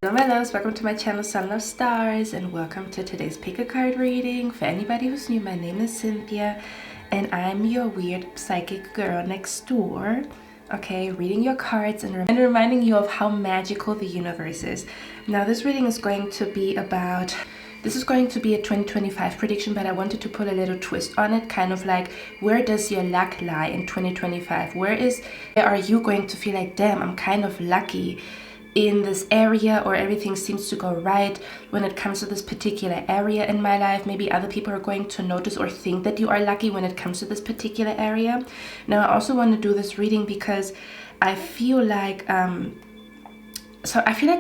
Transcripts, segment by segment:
Hello my loves, welcome to my channel Sun Love Stars and welcome to today's pick a card reading. For anybody who's new, my name is Cynthia and I'm your weird psychic girl next door. Okay, reading your cards and reminding you of how magical the universe is. Now this reading is going to be about, this is going to be a 2025 prediction, but I wanted to put a little twist on it, kind of like, where does your luck lie in 2025? Where are you going to feel like, damn, I'm kind of lucky in this area, or everything seems to go right when it comes to this particular area in my life. Maybe other people are going to notice or think that you are lucky when it comes to this particular area. Now I also want to do this reading because I feel like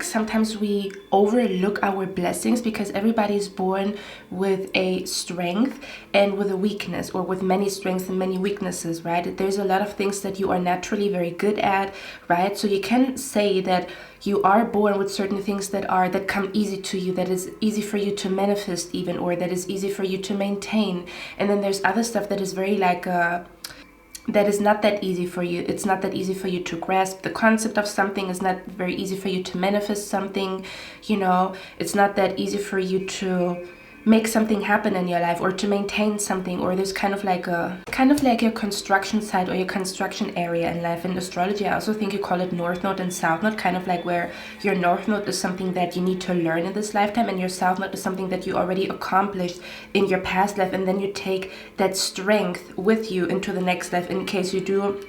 sometimes we overlook our blessings because everybody is born with a strength and with a weakness, or with many strengths and many weaknesses, right? There's a lot of things that you are naturally very good at, right? So you can say that you are born with certain things that come easy to you, that is easy for you to manifest even, or that is easy for you to maintain. And then there's other stuff that is very like that is not that easy for you. It's not that easy for you to grasp the concept of something. It's not very easy for you to manifest something, you know. It's not that easy for you to make something happen in your life or to maintain something, or there's kind of like your construction site or your construction area in life. In astrology, I also think you call it north node and south node, kind of like where your north node is something that you need to learn in this lifetime and your south node is something that you already accomplished in your past life, and then you take that strength with you into the next life in case you do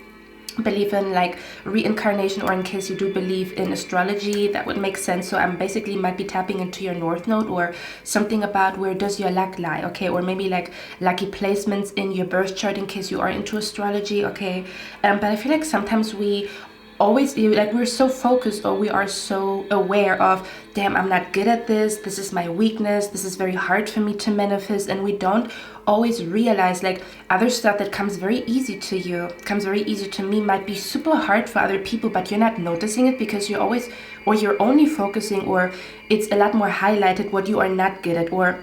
believe in like reincarnation, or in case you do believe in astrology. That would make sense. So I'm basically might be tapping into your north node, or something about where does your luck lie, okay? Or maybe like lucky placements in your birth chart in case you are into astrology, okay? But I feel like sometimes we always, like, we're so focused, or we are so aware of, damn, I'm not good at this is my weakness, this is very hard for me to manifest, and we don't always realize like other stuff that comes very easy to you, comes very easy to me, might be super hard for other people, but you're not noticing it because you're always, or you're only focusing, or it's a lot more highlighted what you are not good at, or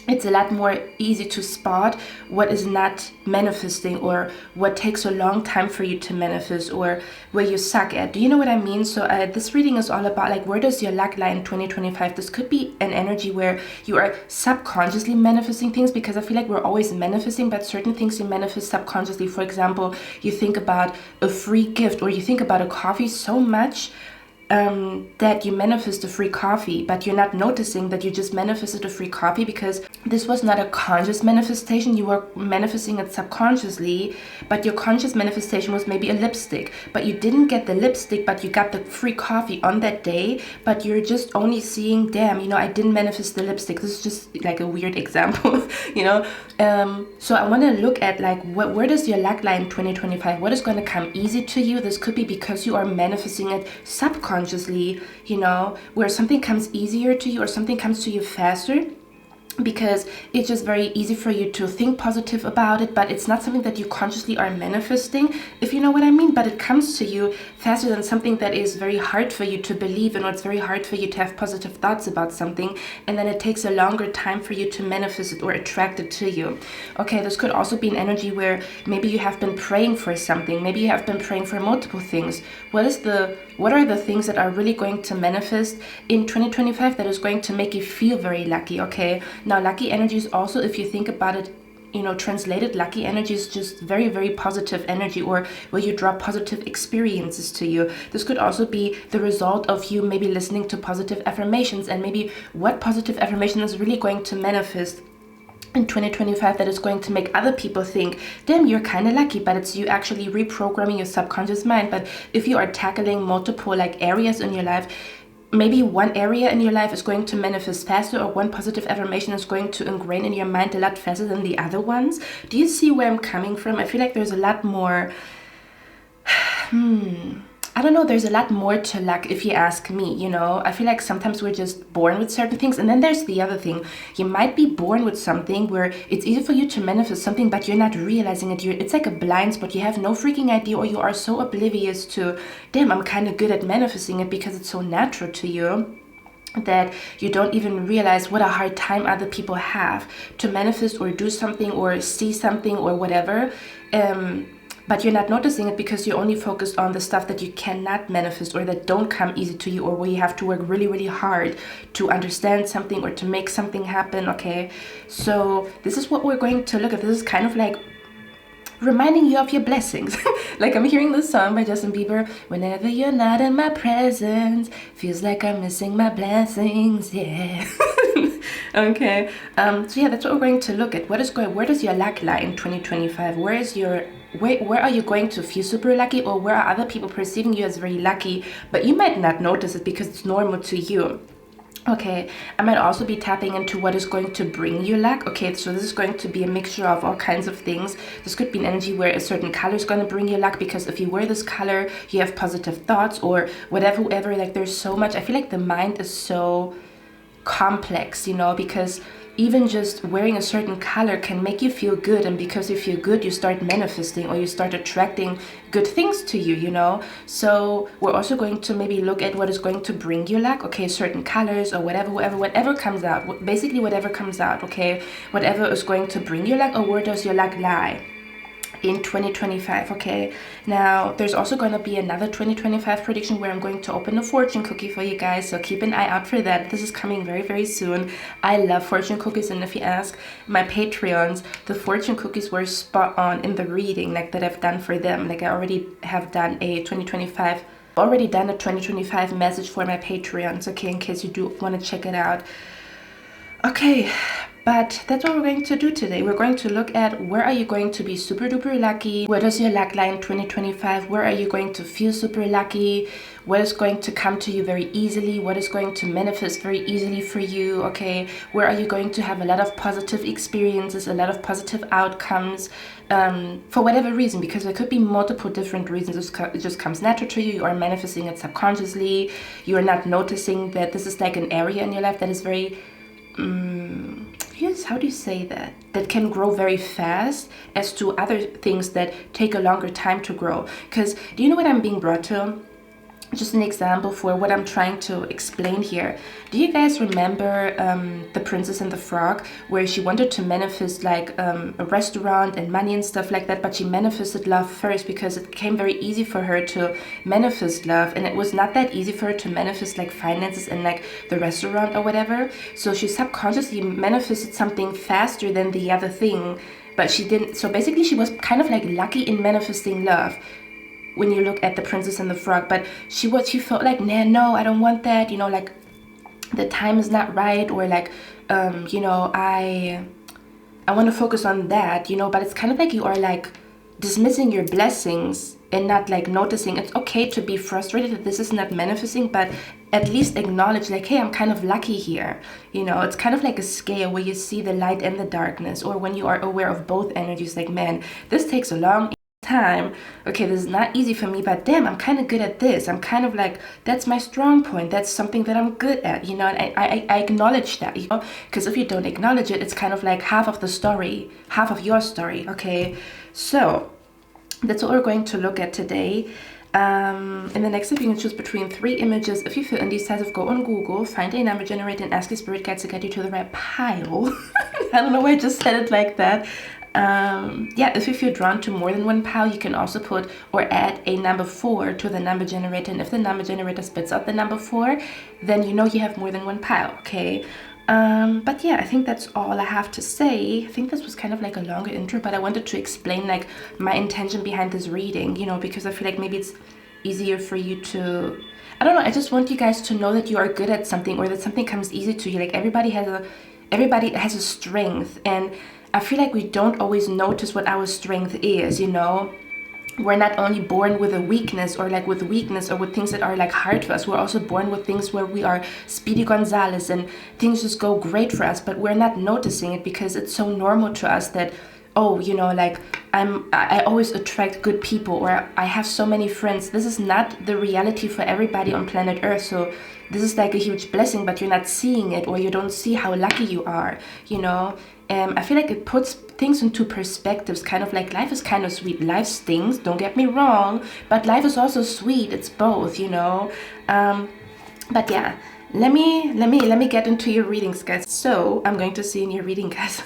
it's a lot more easy to spot what is not manifesting, or what takes a long time for you to manifest, or where you suck at. Do you know what I mean? So this reading is all about like, where does your luck lie in 2025? This could be an energy where you are subconsciously manifesting things, because I feel like we're always manifesting, but certain things you manifest subconsciously. For example, you think about a free gift, or you think about a coffee so much that you manifest a free coffee, but you're not noticing that you just manifested a free coffee because this was not a conscious manifestation. You were manifesting it subconsciously, but your conscious manifestation was maybe a lipstick, but you didn't get the lipstick, but you got the free coffee on that day, but you're just only seeing, damn, you know, I didn't manifest the lipstick. This is just like a weird example, you know. So I want to look at like, where does your luck lie in 2025? What is going to come easy to you? This could be because you are manifesting it subconsciously, you know, where something comes easier to you, or something comes to you faster, because it's just very easy for you to think positive about it, but it's not something that you consciously are manifesting, if you know what I mean. But it comes to you faster than something that is very hard for you to believe in, or it's very hard for you to have positive thoughts about something, and then it takes a longer time for you to manifest it or attract it to you. Okay, this could also be an energy where maybe you have been praying for something, maybe you have been praying for multiple things. What are the things that are really going to manifest in 2025 that is going to make you feel very lucky, okay? Now, lucky energy is also, if you think about it, you know, translated, lucky energy is just very, very positive energy, or where you draw positive experiences to you. This could also be the result of you maybe listening to positive affirmations, and maybe what positive affirmation is really going to manifest in 2025 that is going to make other people think, damn, you're kind of lucky, but it's you actually reprogramming your subconscious mind. But if you are tackling multiple like areas in your life, maybe one area in your life is going to manifest faster, or one positive affirmation is going to ingrain in your mind a lot faster than the other ones. Do you see where I'm coming from? I feel like there's a lot more I don't know, there's a lot more to luck if you ask me, you know. I feel like sometimes we're just born with certain things, and then there's the other thing. You might be born with something where it's easy for you to manifest something, but you're not realizing it. It's like a blind spot. You have no freaking idea, or you are so oblivious to, damn, I'm kind of good at manifesting it because it's so natural to you, that you don't even realize what a hard time other people have to manifest or do something or see something or whatever. but you're not noticing it because you're only focused on the stuff that you cannot manifest or that don't come easy to you, or where you have to work really, really hard to understand something or to make something happen, okay? So this is what we're going to look at. This is kind of like reminding you of your blessings. Like I'm hearing this song by Justin Bieber, whenever you're not in my presence, feels like I'm missing my blessings, yeah. Okay, so yeah, that's what we're going to look at. Where does your luck lie in 2025? Where are you going to feel super lucky, or where are other people perceiving you as very lucky, but you might not notice it because it's normal to you? Okay, I might also be tapping into what is going to bring you luck. Okay, so this is going to be a mixture of all kinds of things. This could be an energy where a certain color is going to bring you luck, because if you wear this color, you have positive thoughts or whatever, like there's so much. I feel like the mind is so complex, you know, because even just wearing a certain color can make you feel good, and because you feel good, you start manifesting or you start attracting good things to you, you know. So we're also going to maybe look at what is going to bring you luck. Okay, certain colors or whatever comes out, basically whatever comes out, okay, whatever is going to bring you luck, or where does your luck lie in 2025. Okay, now there's also going to be another 2025 prediction where I'm going to open a fortune cookie for you guys, so keep an eye out for that. This is coming very, very soon. I love fortune cookies, and if you ask my Patreons, the fortune cookies were spot on in the reading like that I've done for them. Like I already have done a 2025 message for my Patreons, okay, in case you do want to check it out. Okay, but that's what we're going to do today. We're going to look at where are you going to be super duper lucky, where does your luck lie in 2025, where are you going to feel super lucky, what is going to come to you very easily, what is going to manifest very easily for you, okay, where are you going to have a lot of positive experiences, a lot of positive outcomes, for whatever reason, because there could be multiple different reasons. It just comes natural to you, you are manifesting it subconsciously, you are not noticing that this is like an area in your life that is very how do you say that can grow very fast, as to other things that take a longer time to grow. Because do you know what I'm being brought to? Just an example for what I'm trying to explain here. Do you guys remember The Princess and the Frog, where she wanted to manifest like a restaurant and money and stuff like that, but she manifested love first, because it became very easy for her to manifest love, and it was not that easy for her to manifest like finances and like the restaurant or whatever. So she subconsciously manifested something faster than the other thing, but she didn't. So basically she was kind of like lucky in manifesting love when you look at The Princess and the Frog, but she felt like, nah, no, I don't want that, you know, like the time is not right, or like you know, I want to focus on that, you know. But it's kind of like you are like dismissing your blessings and not like noticing. It's okay to be frustrated that this is not manifesting, but at least acknowledge like, hey, I'm kind of lucky here, you know. It's kind of like a scale where you see the light and the darkness, or when you are aware of both energies, like, man, this takes a long time, okay, this is not easy for me, but damn, I'm kind of good at this. I'm kind of like, that's my strong point, that's something that I'm good at, you know. And I acknowledge that, you know, because if you don't acknowledge it, it's kind of like half of the story, half of your story. Okay, so that's what we're going to look at today. In the next step, you can choose between 3 images. If you feel indecisive, go on Google, find a number generator, and ask your spirit guides to get you to the right pile. I don't know why I just said it like that. Yeah, if you feel drawn to more than one pile, you can also put or add a number 4 to the number generator, and if the number generator spits out the number 4, then you know you have more than one pile. Okay, but yeah, I think that's all I have to say. I think this was kind of like a longer intro, but I wanted to explain like my intention behind this reading, you know, because I feel like maybe it's easier for you to, I don't know, I just want you guys to know that you are good at something, or that something comes easy to you. Like everybody has a strength, and I feel like we don't always notice what our strength is, you know. We're not only born with a weakness, or like with weakness, or with things that are like hard for us. We're also born with things where we are Speedy Gonzales and things just go great for us, but we're not noticing it because it's so normal to us that, oh, you know, like I always attract good people, or I have so many friends. This is not the reality for everybody on planet Earth. So this is like a huge blessing, but you're not seeing it, or you don't see how lucky you are, you know. I feel like it puts things into perspectives, kind of like life is kind of sweet. Life stings, don't get me wrong, but life is also sweet. It's both, you know. But yeah, let me get into your readings, guys. So I'm going to see in your reading, guys.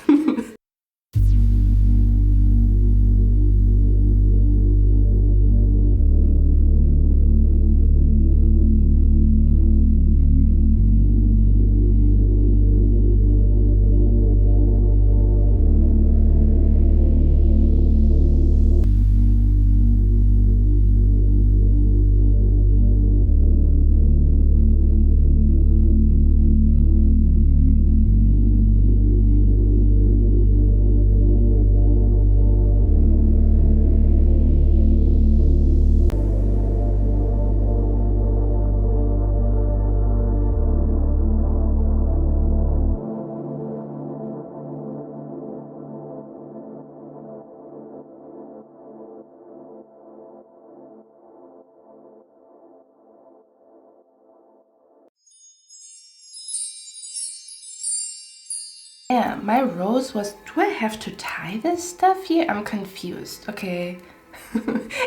Yeah, my rose was, do I have to tie this stuff here? I'm confused. Okay.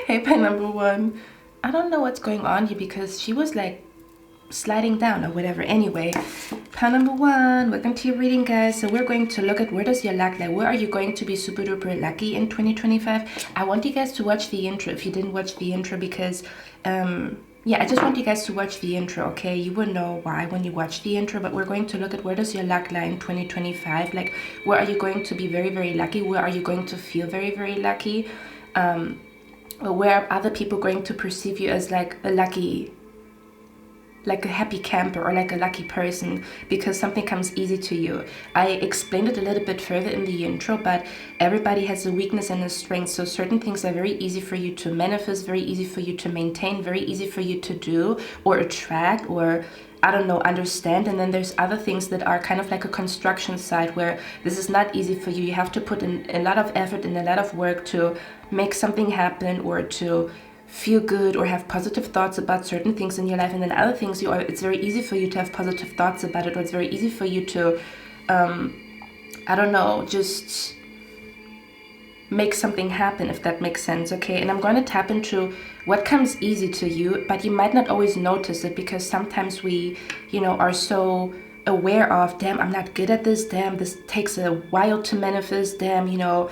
Hey, pie number one. I don't know what's going on here because she was like sliding down or whatever. Anyway, pile number one, welcome to your reading, guys. So we're going to look at where does your luck lie. Where are you going to be super duper lucky in 2025? I want you guys to watch the intro if you didn't watch the intro, because yeah, I just want you guys to watch the intro, okay? You will know why when you watch the intro, but we're going to look at where does your luck lie in 2025. Like, where are you going to be very, very lucky? Where are you going to feel very, very lucky? Or where are other people going to perceive you as like a lucky, like a happy camper or like a lucky person because something comes easy to you. I explained it a little bit further in the intro, but everybody has a weakness and a strength. So certain things are very easy for you to manifest, very easy for you to maintain, very easy for you to do or attract or, I don't know, understand. And then there's other things that are kind of like a construction side where this is not easy for you. You have to put in a lot of effort and a lot of work to make something happen or to feel good or have positive thoughts about certain things in your life. And then other things, it's very easy for you to have positive thoughts about it, or it's very easy for you to I don't know, just make something happen, if that makes sense, okay? And I'm going to tap into what comes easy to you, but you might not always notice it because sometimes we, you know, are so aware of, damn, I'm not good at this, damn, this takes a while to manifest, damn, you know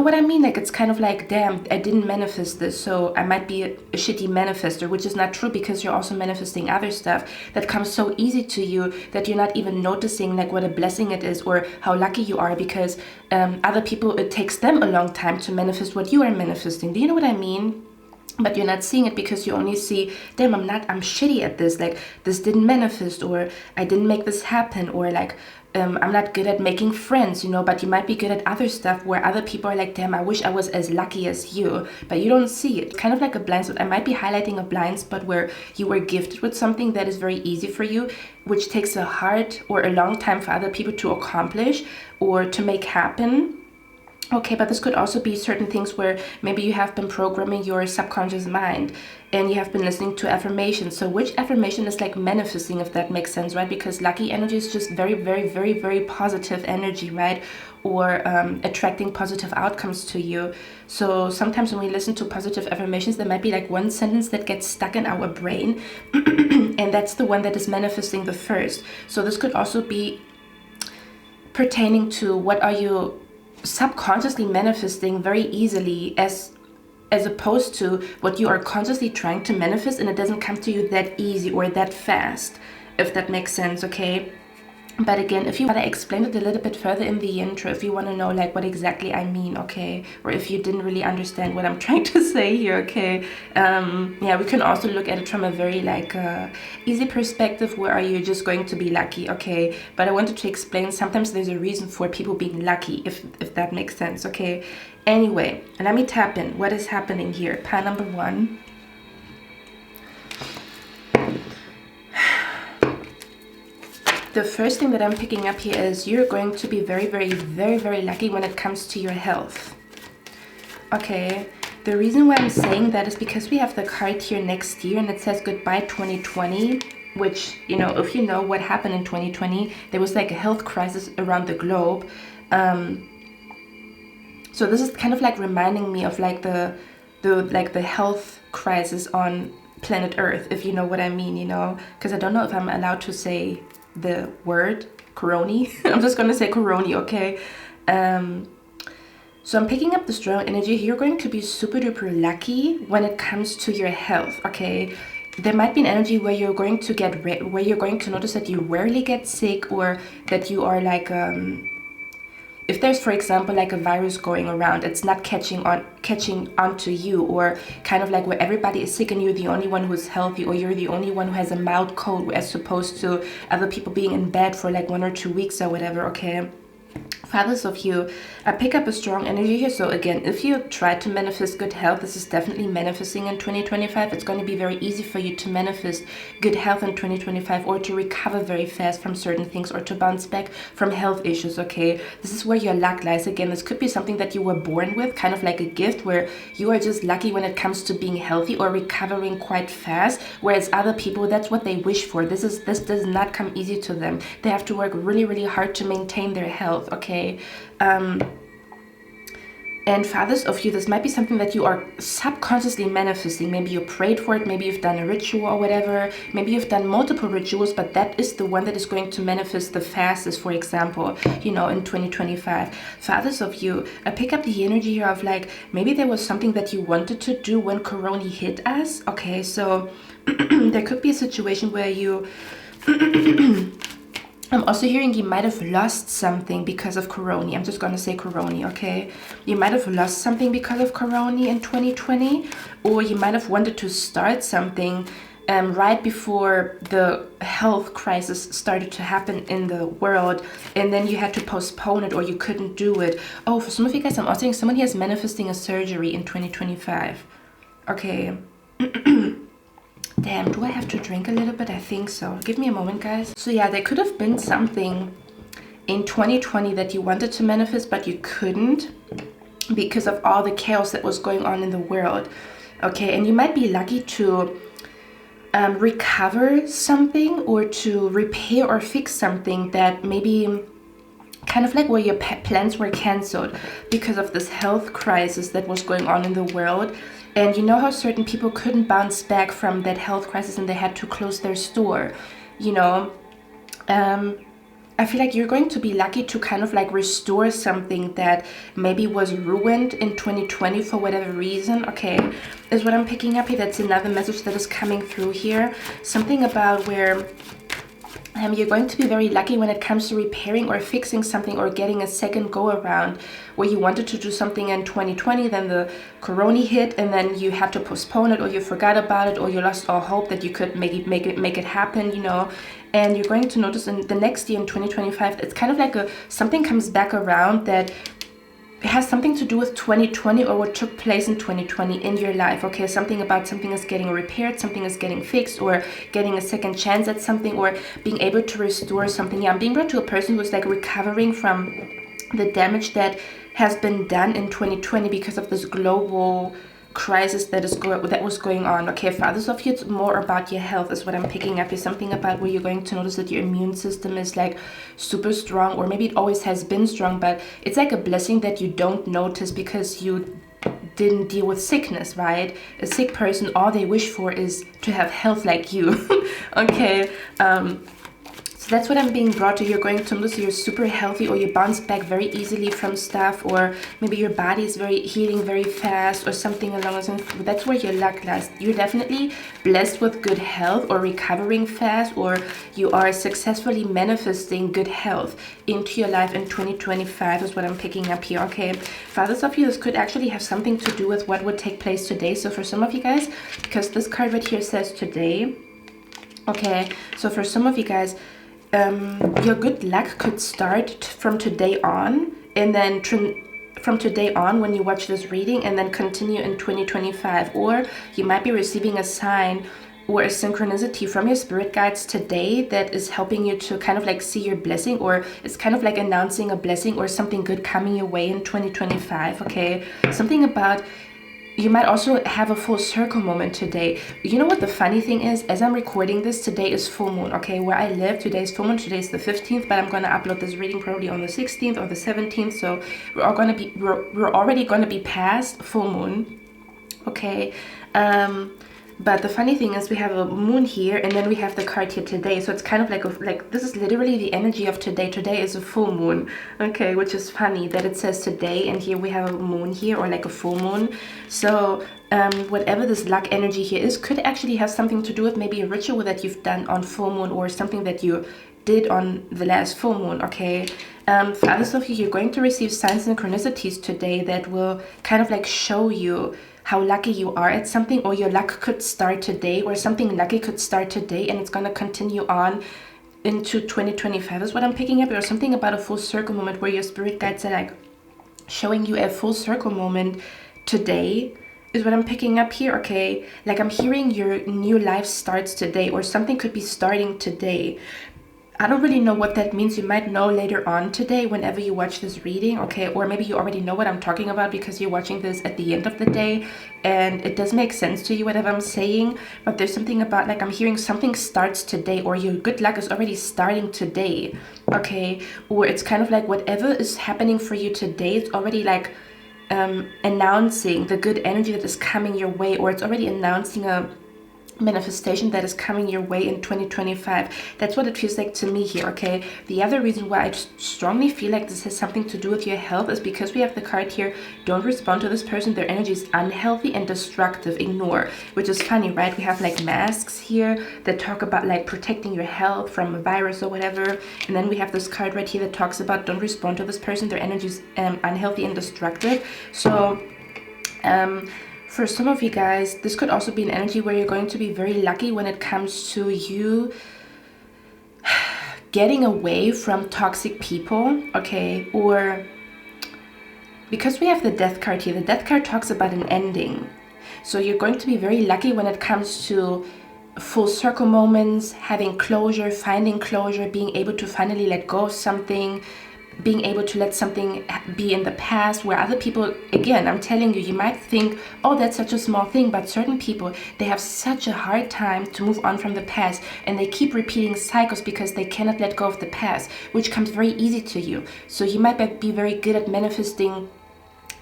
what I mean? Like, it's kind of like, damn, I didn't manifest this, so I might be a shitty manifester, which is not true because you're also manifesting other stuff that comes so easy to you that you're not even noticing like what a blessing it is or how lucky you are, because other people, it takes them a long time to manifest what you are manifesting. Do you know what I mean? But you're not seeing it because you only see, damn, I'm shitty at this, like this didn't manifest, or I didn't make this happen, or like I'm not good at making friends, but you might be good at other stuff where other people are like, damn, I wish I was as lucky as you, but you don't see it. Kind of like a blind spot. I might be highlighting a blind spot where you were gifted with something that is very easy for you, which takes a hard or a long time for other people to accomplish or to make happen. Okay, but this could also be certain things where maybe you have been programming your subconscious mind and you have been listening to affirmations. So which affirmation is like manifesting, if that makes sense, right? Because lucky energy is just very, very, very, very positive energy, right? Or attracting positive outcomes to you. So sometimes when we listen to positive affirmations, there might be like one sentence that gets stuck in our brain and that's the one that is manifesting the first. So this could also be pertaining to what are you subconsciously manifesting very easily as opposed to what you are consciously trying to manifest, and it doesn't come to you that easy or that fast, if that makes sense, okay? But again, if you want to explain it a little bit further in the intro, if you want to know like what exactly I mean, okay, or if you didn't really understand what I'm trying to say here, okay, yeah, we can also look at it from a very like easy perspective. Where are you just going to be lucky, okay? But I wanted to explain sometimes there's a reason for people being lucky, if that makes sense, okay? Anyway, let me tap in what is happening here. Pile number one. The first thing that I'm picking up here is you're going to be very, very, very, very lucky when it comes to your health. Okay, the reason why I'm saying that is because we have the card here next year and it says goodbye 2020, which, if you know what happened in 2020, there was like a health crisis around the globe. So this is kind of like reminding me of like the health crisis on planet Earth, if you know what I mean, because I don't know if I'm allowed to say the word corona. I'm just gonna say corona, okay? So I'm picking up the strong energy. You're going to be super duper lucky when it comes to your health, okay? There might be an energy where you're going to notice that you rarely get sick, or that you are like if there's, for example, like a virus going around, it's not catching onto you, or kind of like where everybody is sick and you're the only one who's healthy, or you're the only one who has a mild cold as opposed to other people being in bed for like 1 or 2 weeks or whatever, okay? Fathers of you, I pick up a strong energy here. So again, if you try to manifest good health, this is definitely manifesting in 2025. It's going to be very easy for you to manifest good health in 2025, or to recover very fast from certain things, or to bounce back from health issues, okay? This is where your luck lies. Again, this could be something that you were born with, kind of like a gift, where you are just lucky when it comes to being healthy or recovering quite fast, whereas other people, that's what they wish for. This does not come easy to them. They have to work really, really hard to maintain their health, okay? And fathers of you, this might be something that you are subconsciously manifesting. Maybe you prayed for it, maybe you've done a ritual or whatever, maybe you've done multiple rituals, but that is the one that is going to manifest the fastest, for example, you know, in 2025. Fathers of you, I pick up the energy here of like, maybe there was something that you wanted to do when Corona hit us, okay? So there could be a situation where you I'm also hearing you might have lost something because of Corona. I'm just going to say Corona, okay? You might have lost something because of Corona in 2020, or you might have wanted to start something right before the health crisis started to happen in the world, and then you had to postpone it, or you couldn't do it. Oh, for some of you guys, I'm also saying someone here is manifesting a surgery in 2025. Okay. Damn, do I have to drink a little bit? I think so. Give me a moment, guys. So yeah, there could have been something in 2020 that you wanted to manifest, but you couldn't because of all the chaos that was going on in the world. Okay, and you might be lucky to recover something, or to repair or fix something that maybe kind of like where your plans were canceled because of this health crisis that was going on in the world. And you know how certain people couldn't bounce back from that health crisis and they had to close their store, you know? I feel like you're going to be lucky to kind of like restore something that maybe was ruined in 2020 for whatever reason, okay? Is what I'm picking up here. That's another message that is coming through here. Something about where you're going to be very lucky when it comes to repairing or fixing something, or getting a second go around, where you wanted to do something in 2020, then the Corona hit, and then you had to postpone it, or you forgot about it, or you lost all hope that you could make it happen, you know. And you're going to notice in the next year, in 2025, it's kind of like something comes back around that it has something to do with 2020, or what took place in 2020 in your life, okay? Something is getting repaired, something is getting fixed, or getting a second chance at something, or being able to restore something. Yeah, I'm being brought to a person who's like recovering from the damage that has been done in 2020 because of this global crisis that was going on, okay? Fathers of you, it's more about your health is what I'm picking up. Is something about where you're going to notice that your immune system is like super strong, or maybe it always has been strong, but it's like a blessing that you don't notice because you didn't deal with sickness, right? A sick person, all they wish for is to have health like you. Okay, so that's what I'm being brought to. You're going to notice you're super healthy, or you bounce back very easily from stuff, or maybe your body is healing very fast, or something along those lines. That's where your luck lies. You're definitely blessed with good health, or recovering fast, or you are successfully manifesting good health into your life in 2025 is what I'm picking up here, okay? Fathers of you, this could actually have something to do with what would take place today. So for some of you guys, because this card right here says today, okay? So for some of you guys, your good luck could start from today on, and then from today on when you watch this reading, and then continue in 2025. Or you might be receiving a sign or a synchronicity from your spirit guides today that is helping you to kind of like see your blessing, or it's kind of like announcing a blessing or something good coming your way in 2025, okay? Something about, you might also have a full circle moment today. You know what the funny thing is? As I'm recording this, today is full moon, okay? Where I live, today is full moon. Today is the 15th, but I'm going to upload this reading probably on the 16th or the 17th. So we're already going to be past full moon, okay? But the funny thing is we have a moon here, and then we have the card here today. So it's kind of like this is literally the energy of today. Today is a full moon, okay, which is funny that it says today, and here we have a moon here, or like a full moon. So whatever this luck energy here is could actually have something to do with maybe a ritual that you've done on full moon, or something that you did on the last full moon, okay? Fathers of you, you're going to receive signs and synchronicities today that will kind of like show you how lucky you are at something, or your luck could start today, or something lucky could start today, and it's going to continue on into 2025 is what I'm picking up, or something about a full circle moment where your spirit guides are like showing you a full circle moment today is what I'm picking up here, okay? Like I'm hearing your new life starts today, or something could be starting today. I don't really know what that means. You might know later on today whenever you watch this reading, okay? Or maybe you already know what I'm talking about because you're watching this at the end of the day and it does make sense to you whatever I'm saying. But there's something about, like, I'm hearing something starts today, or your good luck is already starting today, okay? Or it's kind of like whatever is happening for you today, it's already like announcing the good energy that is coming your way, or it's already announcing a manifestation that is coming your way in 2025. That's what it feels like to me here, okay? The other reason why I strongly feel like this has something to do with your health is because we have the card here, don't respond to this person, their energy is unhealthy and destructive, ignore. Which is funny, right? We have like masks here that talk about like protecting your health from a virus or whatever, and then we have this card right here that talks about don't respond to this person, their energy is unhealthy and destructive. So for some of you guys, this could also be an energy where you're going to be very lucky when it comes to you getting away from toxic people, okay? Or because we have the death card here, the death card talks about an ending. So you're going to be very lucky when it comes to full circle moments, having closure, finding closure, being able to finally let go of something, being able to let something be in the past, where other people, again, I'm telling you, you might think, oh, that's such a small thing, but certain people, they have such a hard time to move on from the past, and they keep repeating cycles because they cannot let go of the past, which comes very easy to you. So you might be very good at manifesting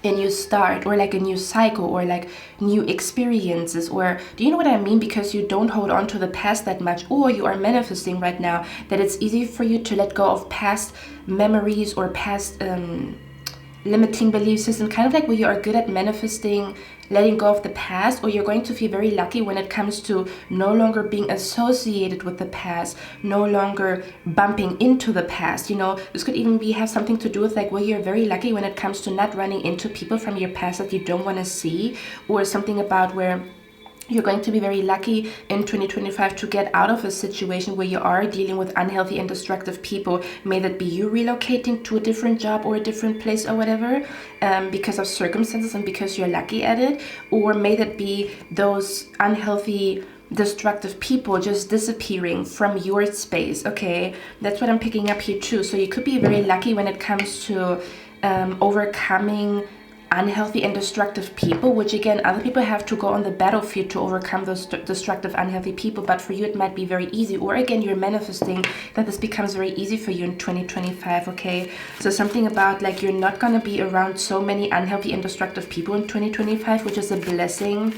a new start, or like a new cycle, or like new experiences, or do you know what I mean? Because you don't hold on to the past that much, or you are manifesting right now that it's easy for you to let go of past memories or past limiting belief system, kind of like where you are good at manifesting, letting go of the past, or you're going to feel very lucky when it comes to no longer being associated with the past, no longer bumping into the past. You know, this could even have something to do with like where you're very lucky when it comes to not running into people from your past that you don't want to see, or something about where you're going to be very lucky in 2025 to get out of a situation where you are dealing with unhealthy and destructive people. May that be you relocating to a different job or a different place or whatever, because of circumstances and because you're lucky at it. Or may that be those unhealthy, destructive people just disappearing from your space, okay? That's what I'm picking up here too. So you could be very lucky when it comes to overcoming unhealthy and destructive people, which again, other people have to go on the battlefield to overcome those destructive, unhealthy people, but for you it might be very easy. Or again, you're manifesting that this becomes very easy for you in 2025, okay? So something about like you're not gonna be around so many unhealthy and destructive people in 2025, which is a blessing,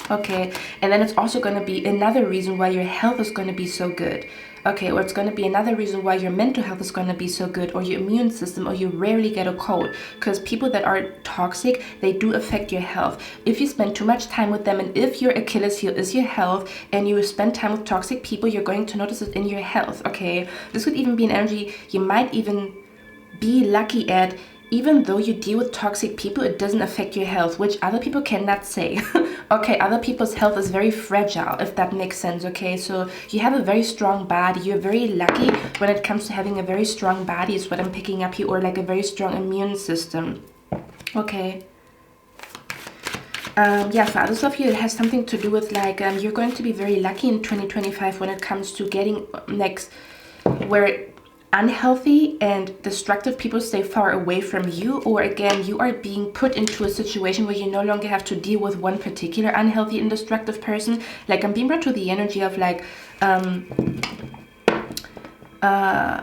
okay? And then it's also gonna be another reason why your health is gonna be so good, okay? Or it's going to be another reason why your mental health is going to be so good, or your immune system, or you rarely get a cold. Because people that are toxic, they do affect your health. If you spend too much time with them, and if your Achilles heel is your health, and you spend time with toxic people, you're going to notice it in your health, okay? This could even be an energy you might even be lucky at. Even though you deal with toxic people, it doesn't affect your health, which other people cannot say. Okay, other people's health is very fragile, if that makes sense, okay? So you have a very strong body. You're very lucky when it comes to having a very strong body, is what I'm picking up here, or like a very strong immune system, okay? Yeah, for others of you, it has something to do with like, you're going to be very lucky in 2025 when it comes to getting next, where unhealthy and destructive people stay far away from you, or again, you are being put into a situation where you no longer have to deal with one particular unhealthy and destructive person. Like I'm being brought to the energy of like,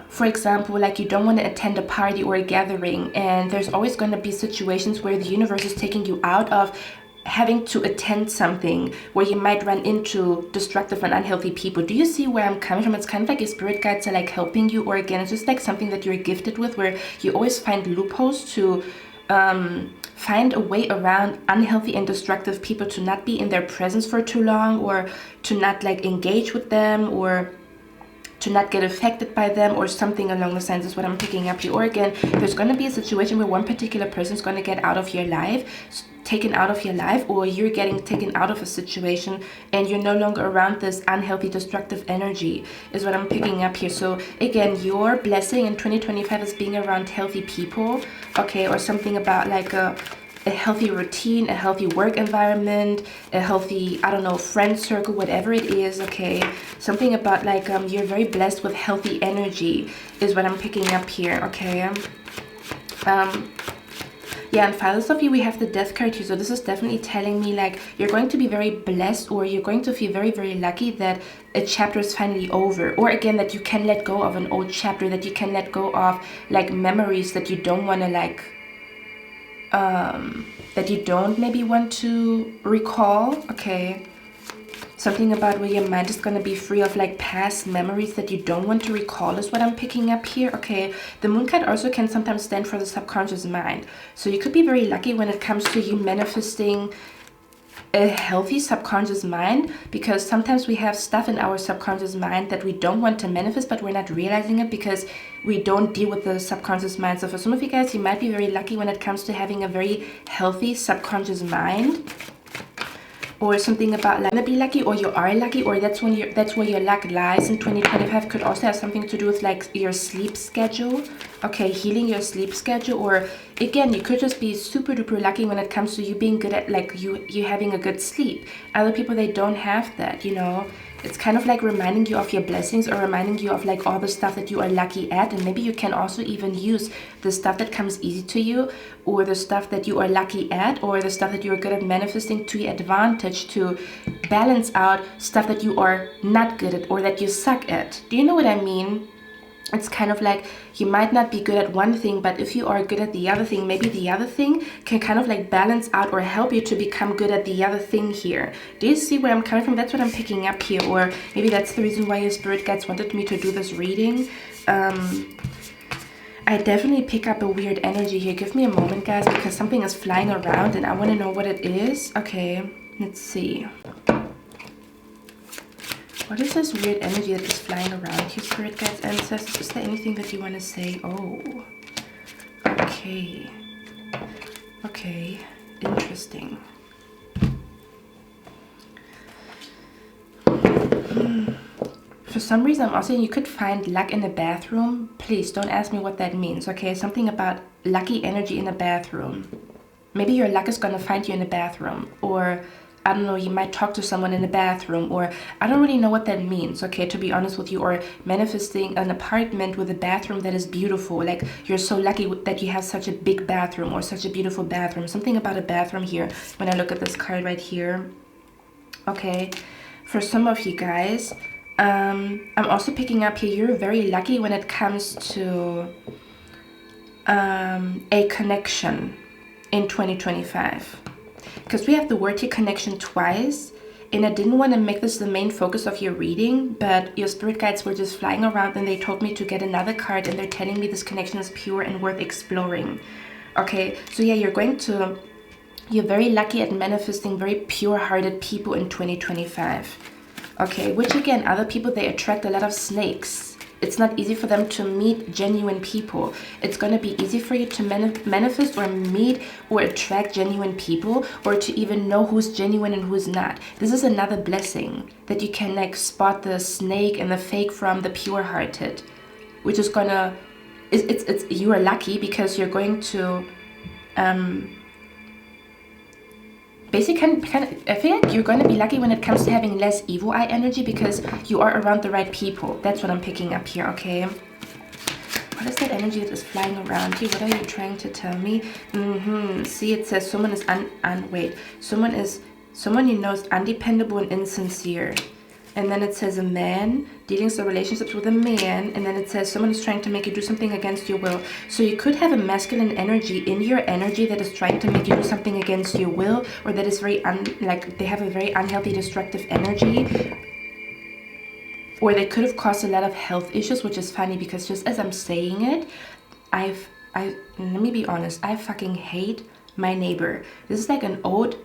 for example, like you don't want to attend a party or a gathering, and there's always going to be situations where the universe is taking you out of having to attend something where you might run into destructive and unhealthy people. Do you see where I'm coming from? It's kind of like your spirit guides are like helping you, or again, it's just like something that you're gifted with, where you always find loopholes to find a way around unhealthy and destructive people, to not be in their presence for too long, or to not like engage with them, or to not get affected by them or something along the lines is what I'm picking up here. Or again, there's going to be a situation where one particular person is going to get out of your life, taken out of your life, or you're getting taken out of a situation and you're no longer around this unhealthy destructive energy is what I'm picking up here. So again, your blessing in 2025 is being around healthy people, okay, or something about like a healthy routine, a healthy work environment, a healthy, I don't know, friend circle, whatever it is, okay? Something about like you're very blessed with healthy energy is what I'm picking up here, okay? Yeah, and philosophy, we have the death card here. So this is definitely telling me like you're going to be very blessed, or you're going to feel very, very lucky that a chapter is finally over. Or again, that you can let go of an old chapter, that you can let go of like memories that you don't want to like, that you don't maybe want to recall, okay? Something about where your mind is going to be free of like past memories that you don't want to recall is what I'm picking up here, okay? The moon card also can sometimes stand for the subconscious mind. So you could be very lucky when it comes to you manifesting a healthy subconscious mind, because sometimes we have stuff in our subconscious mind that we don't want to manifest, but we're not realizing it because we don't deal with the subconscious mind. So for some of you guys, you might be very lucky when it comes to having a very healthy subconscious mind, or something about like be lucky, or you are lucky, or that's where your luck lies in 2025. Could also have something to do with like your sleep schedule, okay, healing your sleep schedule. Or again, you could just be super duper lucky when it comes to you being good at like you having a good sleep. Other people, they don't have that, you know. It's kind of like reminding you of your blessings, or reminding you of like all the stuff that you are lucky at. And maybe you can also even use the stuff that comes easy to you, or the stuff that you are lucky at, or the stuff that you're good at manifesting to your advantage to balance out stuff that you are not good at or that you suck at. Do you know what I mean? It's kind of like you might not be good at one thing, but if you are good at the other thing, maybe the other thing can kind of like balance out or help you to become good at the other thing here. Do you see where I'm coming from? That's what I'm picking up here. Or maybe that's the reason why your spirit guides wanted me to do this reading. I definitely pick up a weird energy here. Give me a moment, guys, because something is flying around and I want to know what it is. Okay, let's see. What is this weird energy that is flying around here, spirit guides, ancestors? Is there anything that you want to say? Oh, okay. Okay, interesting. For some reason, I'm also saying you could find luck in the bathroom. Please don't ask me what that means, okay? Something about lucky energy in the bathroom. Maybe your luck is going to find you in the bathroom, or I don't know, you might talk to someone in the bathroom, or I don't really know what that means, okay, to be honest with you. Or manifesting an apartment with a bathroom that is beautiful, like you're so lucky that you have such a big bathroom or such a beautiful bathroom. Something about a bathroom here when I look at this card right here. Okay, for some of you guys, I'm also picking up here, you're very lucky when it comes to a connection in 2025. Because we have the word here, connection, twice, and I didn't want to make this the main focus of your reading, but your spirit guides were just flying around and they told me to get another card, and they're telling me this connection is pure and worth exploring. Okay, so yeah, you're very lucky at manifesting very pure-hearted people in 2025. Okay, which again, other people, they attract a lot of snakes. It's not easy for them to meet genuine people. It's going to be easy for you to manifest or meet or attract genuine people, or to even know who's genuine and who's not. This is another blessing, that you can like spot the snake and the fake from the pure-hearted, which is gonna, you are lucky because you're going to basically I feel like you're going to be lucky when it comes to having less evil eye energy, because you are around the right people. That's what I'm picking up here, okay? What is that energy that is flying around here? What are you trying to tell me? See, it says someone is someone you know is undependable and insincere. And then it says a man dealing with relationships with a man, and then it says someone is trying to make you do something against your will. So you could have a masculine energy in your energy that is trying to make you do something against your will, or that is very like they have a very unhealthy, destructive energy, or they could have caused a lot of health issues, which is funny because just as I'm saying it, let me be honest, I fucking hate my neighbor. This is like an old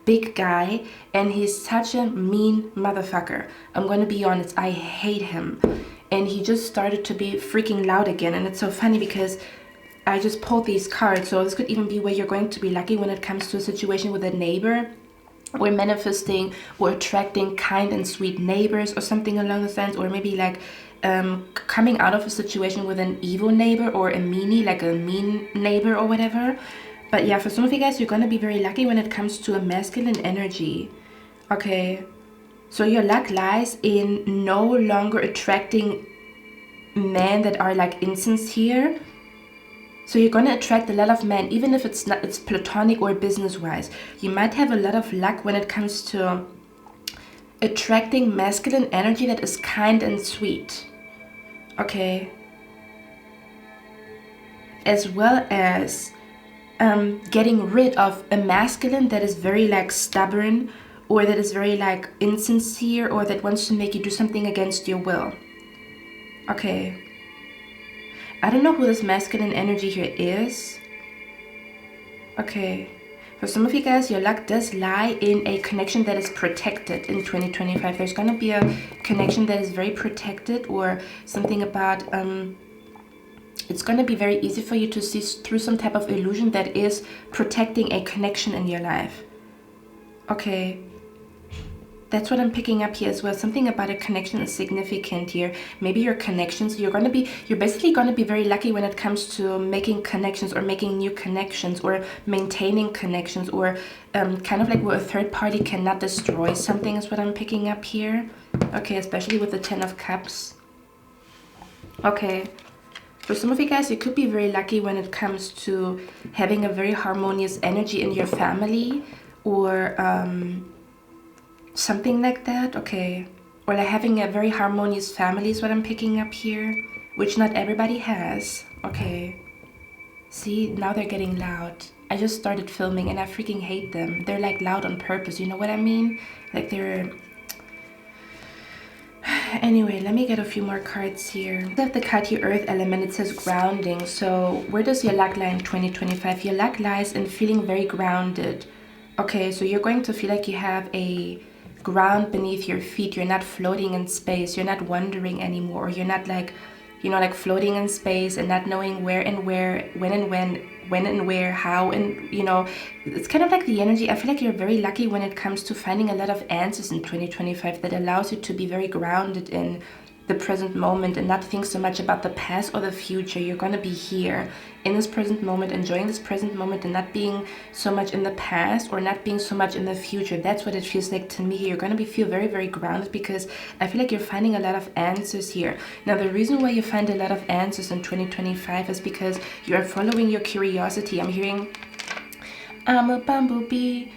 big guy, and he's such a mean motherfucker. I'm gonna be honest, I hate him. And he just started to be freaking loud again. And it's so funny because I just pulled these cards. So this could even be where you're going to be lucky when it comes to a situation with a neighbor, or manifesting or attracting kind and sweet neighbors or something along the lines, or maybe like coming out of a situation with an evil neighbor or a meanie, like a mean neighbor or whatever. But yeah, for some of you guys, you're going to be very lucky when it comes to a masculine energy. Okay, so your luck lies in no longer attracting men that are like insincere. So you're going to attract a lot of men, even if it's platonic or business-wise. You might have a lot of luck when it comes to attracting masculine energy that is kind and sweet. Okay. As well as getting rid of a masculine that is very like stubborn, or that is very like insincere, or that wants to make you do something against your will. Okay. I don't know who this masculine energy here is. Okay. For some of you guys, your luck does lie in a connection that is protected in 2025. There's going to be a connection that is very protected, or something about it's going to be very easy for you to see through some type of illusion that is protecting a connection in your life. Okay. That's what I'm picking up here as well. Something about a connection is significant here. Maybe your connections, you're basically going to be very lucky when it comes to making connections, or making new connections, or maintaining connections, or kind of like where a third party cannot destroy something is what I'm picking up here. Okay, especially with the 10 of Cups. Okay. For some of you guys, you could be very lucky when it comes to having a very harmonious energy in your family, or something like that. Okay. Or like having a very harmonious family is what I'm picking up here, which not everybody has. Okay. See, now they're getting loud. I just started filming and I freaking hate them. They're like loud on purpose, you know what I mean? Like they're... Anyway, let me get a few more cards here. I have the card here, Earth element. It says grounding. So where does your luck lie in 2025? Your luck lies in feeling very grounded. Okay, so you're going to feel like you have a ground beneath your feet. You're not floating in space. You're not wandering anymore. You're not like, you know, like floating in space and not knowing where and where, when and where, how, and you know, it's kind of like the energy. I feel like you're very lucky when it comes to finding a lot of answers in 2025 that allows you to be very grounded in the present moment and not think so much about the past or the future. You're going to be here in this present moment, enjoying this present moment, and not being so much in the past or not being so much in the future. That's what it feels like to me. You're going to feel very, very grounded, because I feel like you're finding a lot of answers here. Now, the reason why you find a lot of answers in 2025 is because you're following your curiosity. I'm hearing, I'm a bumblebee,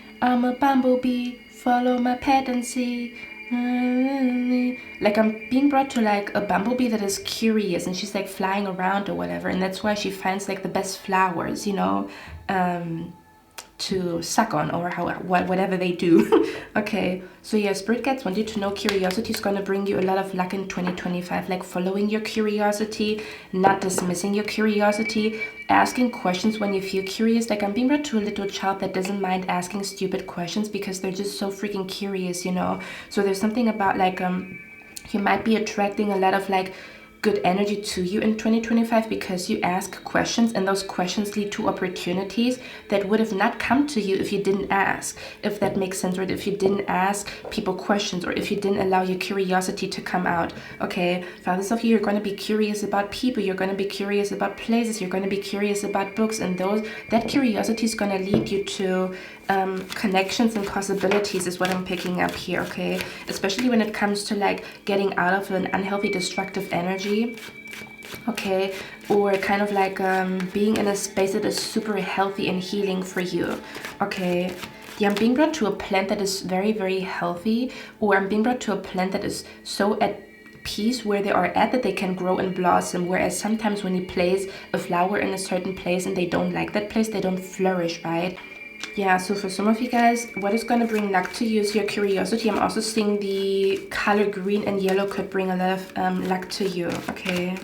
follow my path and see. Like I'm being brought to like a bumblebee that is curious, and she's like flying around or whatever, and that's why she finds like the best flowers, you know, to suck on, or whatever they do. Okay, so yeah, spirit guides want you to know curiosity is going to bring you a lot of luck in 2025, like following your curiosity, not dismissing your curiosity, asking questions when you feel curious. Like I'm being brought to a little child that doesn't mind asking stupid questions because they're just so freaking curious, you know. So there's something about like you might be attracting a lot of like good energy to you in 2025 because you ask questions, and those questions lead to opportunities that would have not come to you if you didn't ask, if that makes sense, or if you didn't ask people questions, or if you didn't allow your curiosity to come out. Okay, for others of you, you're going to be curious about people, you're going to be curious about places, you're going to be curious about books, and that curiosity is going to lead you to connections and possibilities is what I'm picking up here. Okay, especially when it comes to like getting out of an unhealthy destructive energy, okay, or kind of like being in a space that is super healthy and healing for you. Okay, yeah, I'm being brought to a plant that is very, very healthy, or I'm being brought to a plant that is so at peace where they are at that they can grow and blossom, whereas sometimes when you place a flower in a certain place and they don't like that place, they don't flourish, right? Yeah, so for some of you guys, what is going to bring luck to you is your curiosity. I'm also seeing the color green and yellow could bring a lot of luck to you, okay?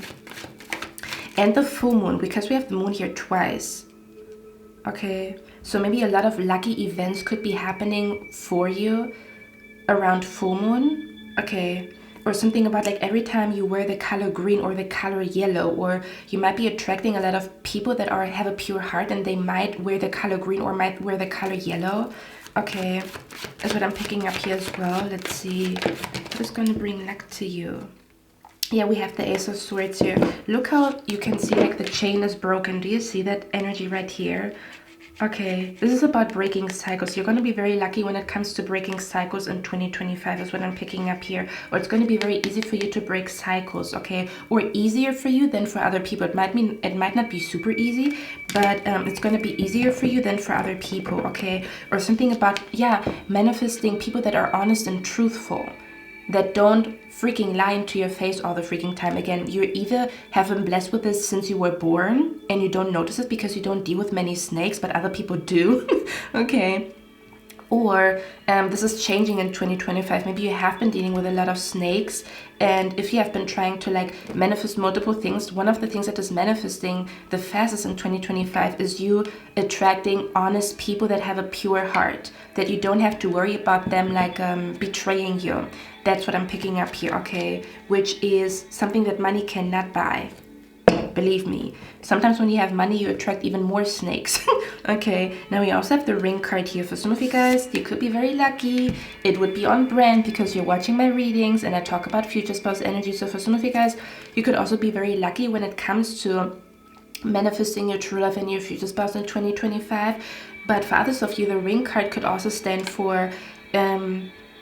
And the full moon, because we have the moon here twice. Okay, So maybe a lot of lucky events could be happening for you around full moon. Okay. Or something about like every time you wear the color green or the color yellow, or you might be attracting a lot of people that have a pure heart and they might wear the color green or might wear the color yellow. Okay, that's what I'm picking up here as well. Let's see, what is going to bring luck to you? Yeah, we have the Ace of Swords here. Look how you can see like the chain is broken. Do you see that energy right here? Okay, this is about breaking cycles. You're going to be very lucky when it comes to breaking cycles in 2025 is what I'm picking up here. Or it's going to be very easy for you to break cycles, okay? Or easier for you than for other people. It might not be super easy, but it's going to be easier for you than for other people, okay? Or something about, yeah, manifesting people that are honest and truthful, that don't freaking lie into your face all the freaking time. Again, you either have been blessed with this since you were born and you don't notice it because you don't deal with many snakes, but other people do. Okay. Or this is changing in 2025. Maybe you have been dealing with a lot of snakes, and if you have been trying to like manifest multiple things, one of the things that is manifesting the fastest in 2025 is you attracting honest people that have a pure heart, that you don't have to worry about them like betraying you. That's what I'm picking up here, okay? Which is something that money cannot buy. Believe me. Sometimes when you have money, you attract even more snakes. Okay, now we also have the Ring card here. For some of you guys, you could be very lucky. It would be on brand because you're watching my readings and I talk about future spouse energy. So for some of you guys, you could also be very lucky when it comes to manifesting your true love and your future spouse in 2025. But for others of you, the Ring card could also stand for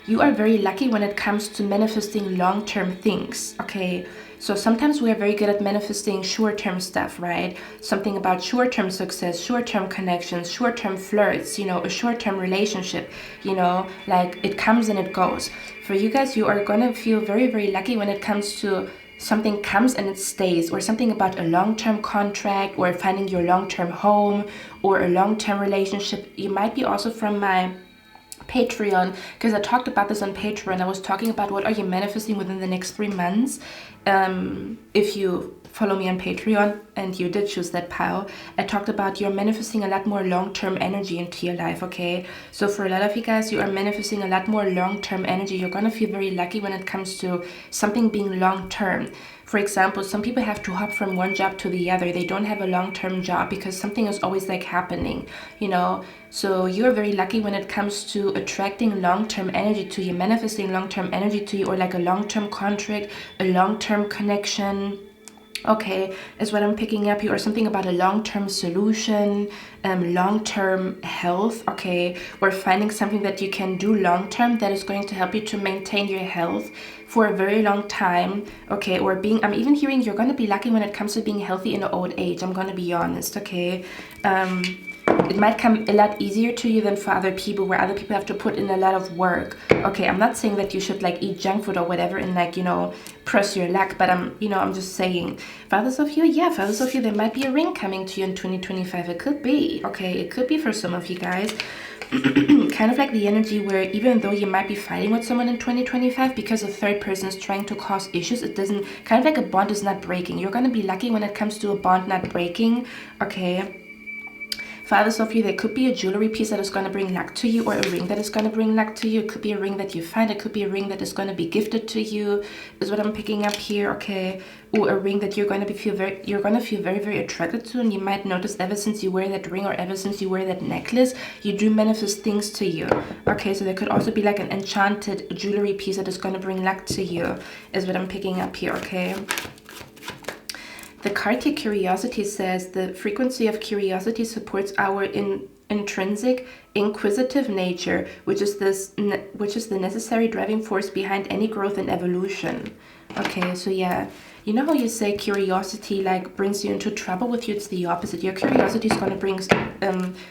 you are very lucky when it comes to manifesting long-term things, okay? So sometimes we are very good at manifesting short-term stuff, right? Something about short-term success, short-term connections, short-term flirts, you know, a short-term relationship, you know, like it comes and it goes. For you guys, you are going to feel very, very lucky when it comes to something comes and it stays, or something about a long-term contract, or finding your long-term home, or a long-term relationship. You might be also from my Patreon, because I talked about this on Patreon. I was talking about what are you manifesting within the next 3 months. If you follow me on Patreon and you did choose that pile, I talked about you're manifesting a lot more long-term energy into your life, okay? So for a lot of you guys, you are manifesting a lot more long-term energy. You're gonna feel very lucky when it comes to something being long-term. For example, some people have to hop from one job to the other. They don't have a long-term job because something is always like happening, you know? So you're very lucky when it comes to attracting long-term energy to you, manifesting long-term energy to you, or like a long-term contract, a long-term connection. Okay, is what I'm picking up here, or something about a long-term solution, long-term health, okay, or finding something that you can do long-term that is going to help you to maintain your health for a very long time, okay, or I'm even hearing you're going to be lucky when it comes to being healthy in old age. I'm going to be honest, okay. It might come a lot easier to you than for other people, where other people have to put in a lot of work. Okay, I'm not saying that you should like eat junk food or whatever and like, you know, press your luck, but I'm just saying, for others of you, there might be a ring coming to you in 2025. It could be, okay, it could be for some of you guys. Kind of like the energy where even though you might be fighting with someone in 2025 because a third person is trying to cause issues, it doesn't, kind of like a bond is not breaking. You're going to be lucky when it comes to a bond not breaking, okay. For others of you, there could be a jewelry piece that is going to bring luck to you, or a ring that is going to bring luck to you. It could be a ring that you find. It could be a ring that is going to be gifted to you, is what I'm picking up here, okay? Or a ring that you're going to feel very, very attracted to, and you might notice ever since you wear that ring or ever since you wear that necklace, you do manifest things to you, okay? So there could also be like an enchanted jewelry piece that is going to bring luck to you, is what I'm picking up here, okay? The card here, Curiosity, says the frequency of curiosity supports our intrinsic inquisitive nature, which is the necessary driving force behind any growth and evolution. Okay, so yeah, you know how you say curiosity like brings you into trouble? With you, it's the opposite. Your curiosity is going to bring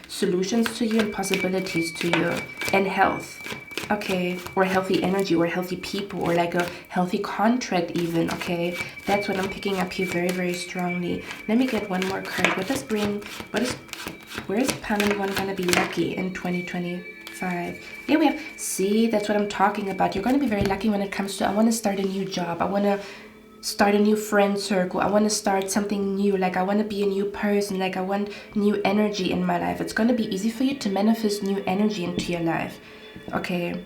solutions to you and possibilities to you, and health. Okay, or healthy energy, or healthy people, or like a healthy contract even, okay? That's what I'm picking up here very, very strongly. Let me get one more card. Where is Panel 1 gonna be lucky in 2025? Yeah, we have, see, that's what I'm talking about. You're gonna be very lucky when it comes to, I wanna start a new job. I wanna start a new friend circle. I want to start something new. Like I want to be a new person. Like I want new energy in my life. It's going to be easy for you to manifest new energy into your life. Okay.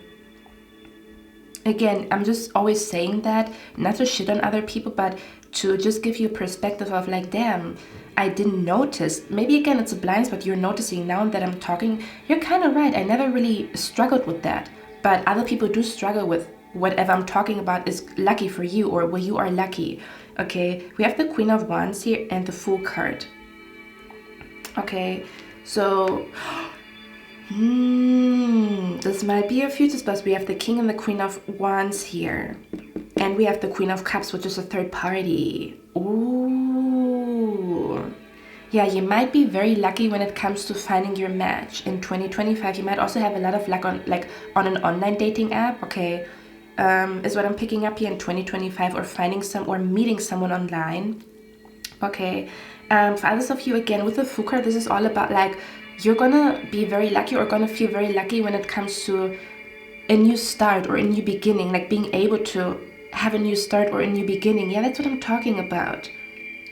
Again, I'm just always saying that, not to shit on other people, but to just give you a perspective of like, damn, I didn't notice. Maybe again, it's a blind spot you're noticing now that I'm talking. You're kind of right. I never really struggled with that. But other people do struggle with whatever I'm talking about is lucky for you, or where you are lucky. Okay, we have the Queen of Wands here and the Fool card. Okay, so this might be a future spouse. We have the King and the Queen of Wands here. And we have the Queen of Cups, which is a third party. Ooh. Yeah, you might be very lucky when it comes to finding your match in 2025. You might also have a lot of luck on an online dating app. Okay, is what I'm picking up here in 2025, or finding or meeting someone online. Okay, for others of you, again, with the Fool card, this is all about like, you're gonna be very lucky, or gonna feel very lucky when it comes to a new start or a new beginning, like being able to have a new start or a new beginning. Yeah, that's what I'm talking about.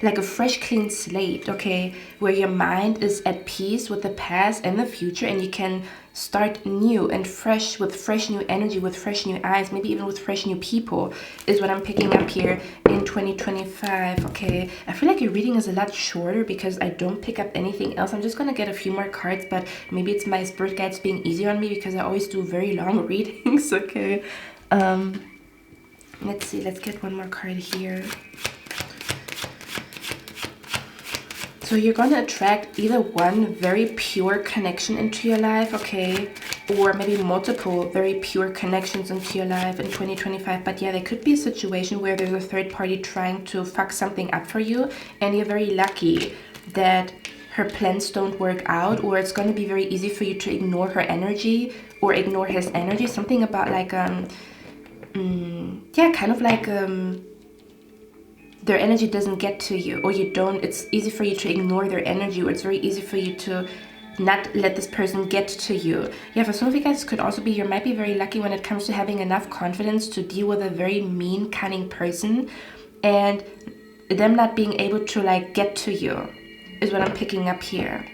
Like a fresh, clean slate, okay, where your mind is at peace with the past and the future, and you can start new and fresh, with fresh new energy, with fresh new eyes, maybe even with fresh new people, is what I'm picking up here in 2025. Okay, I feel like your reading is a lot shorter because I don't pick up anything else. I'm just gonna get a few more cards, but maybe it's my spirit guides being easy on me because I always do very long readings. Okay, let's see, let's get one more card here. So you're going to attract either one very pure connection into your life, okay, or maybe multiple very pure connections into your life in 2025. But yeah, there could be a situation where there's a third party trying to fuck something up for you, and you're very lucky that her plans don't work out, or it's going to be very easy for you to ignore her energy or ignore his energy. Something about like, yeah, kind of like, their energy doesn't get to you, or you don't, it's easy for you to ignore their energy, or it's very easy for you to not let this person get to you. Yeah, for some of you guys, could also be, you might be very lucky when it comes to having enough confidence to deal with a very mean, cunning person, and them not being able to like get to you, is what I'm picking up here.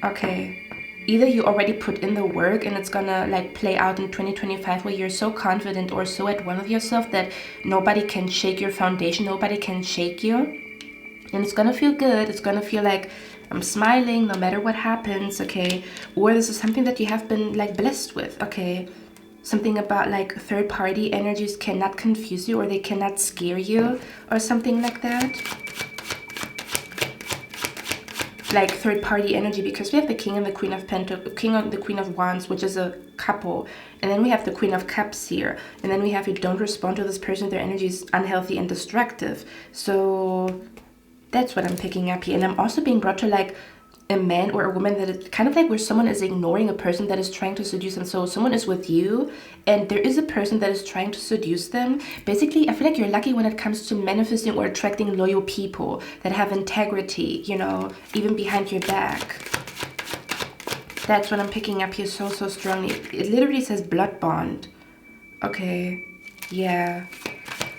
Okay. Either you already put in the work and it's gonna like play out in 2025, where you're so confident or so at one with yourself that nobody can shake your foundation, nobody can shake you, and it's gonna feel good. It's gonna feel like I'm smiling no matter what happens. Okay, or this is something that you have been like blessed with. Okay, something about like third party energies cannot confuse you, or they cannot scare you, or something like that. Like third party energy, because we have the King and the Queen of King and the Queen of Wands, which is a couple, and then we have the Queen of Cups here, and then we have, you don't respond to this person, their energy is unhealthy and destructive. So that's what I'm picking up here. And I'm also being brought to like a man or a woman that is kind of like where someone is ignoring a person that is trying to seduce them. So someone is with you and there is a person that is trying to seduce them. Basically, I feel like you're lucky when it comes to manifesting or attracting loyal people that have integrity, you know, even behind your back. That's what I'm picking up here so strongly. It literally says blood bond. Okay, yeah.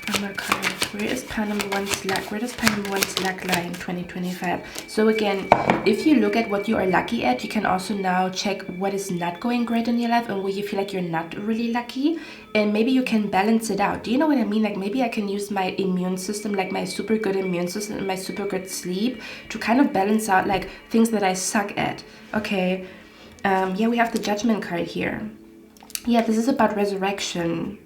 Oh my God, where is pile number one's luck? Where does pile number one's luck lie in 2025? So again, if you look at what you are lucky at, you can also now check what is not going great in your life and where you feel like you're not really lucky. And maybe you can balance it out. Do you know what I mean? Like maybe I can use my immune system, like my super good immune system and my super good sleep to kind of balance out like things that I suck at. Okay, yeah, we have the Judgment card here. Yeah, this is about resurrection.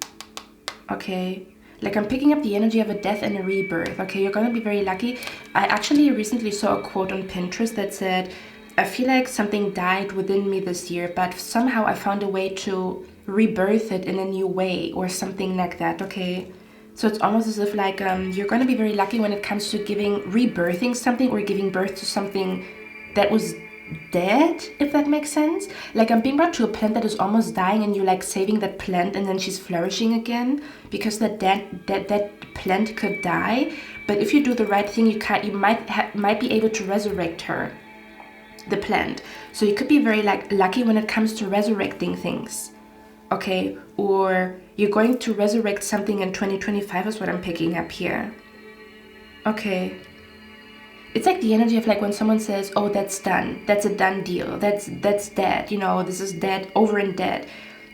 Okay. Like I'm picking up the energy of a death and a rebirth. Okay, you're gonna be very lucky. I actually recently saw a quote on Pinterest that said, I feel like something died within me this year, but somehow I found a way to rebirth it in a new way, or something like that. Okay, so it's almost as if like you're gonna be very lucky when it comes to rebirthing something, or giving birth to something that was dead, if that makes sense. Like I'm being brought to a plant that is almost dying, and you're like saving that plant, and then she's flourishing again, because that plant could die, but if you do the right thing, you might be able to resurrect her, the plant. So you could be very like lucky when it comes to resurrecting things. okay? Or you're going to resurrect something in 2025 is what I'm picking up here, okay? It's like the energy of like when someone says, oh, that's done, that's a done deal, that's dead, you know, this is dead, over and dead.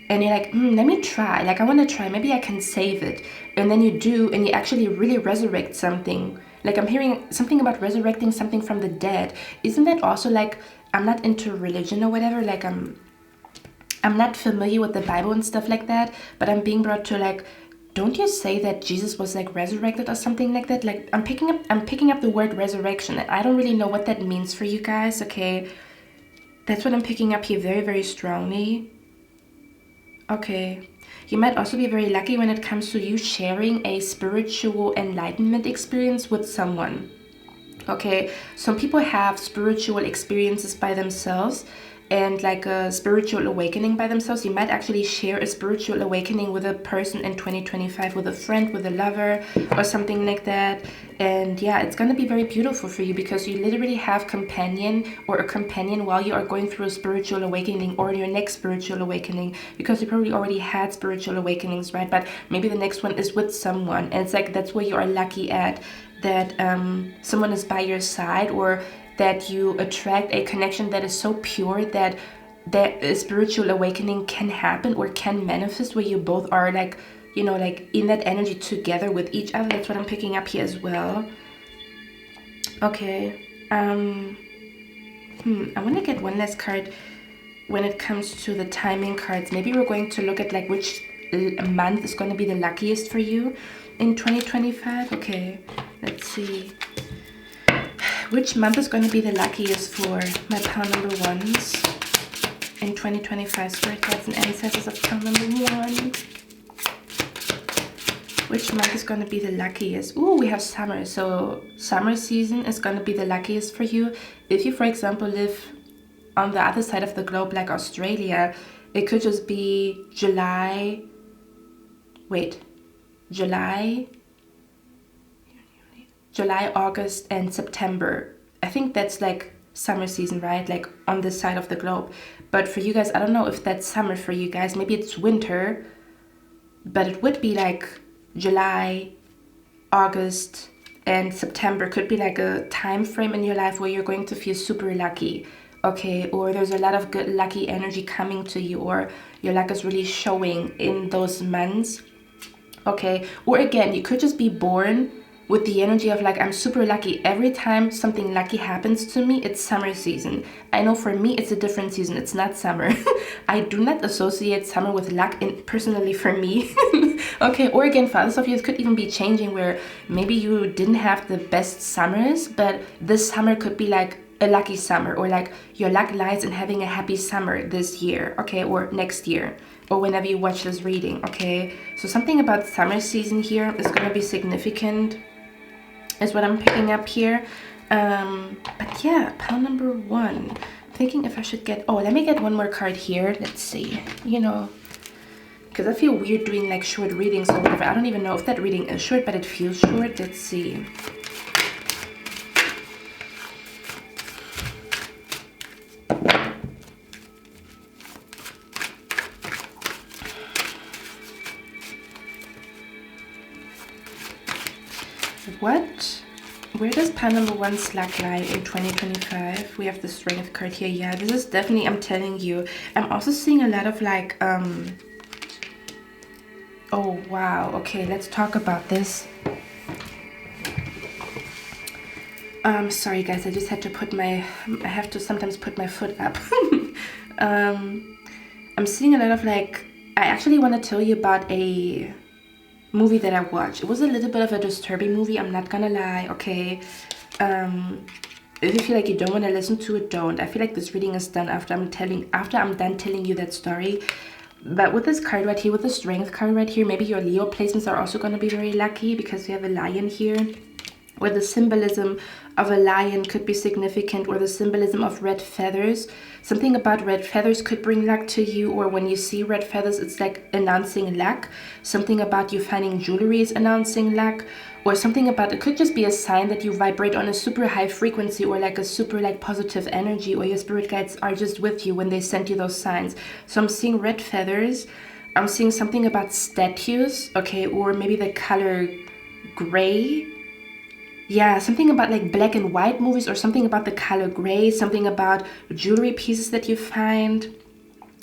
And you're like, let me try, like I want to try, maybe I can save it. And then you do, and you actually really resurrect something. Like I'm hearing something about resurrecting something from the dead. Isn't that also like, I'm not into religion or whatever, like I'm not familiar with the Bible and stuff like that, but I'm being brought to like, don't you say that Jesus was like resurrected or something like that? Like I'm picking up the word resurrection. I don't really know what that means for you guys, okay? That's what I'm picking up here very, very strongly. Okay. You might also be very lucky when it comes to you sharing a spiritual enlightenment experience with someone. Okay, some people have spiritual experiences by themselves and like a spiritual awakening by themselves. You might actually share a spiritual awakening with a person in 2025, with a friend, with a lover or something like that. And yeah, it's going to be very beautiful for you because you literally have companion or a companion while you are going through a spiritual awakening or your next spiritual awakening, because you probably already had spiritual awakenings, right? But maybe the next one is with someone, and it's like that's where you are lucky at, that someone is by your side, or that you attract a connection that is so pure that a spiritual awakening can happen or can manifest, where you both are like, you know, like in that energy together with each other. That's what I'm picking up here as well. Okay. I want to get one last card when it comes to the timing cards. Maybe we're going to look at like which month is going to be the luckiest for you in 2025. Okay, let's see. Which month is going to be the luckiest for my pile number ones in 2025? Spirit guides and ancestors of pile number one. Which month is going to be the luckiest? Ooh, we have summer. So summer season is going to be the luckiest for you. If you, for example, live on the other side of the globe, like Australia, it could just be July, August, and September. I think that's like summer season, right? Like on this side of the globe. But for you guys, I don't know if that's summer for you guys. Maybe it's winter, but it would be like July, August, and September. Could be like a time frame in your life where you're going to feel super lucky, okay? Or there's a lot of good lucky energy coming to you, or your luck is really showing in those months, okay? Or again, you could just be born with the energy of like, I'm super lucky. Every time something lucky happens to me, it's summer season. I know for me, it's a different season. It's not summer. I do not associate summer with luck personally for me. Okay, or again, for others of you, it could even be changing where maybe you didn't have the best summers, but this summer could be like a lucky summer, or like your luck lies in having a happy summer this year, okay, or next year, or whenever you watch this reading, okay? So something about summer season here is going to be significant, is what I'm picking up here. But yeah, pile number one. I'm thinking if I should get, let me get one more card here. Let's see, you know, because I feel weird doing like short readings or whatever. I don't even know if that reading is short, but it feels short. Let's see. Where does pile number one slack lie in 2025? We have the strength card here. Yeah, this is definitely, I'm telling you. I'm also seeing a lot of like, oh wow, okay, let's talk about this. Sorry guys, I just had to I have to sometimes put my foot up. I'm seeing a lot of like, I actually want to tell you about a movie that I watched. It was a little bit of a disturbing movie, I'm not gonna lie, okay? If you feel like you don't want to listen to it, don't. I feel like this reading is done after I'm done telling you that story. But with this card right here, with the strength card right here, maybe your Leo placements are also going to be very lucky because we have a lion here, or the symbolism of a lion could be significant, or the symbolism of red feathers. Something about red feathers could bring luck to you, or when you see red feathers, it's like announcing luck. Something about you finding jewelry is announcing luck, or something about, it could just be a sign that you vibrate on a super high frequency, or like a super like positive energy, or your spirit guides are just with you when they send you those signs. So I'm seeing red feathers. I'm seeing something about statues, okay, or maybe the color gray. Yeah, something about like black and white movies, or something about the color gray, something about jewelry pieces that you find.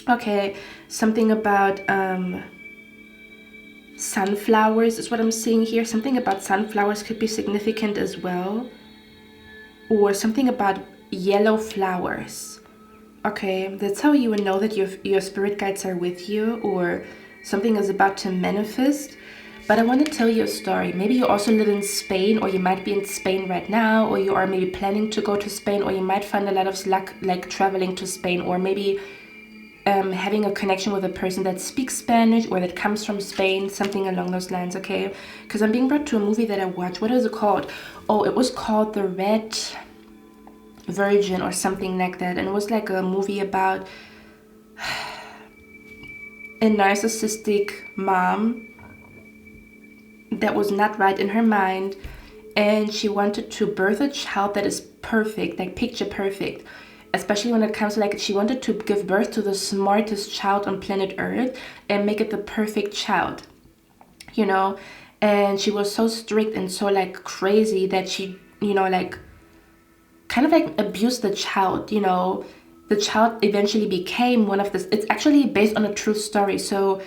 Okay, something about sunflowers is what I'm seeing here. Something about sunflowers could be significant as well. Or something about yellow flowers. Okay, that's how you would know that your spirit guides are with you, or something is about to manifest. But I want to tell you a story. Maybe you also live in Spain, or you might be in Spain right now, or you are maybe planning to go to Spain, or you might find a lot of luck like traveling to Spain, or maybe having a connection with a person that speaks Spanish or that comes from Spain, something along those lines, okay? Because I'm being brought to a movie that I watched. What is it called? Oh, it was called The Red Virgin or something like that. And it was like a movie about a narcissistic mom that was not right in her mind, and she wanted to birth a child that is perfect, like picture perfect, especially when it comes to like, she wanted to give birth to the smartest child on planet Earth and make it the perfect child, you know. And she was so strict and so like crazy that she, you know, like kind of like abused the child, you know. The child eventually became one of this, it's actually based on a true story, so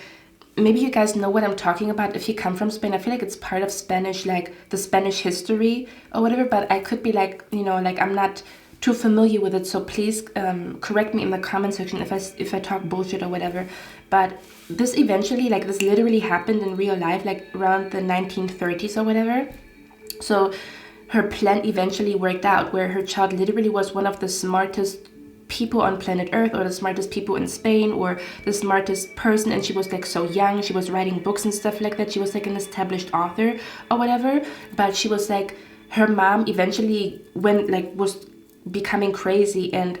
maybe you guys know what I'm talking about if you come from Spain. I feel like it's part of Spanish, like the Spanish history or whatever, but I could be like, you know, like I'm not too familiar with it, so please correct me in the comment section if I talk bullshit or whatever. But this eventually, like this literally happened in real life, like around the 1930s or whatever. So her plan eventually worked out, where her child literally was one of the smartest people on planet Earth, or the smartest people in Spain, or the smartest person. And she was like so young, she was writing books and stuff like that, she was like an established author or whatever. But she was like, her mom eventually was becoming crazy and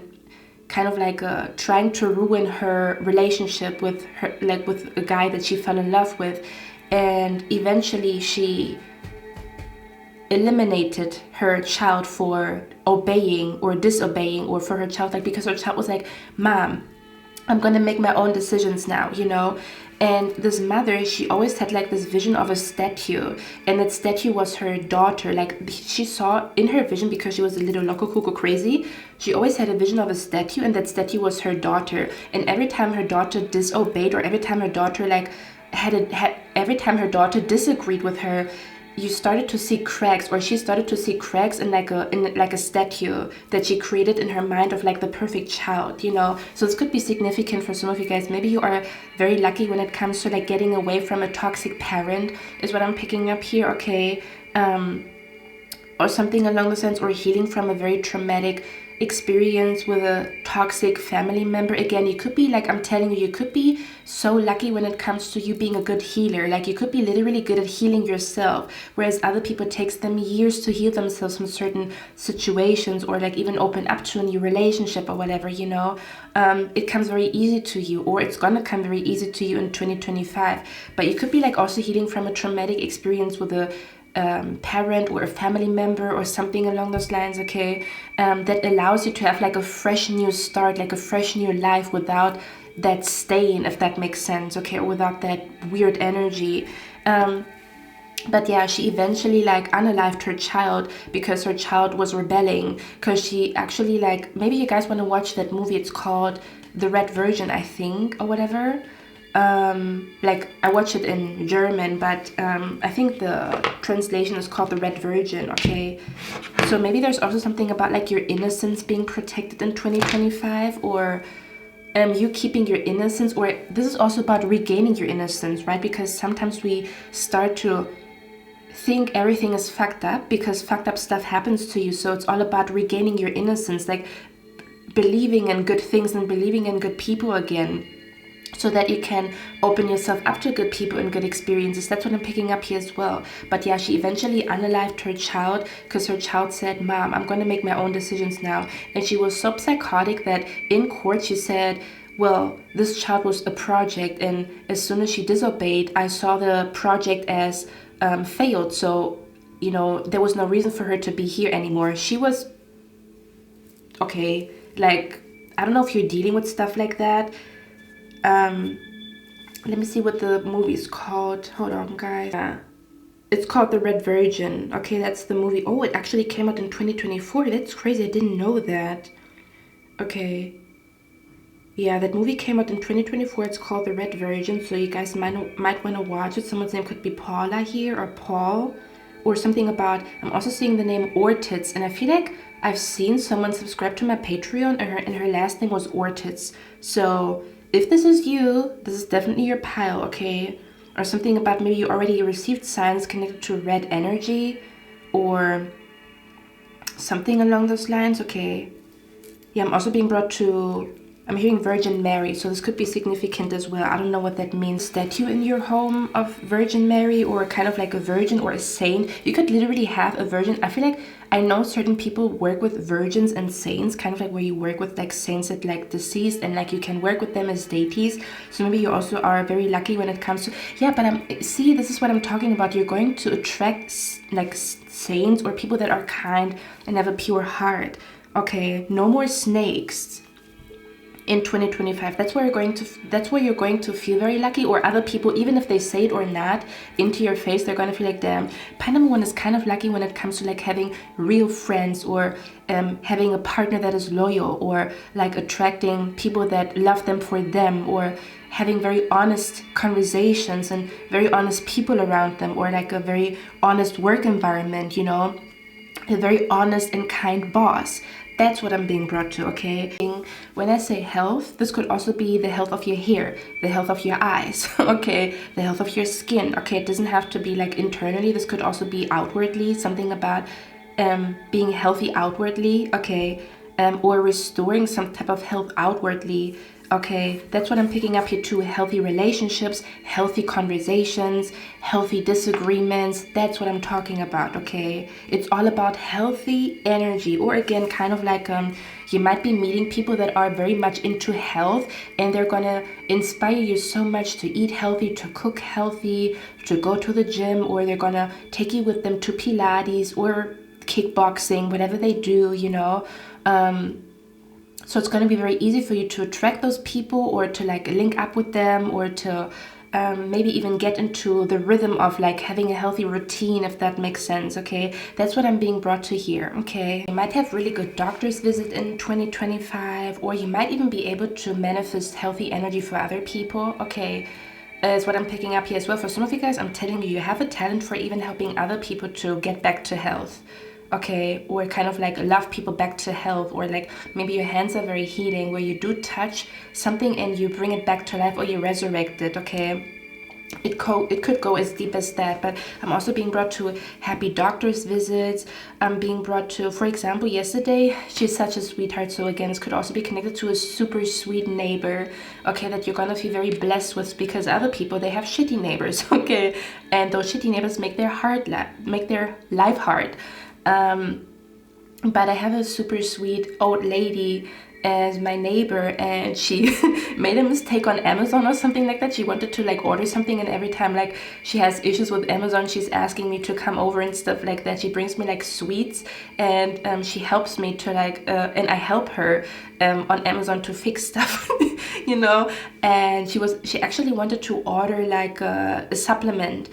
kind of like trying to ruin her relationship with her, like with a guy that she fell in love with. And eventually she eliminated her child for obeying or disobeying, or for her child, like because her child was like, Mom, I'm gonna make my own decisions now, you know. And this mother, she always had like this vision of a statue, and that statue was her daughter. Like she saw in her vision, because she was a little loco cuckoo crazy, she always had a vision of a statue, and that statue was her daughter. And every time her daughter disobeyed, or every time her daughter like every time her daughter disagreed with her, you started to see cracks, or she started to see cracks in like a statue that she created in her mind of like the perfect child, you know. So this could be significant for some of you guys. Maybe you are very lucky when it comes to like getting away from a toxic parent, is what I'm picking up here, okay? Or something along the lines, or healing from a very traumatic experience with a toxic family member. Again, you could be like, I'm telling you, you could be so lucky when it comes to you being a good healer. Like you could be literally good at healing yourself, whereas other people, it takes them years to heal themselves from certain situations, or like even open up to a new relationship or whatever, you know. It comes very easy to you, or it's gonna come very easy to you in 2025. But you could be like also healing from a traumatic experience with a parent or a family member or something along those lines, okay, that allows you to have like a fresh new start, like a fresh new life, without that stain, if that makes sense, okay, or without that weird energy. But yeah, she eventually like unalived her child because her child was rebelling, because she actually like, maybe you guys want to watch that movie, it's called The Red Virgin, I think, or whatever. Like I watched it in German, but I think the translation is called The Red Virgin, okay? So maybe there's also something about like your innocence being protected in 2025, or you keeping your innocence, or this is also about regaining your innocence, right? Because sometimes we start to think everything is fucked up because fucked up stuff happens to you. So it's all about regaining your innocence, like believing in good things and believing in good people again, so that you can open yourself up to good people and good experiences. That's what I'm picking up here as well. But yeah, she eventually unalived her child because her child said, Mom, I'm going to make my own decisions now. And she was so psychotic that in court she said, well, this child was a project, and as soon as she disobeyed, I saw the project as failed. So, you know, there was no reason for her to be here anymore. She was, okay, like, I don't know if you're dealing with stuff like that. Let me see what the movie is called. Hold on, guys. Yeah. It's called The Red Virgin. Okay, that's the movie. Oh, it actually came out in 2024. That's crazy. I didn't know that. Okay. Yeah, that movie came out in 2024. It's called The Red Virgin. So you guys might want to watch it. Someone's name could be Paula here or Paul. Or something about... I'm also seeing the name 𝘸𝑡its. And I feel like I've seen someone subscribe to my Patreon and her last name was 𝘸𝑡its. So if this is you, this is definitely your pile, okay? Or something about maybe you already received signs connected to red energy or something along those lines. Okay. Yeah, I'm also being brought to, I'm hearing Virgin Mary, so this could be significant as well. I don't know what that means. Statue in your home of Virgin Mary or kind of like a virgin or a saint. You could literally have a virgin. I feel like I know certain people work with virgins and saints, kind of like where you work with like saints that like deceased and like you can work with them as deities. So maybe you also are very lucky when it comes to, yeah, but see, this is what I'm talking about. You're going to attract like saints or people that are kind and have a pure heart. Okay, no more snakes in 2025. That's where you're going to feel very lucky, or other people, even if they say it or not into your face, they're going to feel like, damn, Panama one is kind of lucky when it comes to like having real friends or having a partner that is loyal, or like attracting people that love them for them, or having very honest conversations and very honest people around them, or like a very honest work environment, you know, a very honest and kind boss. That's what I'm being brought to, okay? When I say health, this could also be the health of your hair, the health of your eyes, okay? The health of your skin, okay? It doesn't have to be like internally. This could also be outwardly, something about being healthy outwardly, okay? Or restoring some type of health outwardly. Okay, that's what I'm picking up here too. Healthy relationships, healthy conversations, healthy disagreements. That's what I'm talking about, okay? It's all about healthy energy. Or again, kind of like you might be meeting people that are very much into health, and they're gonna inspire you so much to eat healthy, to cook healthy, to go to the gym, or they're gonna take you with them to Pilates or kickboxing, whatever they do, you know. So it's going to be very easy for you to attract those people, or to like link up with them, or to maybe even get into the rhythm of like having a healthy routine, if that makes sense, okay? That's what I'm being brought to here, okay? You might have really good doctor's visit in 2025, or you might even be able to manifest healthy energy for other people, okay? Is what I'm picking up here as well. For some of you guys, I'm telling you, you have a talent for even helping other people to get back to health. Okay, or kind of like love people back to health, or like maybe your hands are very healing, where you do touch something and you bring it back to life, or you resurrect it, okay? It could go as deep as that. But I'm also being brought to happy doctor's visits. I'm being brought to, for example, yesterday, she's such a sweetheart. So again, this could also be connected to a super sweet neighbor, okay, that you're gonna feel very blessed with, because other people, they have shitty neighbors, okay? And those shitty neighbors make their life hard. But I have a super sweet old lady as my neighbor, and she made a mistake on Amazon or something like that. She wanted to like order something, and every time like she has issues with Amazon, she's asking me to come over and stuff like that. She brings me like sweets, and she helps me to like and I help her on Amazon to fix stuff, you know. And she actually wanted to order like a supplement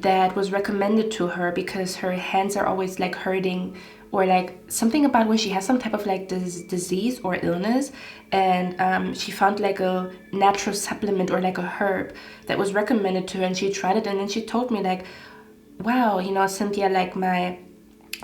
that was recommended to her, because her hands are always like hurting, or like something about where she has some type of like disease or illness, and she found like a natural supplement or like a herb that was recommended to her, and she tried it, and then she told me like, wow, you know, Cynthia, like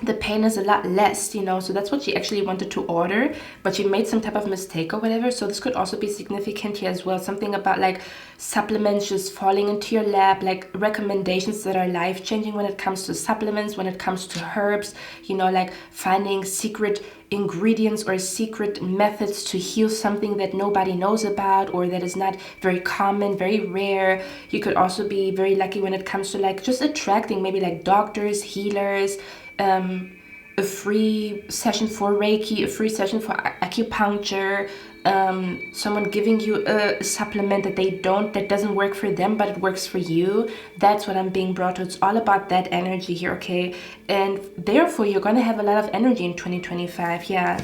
the pain is a lot less, you know. So that's what she actually wanted to order, but she made some type of mistake or whatever. So this could also be significant here as well. Something about like supplements just falling into your lap, like recommendations that are life-changing when it comes to supplements, when it comes to herbs, you know, like finding secret ingredients or secret methods to heal something that nobody knows about, or that is not very common, very rare. You could also be very lucky when it comes to like just attracting maybe like doctors, healers, a free session for Reiki, a free session for acupuncture, someone giving you a supplement that doesn't work for them, but it works for you. That's what I'm being brought to. It's all about that energy here, okay? And therefore, you're going to have a lot of energy in 2025, yeah.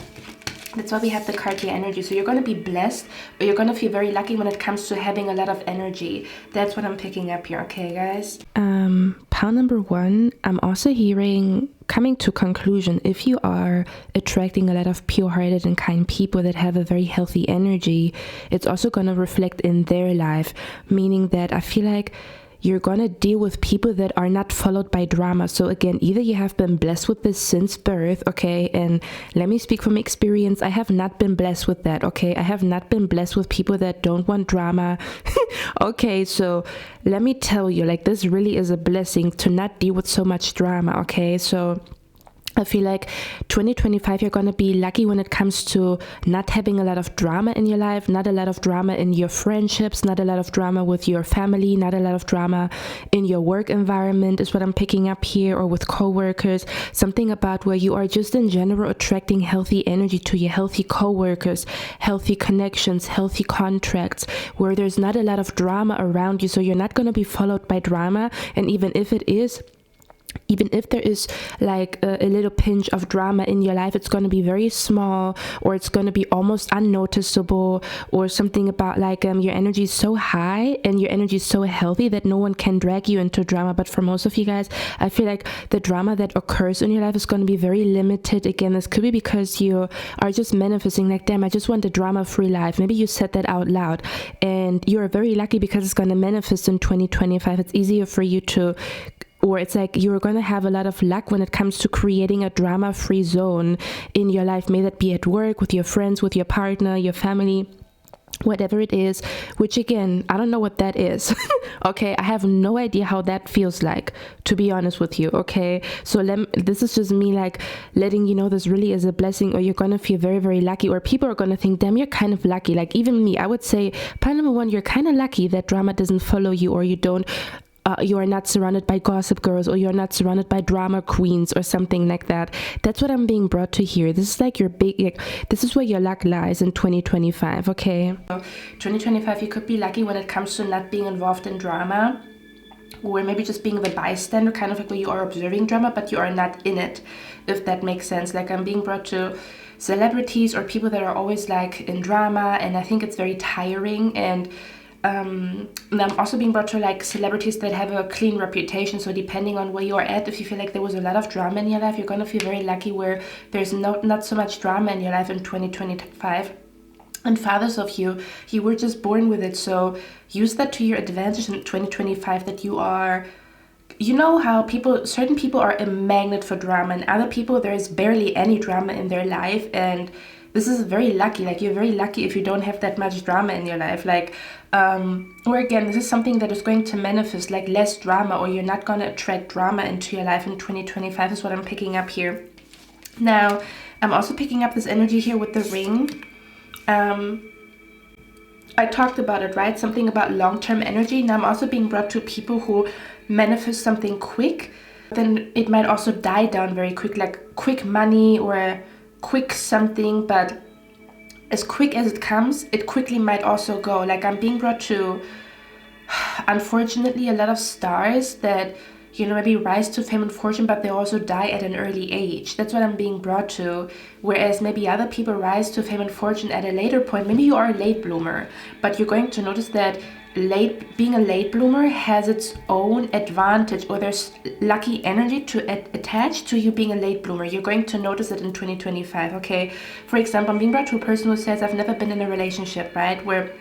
That's why we have the Cartier energy. So you're going to be blessed, or you're going to feel very lucky when it comes to having a lot of energy. That's what I'm picking up here, okay, guys? Pile number 1, I'm also hearing, coming to conclusion, if you are attracting a lot of pure-hearted and kind people that have a very healthy energy, it's also going to reflect in their life, meaning that I feel like you're going to deal with people that are not followed by drama. So again, either you have been blessed with this since birth, okay? And let me speak from experience. I have not been blessed with that, okay? I have not been blessed with people that don't want drama. Okay, so let me tell you, like, this really is a blessing to not deal with so much drama, okay? So I feel like 2025, you're going to be lucky when it comes to not having a lot of drama in your life, not a lot of drama in your friendships, not a lot of drama with your family, not a lot of drama in your work environment is what I'm picking up here, or with coworkers. Something about where you are just in general attracting healthy energy to your healthy coworkers, healthy connections, healthy contracts, where there's not a lot of drama around you. So you're not going to be followed by drama. And even if there is like a little pinch of drama in your life, it's going to be very small, or it's going to be almost unnoticeable, or something about like your energy is so high and your energy is so healthy that no one can drag you into drama. But for most of you guys, I feel like the drama that occurs in your life is going to be very limited. Again, this could be because you are just manifesting like, damn, I just want a drama-free life. Maybe you said that out loud, and you're very lucky because it's going to manifest in 2025. It's easier for you to, or it's like you're going to have a lot of luck when it comes to creating a drama-free zone in your life. May that be at work, with your friends, with your partner, your family, whatever it is, which again, I don't know what that is. Okay, I have no idea how that feels like, to be honest with you. Okay, so this is just me like letting you know this really is a blessing, or you're going to feel very, very lucky, or people are going to think, damn, you're kind of lucky. Like even me, I would say, part number 1, you're kind of lucky that drama doesn't follow you, or you are not surrounded by gossip girls, or you're not surrounded by drama queens or something like that. That's what I'm being brought to here. This is like your this is where your luck lies in 2025, okay? So 2025, you could be lucky when it comes to not being involved in drama, or maybe just being the bystander, kind of like where you are observing drama, but you are not in it, if that makes sense. Like I'm being brought to celebrities or people that are always like in drama, and I think it's very tiring. And I'm also being brought to like celebrities that have a clean reputation. So depending on where you are at, if you feel like there was a lot of drama in your life, you're going to feel very lucky where there's not so much drama in your life in 2025. And fathers of you were just born with it, so use that to your advantage in 2025, that you are, you know how certain people are a magnet for drama, and other people there is barely any drama in their life. And this is very lucky. Like you're very lucky if you don't have that much drama in your life. Like or again, this is something that is going to manifest, like less drama, or you're not going to attract drama into your life in 2025 is what I'm picking up here. Now I'm also picking up this energy here with the ring. I talked about it, right? Something about long-term energy. Now I'm also being brought to people who manifest something quick, then it might also die down very quick, like quick money or quick something, but as quick as it comes, it quickly might also go. Like I'm being brought to, unfortunately, a lot of stars that, you know, maybe rise to fame and fortune, but they also die at an early age. That's what I'm being brought to. Whereas maybe other people rise to fame and fortune at a later point. Maybe you are a late bloomer, but you're going to notice that being a late bloomer has its own advantage, or there's lucky energy to attach to you being a late bloomer. You're going to notice it in 2025, okay? For example, I'm being brought to a person who says, I've never been in a relationship, right? Where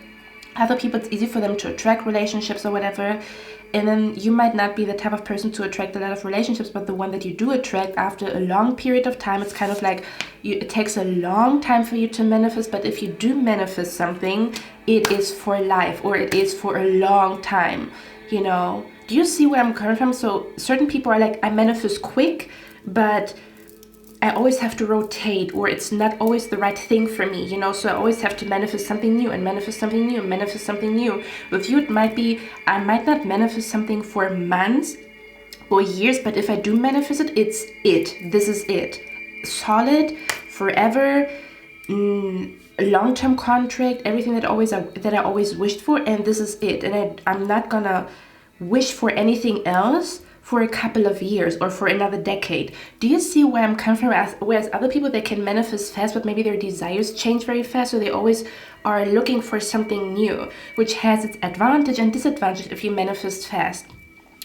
other people, it's easy for them to attract relationships or whatever. And then you might not be the type of person to attract a lot of relationships, but the one that you do attract, after a long period of time, it's kind of like it takes a long time for you to manifest. But if you do manifest something, it is for life, or it is for a long time, you know? Do you see where I'm coming from? So certain people are like, I manifest quick, but I always have to rotate, or it's not always the right thing for me, you know? So I always have to manifest something new and manifest something new and manifest something new. With you, it might be, I might not manifest something for months or years, but if I do manifest it, it's it. This is it. Solid, forever, long-term contract, everything that I always wished for, and this is it. And I'm not gonna wish for anything else for a couple of years or for another decade. Do you see where I'm coming from? Whereas other people, they can manifest fast, but maybe their desires change very fast, so they always are looking for something new, which has its advantage and disadvantage if you manifest fast.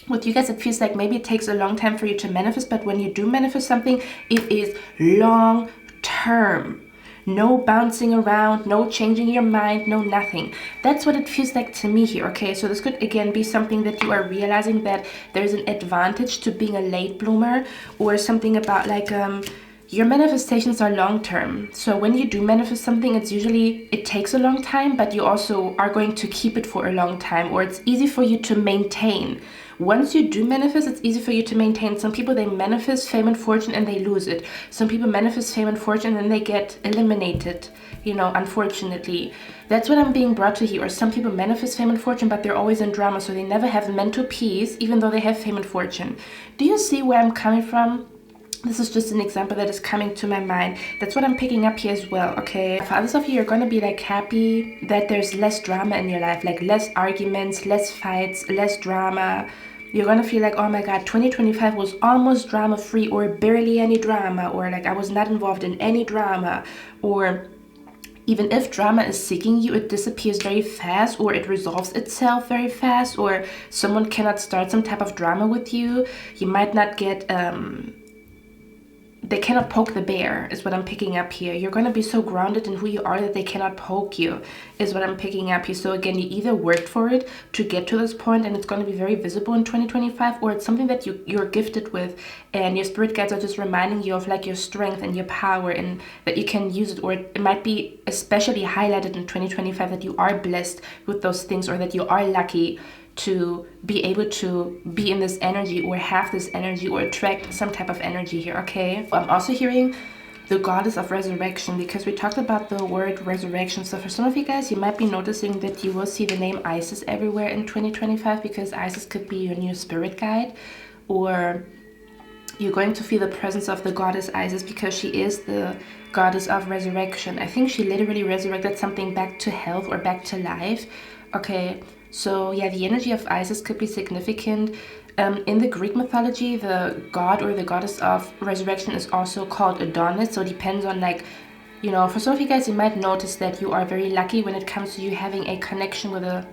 With you guys, it feels like maybe it takes a long time for you to manifest, but when you do manifest something, it is long term. No bouncing around, no changing your mind, no nothing. That's what it feels like to me here, okay? So this could again be something that you are realizing that there's an advantage to being a late bloomer, or something about like your manifestations are long term. So when you do manifest something, it's usually, it takes a long time, but you also are going to keep it for a long time, or it's easy for you to maintain. Once you do manifest, it's easy for you to maintain. Some people, they manifest fame and fortune and they lose it. Some people manifest fame and fortune and they get eliminated, you know, unfortunately. That's what I'm being brought to here. Or some people manifest fame and fortune, but they're always in drama, so they never have mental peace, even though they have fame and fortune. Do you see where I'm coming from? This is just an example that is coming to my mind. That's what I'm picking up here as well, okay? For others of you, you're gonna be like happy that there's less drama in your life, like less arguments, less fights, less drama. You're gonna feel like, oh my god, 2025 was almost drama-free, or barely any drama, or like I was not involved in any drama, or even if drama is seeking you, it disappears very fast, or it resolves itself very fast, or someone cannot start some type of drama with you. You might not get they cannot poke the bear, is what I'm picking up here. You're going to be so grounded in who you are that they cannot poke you, is what I'm picking up here. So again, you either worked for it to get to this point and it's going to be very visible in 2025, or it's something that you're gifted with, and your spirit guides are just reminding you of like your strength and your power, and that you can use it. Or it might be especially highlighted in 2025 that you are blessed with those things, or that you are lucky to be able to be in this energy, or have this energy, or attract some type of energy here, okay? I'm also hearing the goddess of resurrection, because we talked about the word resurrection. So for some of you guys, you might be noticing that you will see the name Isis everywhere in 2025, because Isis could be your new spirit guide, or you're going to feel the presence of the goddess Isis, because she is the goddess of resurrection. I think she literally resurrected something back to health or back to life, okay? So yeah, the energy of Isis could be significant. In the Greek mythology, the god or the goddess of resurrection is also called Adonis. So it depends on, like, you know, for some of you guys, you might notice that you are very lucky when it comes to you having a connection with a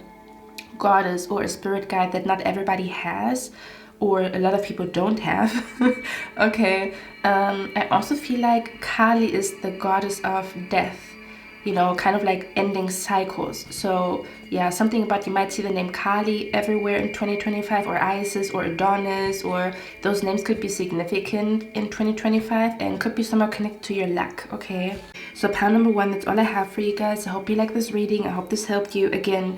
goddess or a spirit guide that not everybody has, or a lot of people don't have. Okay. I also feel like Kali is the goddess of death, you know, kind of like ending cycles. So yeah, something about, you might see the name Kali everywhere in 2025, or Isis, or Adonis, or those names could be significant in 2025 and could be somehow connected to your luck, okay? So pile number 1, that's all I have for you guys. I hope you like this reading. I hope this helped you. Again,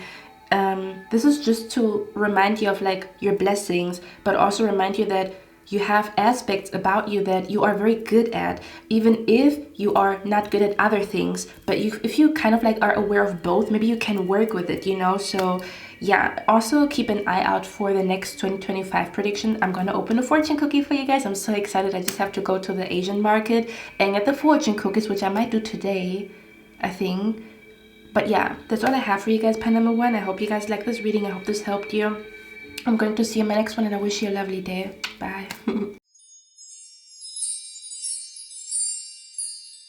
this is just to remind you of like your blessings, but also remind you that you have aspects about you that you are very good at, even if you are not good at other things. But if you kind of like are aware of both, maybe you can work with it, you know? So yeah, also keep an eye out for the next 2025 prediction. I'm going to open a fortune cookie for you guys. I'm so excited. I just have to go to the Asian market and get the fortune cookies, which I might do today, I think. But yeah, that's all I have for you guys, pile number 1. I hope you guys like this reading. I hope this helped you. I'm going to see you in my next one, and I wish you a lovely day. Bye.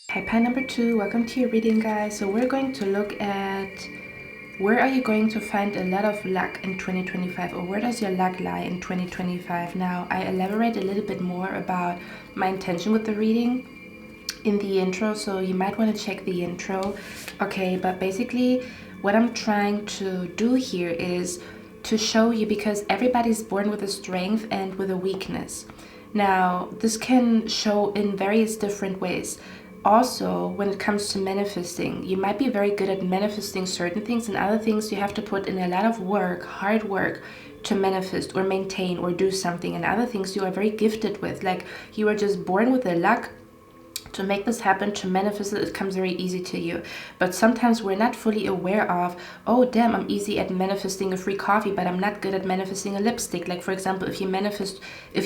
Okay, pile number 2. Welcome to your reading, guys. So we're going to look at, where are you going to find a lot of luck in 2025, or where does your luck lie in 2025? Now, I elaborate a little bit more about my intention with the reading in the intro, so you might want to check the intro. Okay, but basically what I'm trying to do here is to show you, because everybody's born with a strength and with a weakness. Now, this can show in various different ways. Also, when it comes to manifesting, you might be very good at manifesting certain things, and other things you have to put in a lot of work, hard work, to manifest or maintain or do something. And other things you are very gifted with, like you are just born with the luck to make this happen, to manifest it, it comes very easy to you. But sometimes we're not fully aware of, oh damn, I'm easy at manifesting a free coffee, but I'm not good at manifesting a lipstick. Like for example, if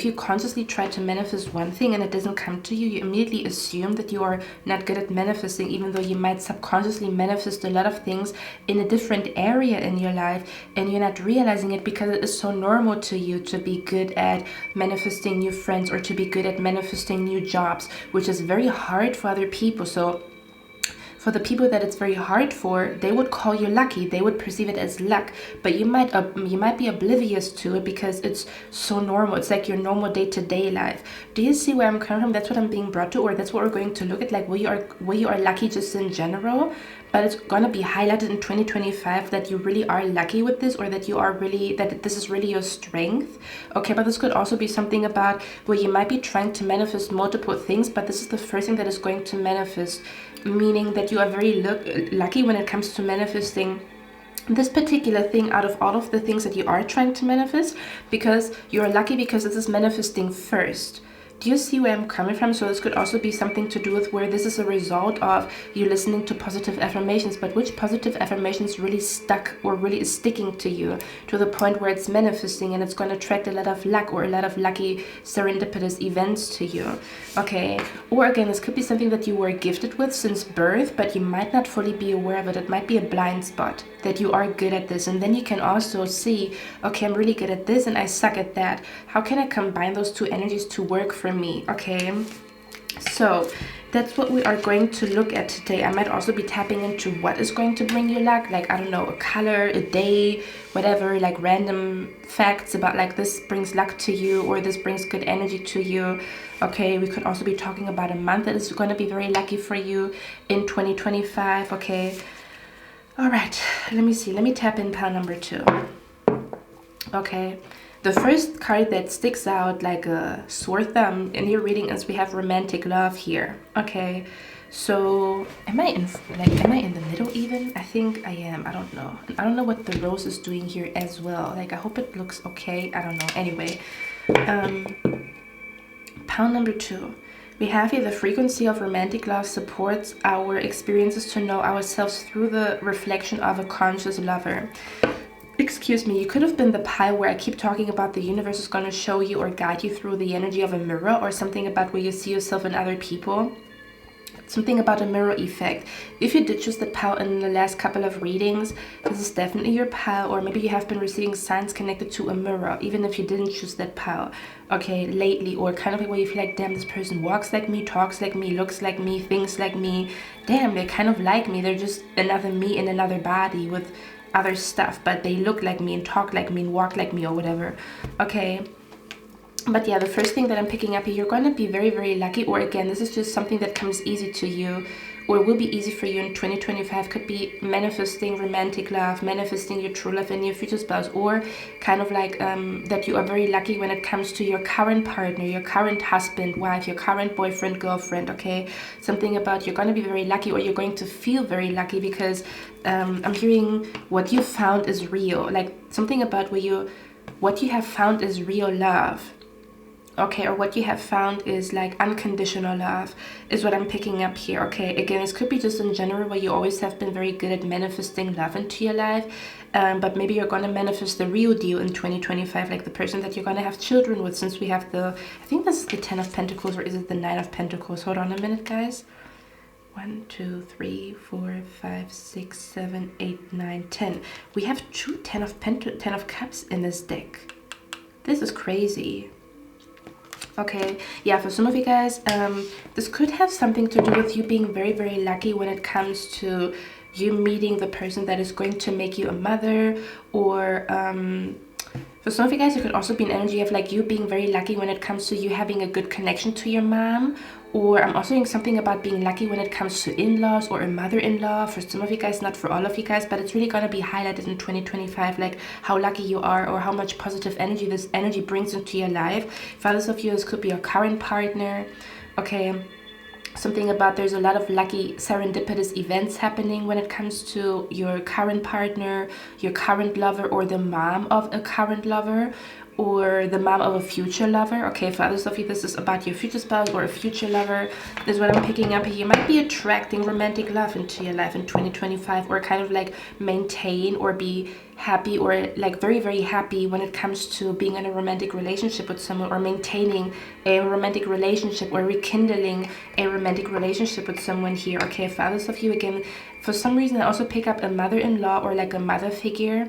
you consciously try to manifest one thing and it doesn't come to you, you immediately assume that you are not good at manifesting, even though you might subconsciously manifest a lot of things in a different area in your life, and you're not realizing it because it is so normal to you to be good at manifesting new friends or to be good at manifesting new jobs, which is very hard for other people. So for the people that it's very hard for, they would call you lucky. They would perceive it as luck, but you might be oblivious to it because it's so normal. It's like your normal day-to-day life. Do you see where I'm coming from? That's what I'm being brought to, or that's what we're going to look at, like where you are lucky just in general. But it's gonna be highlighted in 2025 that you really are lucky with this, or that that this is really your strength. Okay, but this could also be something about where you might be trying to manifest multiple things, but this is the first thing that is going to manifest, meaning that you are very lucky when it comes to manifesting this particular thing out of all of the things that you are trying to manifest, because you're lucky because this is manifesting first. Do you see where I'm coming from? So this could also be something to do with where this is a result of you listening to positive affirmations, but which positive affirmations really stuck or really is sticking to you to the point where it's manifesting and it's going to attract a lot of luck or a lot of lucky serendipitous events to you. Okay, or again, this could be something that you were gifted with since birth, but you might not fully be aware of it. It might be a blind spot that you are good at this, and then you can also see, okay, I'm really good at this and I suck at that. How can I combine those two energies to work for me? Okay, so that's what we are going to look at today. I might also be tapping into what is going to bring you luck, like, I don't know, a color, a day, whatever, like random facts about like this brings luck to you or this brings good energy to you. Okay, we could also be talking about a month that is going to be very lucky for you in 2025. Okay, all right, let me see. Let me tap in pile number 2. Okay, the first card that sticks out like a sore thumb in your reading is we have romantic love here. Okay, so am I in the middle even? I think I am. I don't know. I don't know what the rose is doing here as well. Like, I hope it looks okay. I don't know. Anyway, pile number 2. We have here the frequency of romantic love supports our experiences to know ourselves through the reflection of a conscious lover. Excuse me, you could have been the pile where I keep talking about the universe is going to show you or guide you through the energy of a mirror, or something about where you see yourself in other people. Something about a mirror effect. If you did choose the pile in the last couple of readings, this is definitely your pile, or maybe you have been receiving signs connected to a mirror, even if you didn't choose that pile, okay, lately, or kind of like where you feel like, damn, this person walks like me, talks like me, looks like me, thinks like me, damn, they're kind of like me, they're just another me in another body with other stuff, but they look like me and talk like me and walk like me or whatever. Okay, but yeah, the first thing that I'm picking up here, you're going to be very, very lucky, or again, this is just something that comes easy to you or will be easy for you in 2025. Could be manifesting romantic love, manifesting your true love and your future spouse, or kind of like that you are very lucky when it comes to your current partner, your current husband, wife, your current boyfriend, girlfriend. Okay, something about you're going to be very lucky, or you're going to feel very lucky because I'm hearing what you found is real, like something about what you have found is real love. Okay, or what you have found is like unconditional love is what I'm picking up here. Okay, again, this could be just in general where you always have been very good at manifesting love into your life, but maybe you're going to manifest the real deal in 2025, like the person that you're going to have children with, since we have I think this is the 10 of Pentacles, or is it the 9 of Pentacles? Hold on a minute, guys. 1, 2, 3, 4, 5, 6, 7, 8, 9, 10. We have two 10 of Cups in this deck. This is crazy. Okay, yeah, for some of you guys, this could have something to do with you being very, very lucky when it comes to you meeting the person that is going to make you a mother, or for some of you guys, it could also be an energy of like you being very lucky when it comes to you having a good connection to your mom. Or I'm also hearing something about being lucky when it comes to in-laws or a mother-in-law. For some of you guys, not for all of you guys, but it's really going to be highlighted in 2025, like how lucky you are or how much positive energy this energy brings into your life. For others of you, this could be your current partner. Okay, something about there's a lot of lucky serendipitous events happening when it comes to your current partner, your current lover, or the mom of a current lover. or the mom of a future lover. Okay, for others of you, this is about your future spouse or a future lover, is what I'm picking up here. You might be attracting romantic love into your life in 2025, or kind of like maintain or be happy, or like very, very happy when it comes to being in a romantic relationship with someone, or maintaining a romantic relationship, or rekindling a romantic relationship with someone here. Okay, for others of you, again, for some reason I also pick up a mother-in-law or like a mother figure,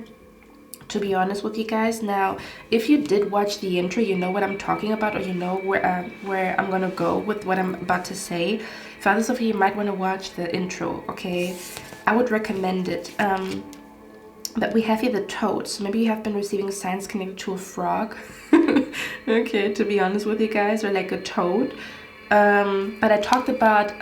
to be honest with you guys. Now, if you did watch the intro, you know what I'm talking about, or you know where I'm gonna go with what I'm about to say. For others of you, you might want to watch the intro. Okay, I would recommend it. But we have here the toad, so maybe you have been receiving signs connected to a frog. Okay, to be honest with you guys, or like a toad. But I talked about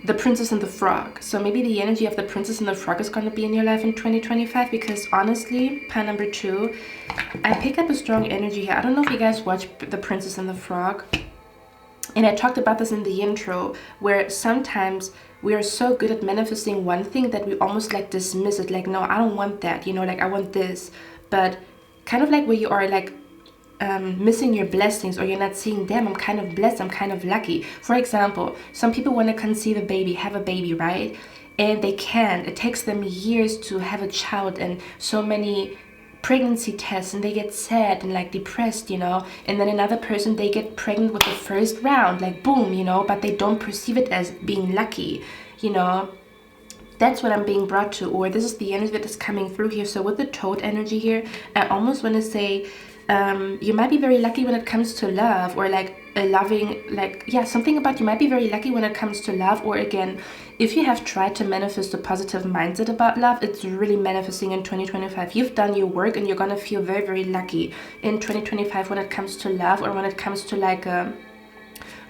the Princess and the Frog. So maybe the energy of the Princess and the Frog is going to be in your life in 2025, because honestly, pile number 2, I pick up a strong energy here. I don't know if you guys watch The Princess and the Frog. And I talked about this in the intro, where sometimes we are so good at manifesting one thing that we almost like dismiss it, like, no, I don't want that, you know, like I want this. But kind of like where you are like missing your blessings, or you're not seeing, damn, I'm kind of blessed, I'm kind of lucky. For example, some people want to conceive a baby, have a baby, right? And they can't. It takes them years to have a child, and so many pregnancy tests, and they get sad and like depressed, you know. And then another person, they get pregnant with the first round, like boom, you know, but they don't perceive it as being lucky, you know. That's what I'm being brought to, or this is the energy that is coming through here. So with the toad energy here, I almost want to say you might be very lucky when it comes to love, or like a loving, like, yeah, something about you might be very lucky when it comes to love. Or again, if you have tried to manifest a positive mindset about love, it's really manifesting in 2025. You've done your work, and you're gonna feel very, very lucky in 2025 when it comes to love, or when it comes to like a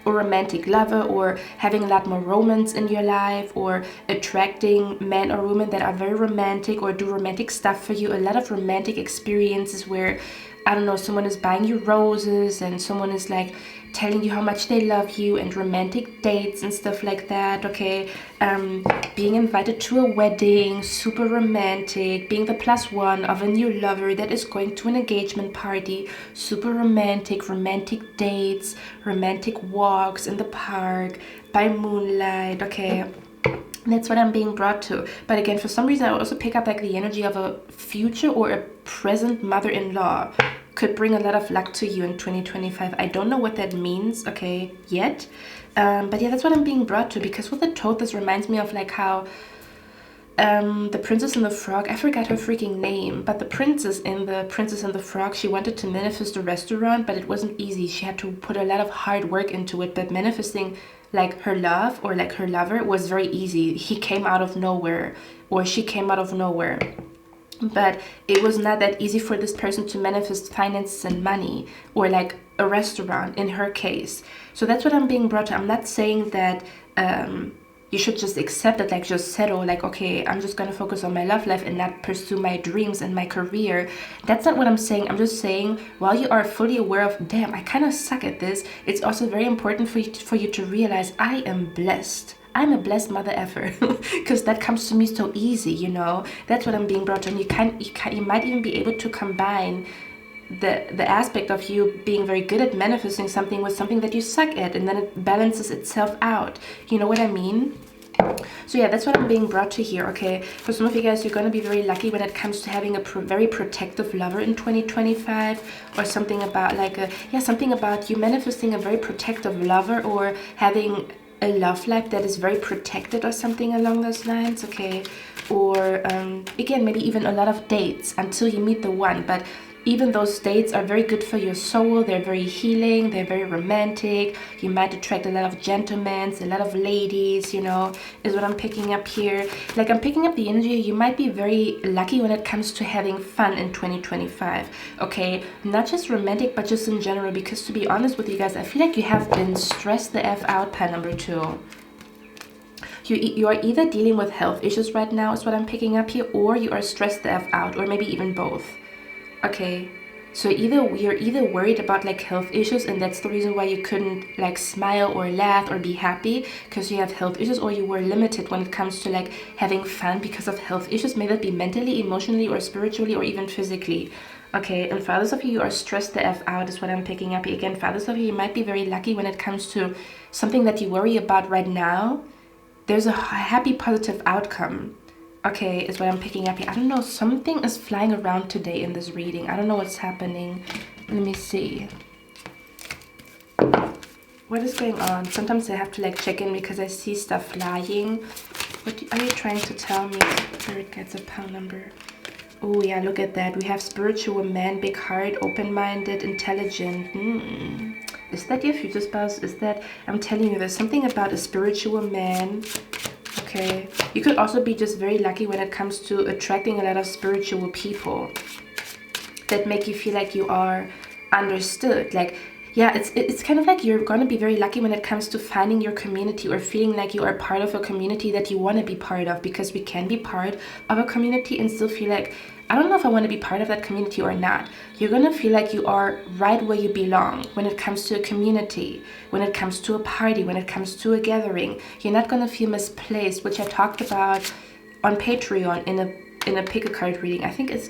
romantic lover, or having a lot more romance in your life, or attracting men or women that are very romantic or do romantic stuff for you. A lot of romantic experiences where, I don't know, someone is buying you roses, and someone is like telling you how much they love you, and romantic dates and stuff like that. Okay, being invited to a wedding, super romantic, being the +1 of a new lover that is going to an engagement party, super romantic, romantic dates, romantic walks in the park by moonlight. Okay, that's what I'm being brought to. But again, for some reason, I also pick up like the energy of a future or a present mother-in-law could bring a lot of luck to you in 2025. I don't know what that means, okay, yet. But yeah, that's what I'm being brought to, because with the toad, this reminds me of like how the Princess and the Frog, I forgot her freaking name, but the princess in the Princess and the Frog, she wanted to manifest a restaurant, but it wasn't easy. She had to put a lot of hard work into it. But manifesting like her love, or like her lover, was very easy. He came out of nowhere, or she came out of nowhere. But it was not that easy for this person to manifest finances and money, or like a restaurant in her case. So that's what I'm being brought to. I'm not saying that you should just accept it, like just settle, like, okay, I'm just gonna focus on my love life and not pursue my dreams and my career. That's not what I'm saying. I'm just saying, while you are fully aware of, damn, I kind of suck at this, it's also very important for you to realize, I am blessed. I'm a blessed mother effer, because that comes to me so easy, you know. That's what I'm being brought to. And you might even be able to combine the aspect of you being very good at manifesting something with something that you suck at, and then it balances itself out. You know what I mean? So yeah, that's what I'm being brought to here. Okay, for some of you guys, you're going to be very lucky when it comes to having a very protective lover in 2025, or something about like something about you manifesting a very protective lover, or having a love life that is very protected, or something along those lines. Okay, or again, maybe even a lot of dates until you meet the one. But even those dates are very good for your soul. They're very healing, they're very romantic. You might attract a lot of gentlemen, a lot of ladies, you know, is what I'm picking up here. Like, I'm picking up the energy. You might be very lucky when it comes to having fun in 2025. Okay, not just romantic, but just in general. Because to be honest with you guys, I feel like you have been stressed the F out, pile number 2. You are either dealing with health issues right now, is what I'm picking up here, or you are stressed the F out, or maybe even both. Okay, So you're either worried about like health issues, and that's the reason why you couldn't like smile or laugh or be happy because you have health issues, or you were limited when it comes to like having fun because of health issues. May that be mentally, emotionally, or spiritually, or even physically. Okay, and for others of you are stressed the F out is what I'm picking up here. Again, for others of you might be very lucky when it comes to something that you worry about right now. There's a happy, positive outcome. Okay, is what I'm picking up here. I don't know, something is flying around today in this reading. I don't know what's happening. Let me see. What is going on? Sometimes I have to like check in because I see stuff flying. What are you trying to tell me? Spirit guides of pile number. Oh yeah, look at that. We have spiritual man, big heart, open-minded, intelligent. Is that your future spouse? Is that, I'm telling you, there's something about a spiritual man. Okay, you could also be just very lucky when it comes to attracting a lot of spiritual people that make you feel like you are understood. Like, yeah, it's kind of like you're gonna be very lucky when it comes to finding your community or feeling like you are part of a community that you want to be part of, because we can be part of a community and still feel like, I don't know if I want to be part of that community or not. You're going to feel like you are right where you belong when it comes to a community, when it comes to a party, when it comes to a gathering. You're not going to feel misplaced, which I talked about on Patreon in a pick a card reading. I think it's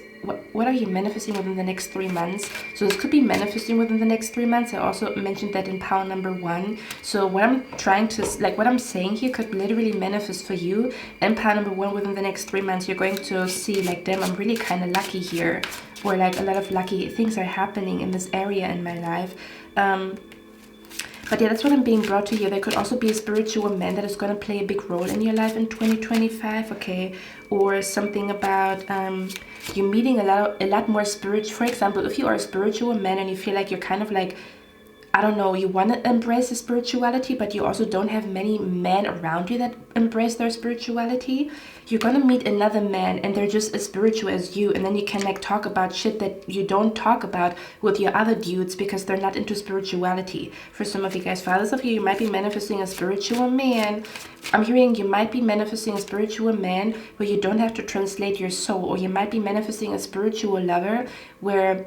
what are you manifesting within the next 3 months? So this could be manifesting within the next 3 months. I also mentioned that in pile number 1. So what I'm trying to, like what I'm saying here could literally manifest for you in pile number 1 within the next 3 months. You're going to see like, damn, I'm really kind of lucky here, or like a lot of lucky things are happening in this area in my life. But yeah, that's what I'm being brought to here. There could also be a spiritual man that is going to play a big role in your life in 2025, okay? Or something about you meeting a lot more spiritual. For example, if you are a spiritual man and you feel like you're kind of like, I don't know, you want to embrace the spirituality, but you also don't have many men around you that embrace their spirituality, you're going to meet another man and they're just as spiritual as you. And then you can like talk about shit that you don't talk about with your other dudes because they're not into spirituality. For some of you guys, for others of you, you might be manifesting a spiritual man. I'm hearing you might be manifesting a spiritual man where you don't have to translate your soul, or you might be manifesting a spiritual lover where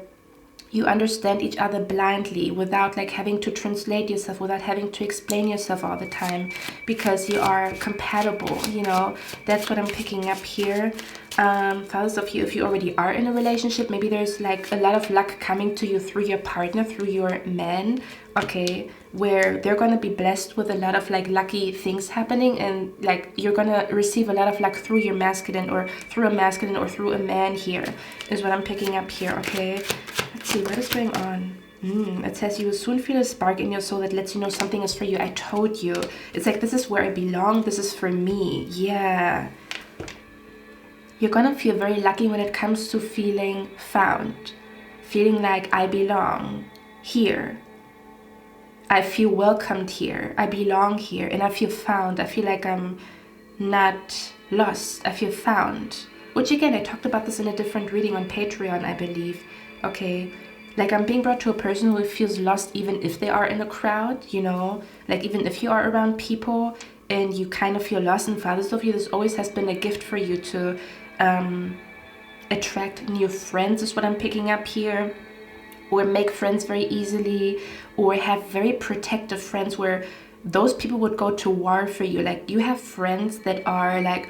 you understand each other blindly without like having to translate yourself, without having to explain yourself all the time, because you are compatible, you know. That's what I'm picking up here. For others of you, if you already are in a relationship, maybe there's like a lot of luck coming to you through your partner, through your man, okay, where they're going to be blessed with a lot of like lucky things happening, and like you're going to receive a lot of luck through your masculine, or through a masculine, or through a man here, is what I'm picking up here, okay. Let's see, what is going on? It says you will soon feel a spark in your soul that lets you know something is for you. I told you. It's like, this is where I belong. This is for me. Yeah. You're gonna feel very lucky when it comes to feeling found. Feeling like I belong here. I feel welcomed here. I belong here. And I feel found. I feel like I'm not lost. I feel found. Which again, I talked about this in a different reading on Patreon, I believe. Okay, like I'm being brought to a person who feels lost even if they are in a crowd, you know, like even if you are around people and you kind of feel lost. And for others of you, this always has been a gift for you to attract new friends, is what I'm picking up here, or make friends very easily, or have very protective friends where those people would go to war for you. Like you have friends that are like,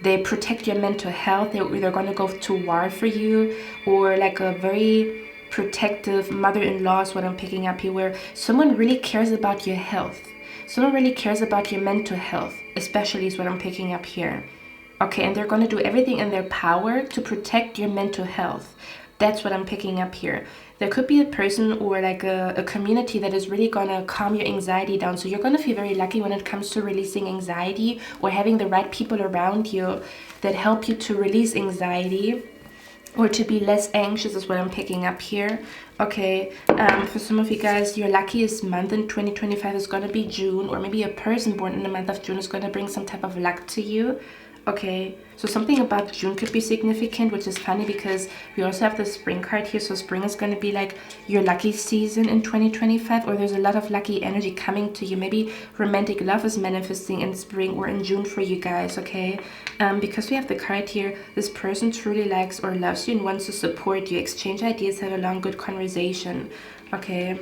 they protect your mental health. They're either going to go to war for you, or like a very protective mother-in-law is what I'm picking up here, where someone really cares about your health. Someone really cares about your mental health, especially, is what I'm picking up here. Okay, and they're going to do everything in their power to protect your mental health. That's what I'm picking up here. There could be a person or like a community that is really going to calm your anxiety down. So you're going to feel very lucky when it comes to releasing anxiety, or having the right people around you that help you to release anxiety, or to be less anxious, is what I'm picking up here. Okay, for some of you guys, your luckiest month in 2025 is going to be June, or maybe a person born in the month of June is going to bring some type of luck to you. Okay, so something about June could be significant, which is funny because we also have the spring card here. So spring is going to be like your lucky season in 2025, or there's a lot of lucky energy coming to you. Maybe romantic love is manifesting in spring or in June for you guys, okay? Because we have the card here, this person truly likes or loves you and wants to support you. Exchange ideas, have a long, good conversation, okay?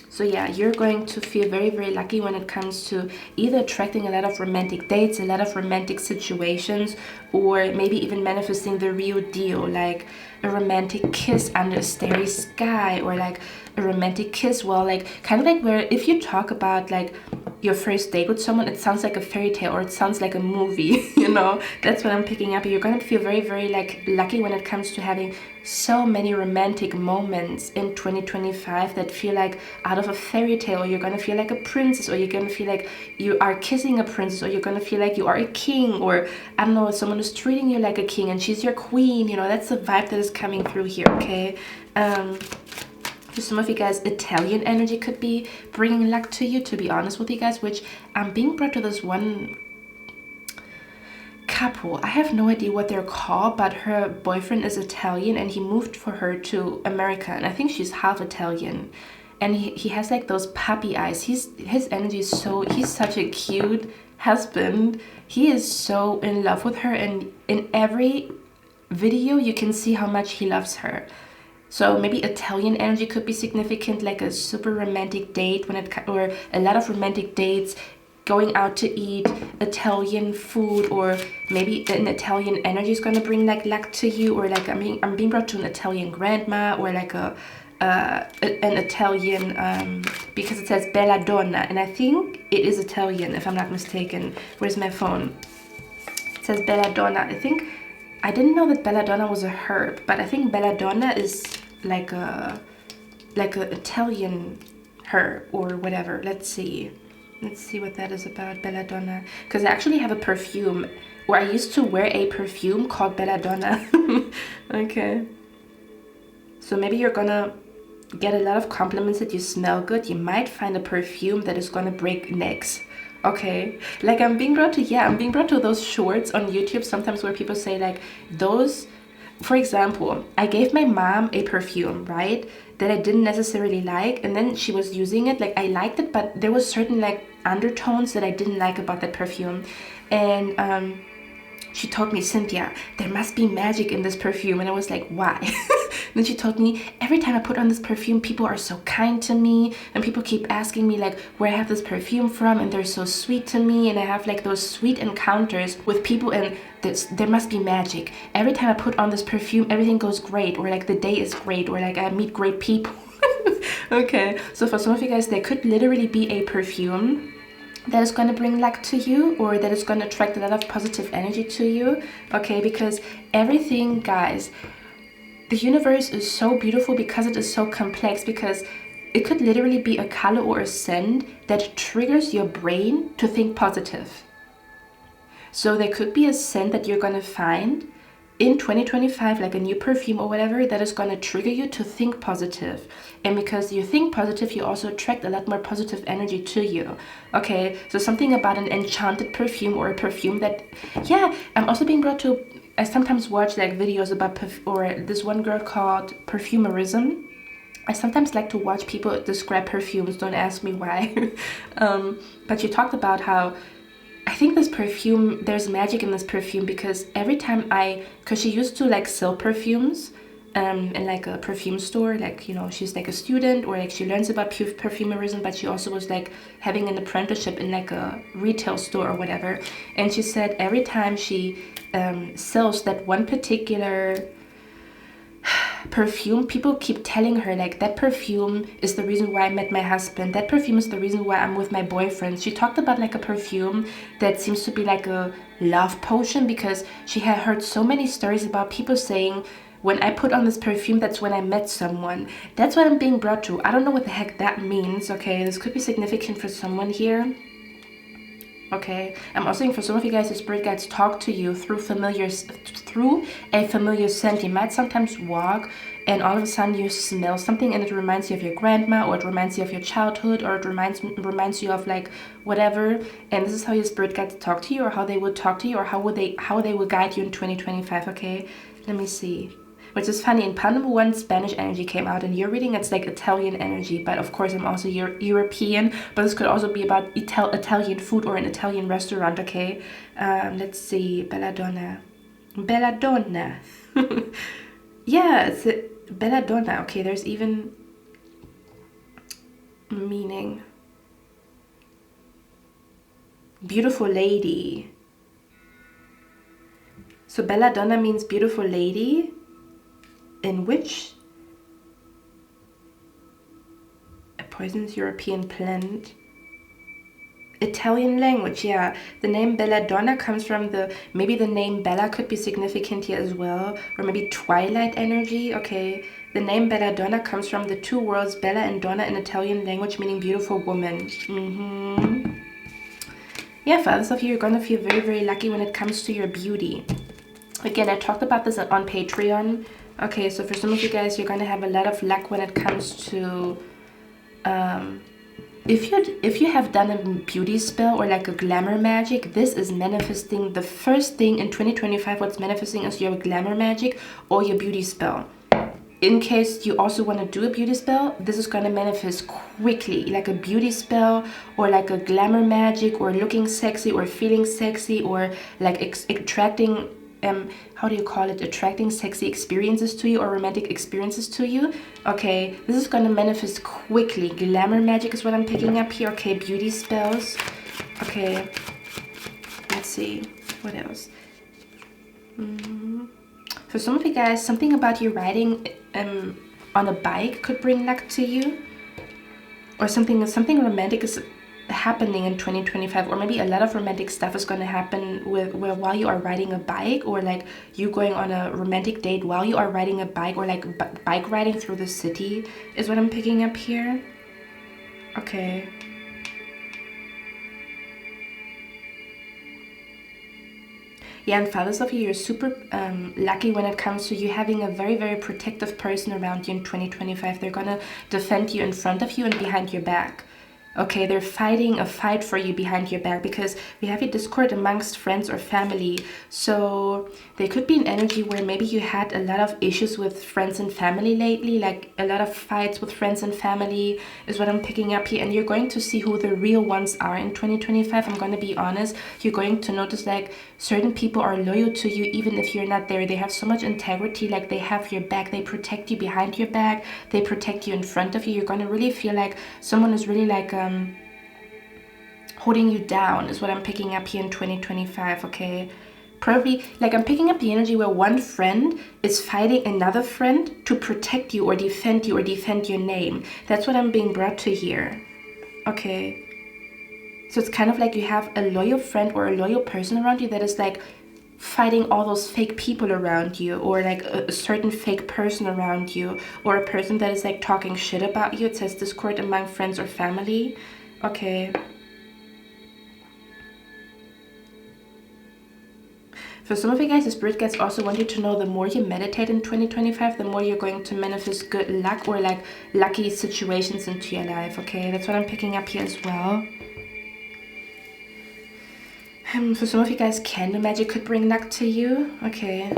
So yeah, you're going to feel very, very lucky when it comes to either attracting a lot of romantic dates, a lot of romantic situations, or maybe even manifesting the real deal, like a romantic kiss under a starry sky, or like a romantic kiss, well, like kind of like where if you talk about like your first date with someone, it sounds like a fairy tale, or it sounds like a movie, you know. That's what I'm picking up. You're going to feel very, very like lucky when it comes to having so many romantic moments in 2025 that feel like out of a fairy tale, or you're going to feel like a princess, or you're going to feel like you are kissing a princess, or you're going to feel like you are a king, or I don't know, someone is treating you like a king and she's your queen, you know. That's the vibe that is coming through here, okay? For some of you guys, Italian energy could be bringing luck to you, to be honest with you guys, which I'm being brought to this one couple. I have no idea what they're called, but her boyfriend is Italian and he moved for her to America, and I think she's half Italian. And he has like those puppy eyes. His energy is so, he's such a cute husband. He is so in love with her, and in every video you can see how much he loves her. So maybe Italian energy could be significant, like a super romantic date or a lot of romantic dates, going out to eat Italian food, or maybe an Italian energy is going to bring like luck to you, or like I'm being brought to an Italian grandma, or like an Italian because it says Bella Donna, and I think it is Italian if I'm not mistaken. Where's my phone? It says Bella Donna. I didn't know that belladonna was a herb, but I think belladonna is like a Italian herb or whatever. Let's see what that is about, belladonna, because I actually have a perfume, or I used to wear a perfume called belladonna. Okay, so maybe you're gonna get a lot of compliments that you smell good. You might find a perfume that is gonna break necks. Okay, like I'm being brought to those shorts on YouTube sometimes where people say like those, for example, I gave my mom a perfume, right, that I didn't necessarily like, and then she was using it, like I liked it, but there was certain like undertones that I didn't like about that perfume, and she told me, Cynthia, there must be magic in this perfume. And I was like, why? Then she told me, every time I put on this perfume, people are so kind to me, and people keep asking me like where I have this perfume from, and they're so sweet to me, and I have like those sweet encounters with people, and there must be magic. Every time I put on this perfume, everything goes great, or like the day is great, or like I meet great people. Okay, so for some of you guys, there could literally be a perfume that is going to bring luck to you, or that is going to attract a lot of positive energy to you, okay? Because everything, guys, the universe is so beautiful because it is so complex, because it could literally be a color or a scent that triggers your brain to think positive. So there could be a scent that you're going to find in 2025, like a new perfume or whatever, that is going to trigger you to think positive. And because you think positive, you also attract a lot more positive energy to you. Okay, so something about an enchanted perfume, or a perfume that, yeah, I'm also being brought to, I sometimes watch like videos about, or this one girl called Perfumerism. I sometimes like to watch people describe perfumes, don't ask me why. But she talked about how, I think this perfume, there's magic in this perfume, because every time because she used to like sell perfumes in like a perfume store, like, you know, she's like a student, or like she learns about perfumerism, but she also was like having an apprenticeship in like a retail store or whatever. And she said every time she sells that one particular perfume, people keep telling her like, that perfume is the reason why I met my husband, that perfume is the reason why I'm with my boyfriend. She talked about like a perfume that seems to be like a love potion, because she had heard so many stories about people saying, when I put on this perfume, that's when I met someone. That's what I'm being brought to. I don't know what the heck that means, okay? This could be significant for someone here. Okay, I'm also saying for some of you guys, the spirit guides talk to you through a familiar scent. You might sometimes walk and all of a sudden you smell something and it reminds you of your grandma, or it reminds you of your childhood, or it reminds you of like whatever. And this is how your spirit guides talk to you, or how they would talk to you, or how they will guide you in 2025. Okay, let me see. Which is funny, in pile number 1, Spanish energy came out, and your reading, it's like Italian energy, but of course I'm also European, but this could also be about Italian food or an Italian restaurant, okay? Let's see, Belladonna. Belladonna. Yeah, it's a Belladonna. Okay, there's even meaning. Beautiful lady. So Belladonna means beautiful lady. In which a poisonous European plant. Italian language, yeah. The name Belladonna comes from maybe the name Bella could be significant here as well, or maybe twilight energy. Okay, the name Belladonna comes from the two words Bella and Donna in Italian language, meaning beautiful woman. Yeah, for others of you, you're gonna feel very, very lucky when it comes to your beauty. Again, I talked about this on Patreon. Okay, so for some of you guys, you're gonna have a lot of luck when it comes to if you have done a beauty spell or like a glamour magic, this is manifesting. The first thing in 2025 what's manifesting is your glamour magic or your beauty spell. In case you also want to do a beauty spell, this is going to manifest quickly, like a beauty spell or like a glamour magic, or looking sexy or feeling sexy, or like attracting how do you call it, attracting sexy experiences to you or romantic experiences to you. Okay, this is going to manifest quickly. Glamour magic is what I'm picking up here. Okay, beauty spells. Okay, let's see what else. For some of you guys, something about you riding on a bike could bring luck to you, or something romantic is happening in 2025, or maybe a lot of romantic stuff is going to happen while you are riding a bike, or like you going on a romantic date while you are riding a bike, or like bike riding through the city is what I'm picking up here. Okay. Yeah, and for others of you, you're super lucky when it comes to you having a very, very protective person around you in 2025. They're gonna defend you in front of you and behind your back. Okay, they're fighting a fight for you behind your back, because we have a discord amongst friends or family. So there could be an energy where maybe you had a lot of issues with friends and family lately, like a lot of fights with friends and family is what I'm picking up here. And you're going to see who the real ones are in 2025. I'm going to be honest. You're going to notice like certain people are loyal to you even if you're not there. They have so much integrity, like they have your back. They protect you behind your back. They protect you in front of you. You're going to really feel like someone is really like holding you down is what I'm picking up here in 2025. Okay, probably like I'm picking up the energy where one friend is fighting another friend to protect you or defend your name. That's what I'm being brought to here. Okay, so it's kind of like you have a loyal friend or a loyal person around you that is like fighting all those fake people around you, or like a certain fake person around you, or a person that is like talking shit about you. It says discord among friends or family. Okay. For some of you guys, the spirit guides also want you to know the more you meditate in 2025, the more you're going to manifest good luck or like lucky situations into your life. Okay, that's what I'm picking up here as well. For some of you guys, candle magic could bring luck to you. Okay,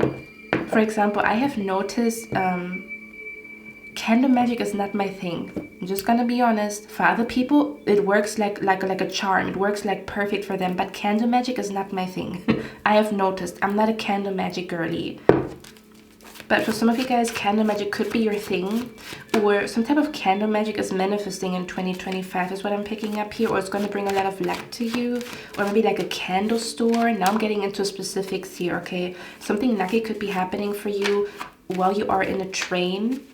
for example, I have noticed candle magic is not my thing. I'm just gonna be honest. For other people, it works like a charm. It works like perfect for them. But candle magic is not my thing. I have noticed. I'm not a candle magic girly. But for some of you guys, candle magic could be your thing, or some type of candle magic is manifesting in 2025 is what I'm picking up here, or it's going to bring a lot of luck to you, or maybe like a candle store. Now I'm getting into specifics here. Okay, something lucky could be happening for you while you are in a train,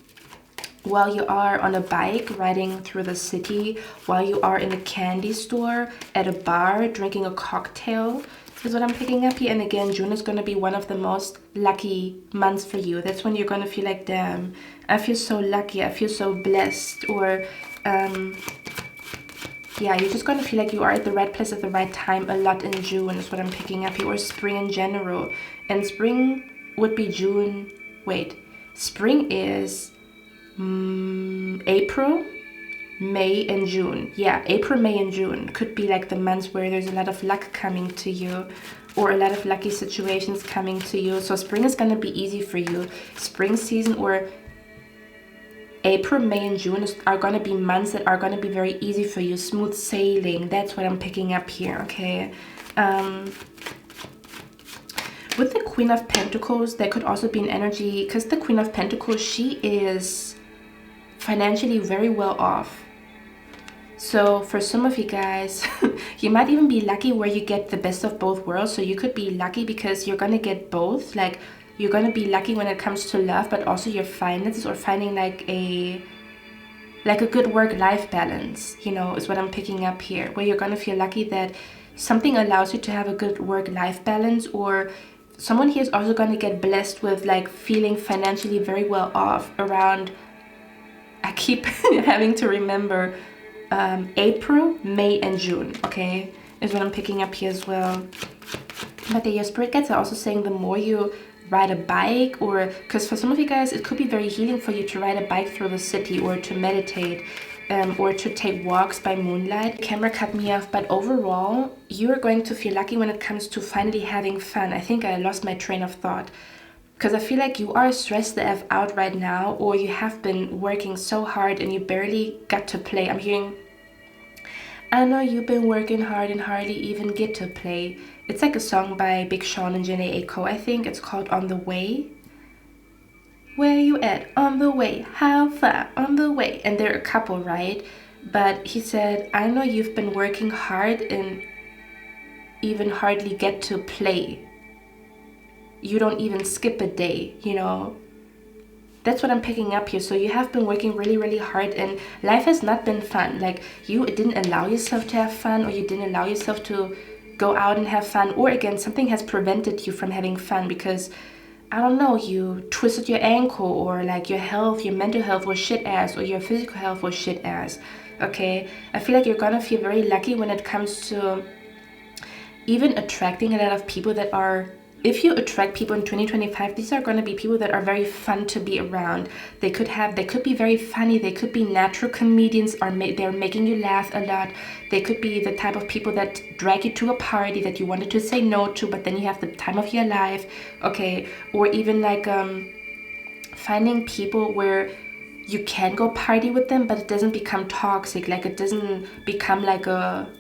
while you are on a bike riding through the city, while you are in a candy store, at a bar drinking a cocktail is what I'm picking up here. And again, June is going to be one of the most lucky months for you. That's when you're going to feel like, damn, I feel so lucky, I feel so blessed, or Yeah, you're just gonna feel like you are at the right place at the right time a lot in June is what I'm picking up here, or spring in general. And spring would be June. Wait, spring is April, May, and June. Yeah, April, May, and June could be like the months where there's a lot of luck coming to you, or a lot of lucky situations coming to you. So spring is gonna be easy for you. Spring season, or April, May, and June are going to be months that are going to be very easy for you. Smooth sailing. That's what I'm picking up here, okay? With the Queen of Pentacles, there could also be an energy, because the Queen of Pentacles, she is financially very well off. So for some of you guys, you might even be lucky where you get the best of both worlds. So you could be lucky because you're going to get both. Like, you're going to be lucky when it comes to love, but also your finances, or finding like a good work-life balance, you know, is what I'm picking up here, where you're going to feel lucky that something allows you to have a good work-life balance, or someone here is also going to get blessed with like feeling financially very well off around, I keep having to remember, April, May, and June, okay, is what I'm picking up here as well. But your spirit guides are also saying the more you ride a bike, or because for some of you guys it could be very healing for you to ride a bike through the city, or to meditate, or to take walks by moonlight. The camera cut me off, but overall you're going to feel lucky when it comes to finally having fun. I think I lost my train of thought, because I feel like you are stressed the F out right now, or you have been working so hard and you barely got to play. I'm hearing, I know you've been working hard and hardly even get to play. It's like a song by Big Sean and 𝘞𝘠𝑦. I think it's called On the Way. Where you at? On the way. How far? On the way. And they're a couple, right? But he said, I know you've been working hard and even hardly get to play. You don't even skip a day, you know? That's what I'm picking up here. So you have been working really, really hard, and life has not been fun. Like, you didn't allow yourself to have fun, or you didn't allow yourself to go out and have fun, or again, something has prevented you from having fun because, I don't know, you twisted your ankle, or like your health, your mental health was shit ass, or your physical health was shit ass, okay? I feel like you're gonna feel very lucky when it comes to even attracting a lot of people that are, if you attract people in 2025, these are going to be people that are very fun to be around. They could be very funny. They could be natural comedians, or they're making you laugh a lot. They could be the type of people that drag you to a party that you wanted to say no to, but then you have the time of your life, okay? Or even like finding people where you can go party with them, but it doesn't become toxic. Like, it doesn't become like a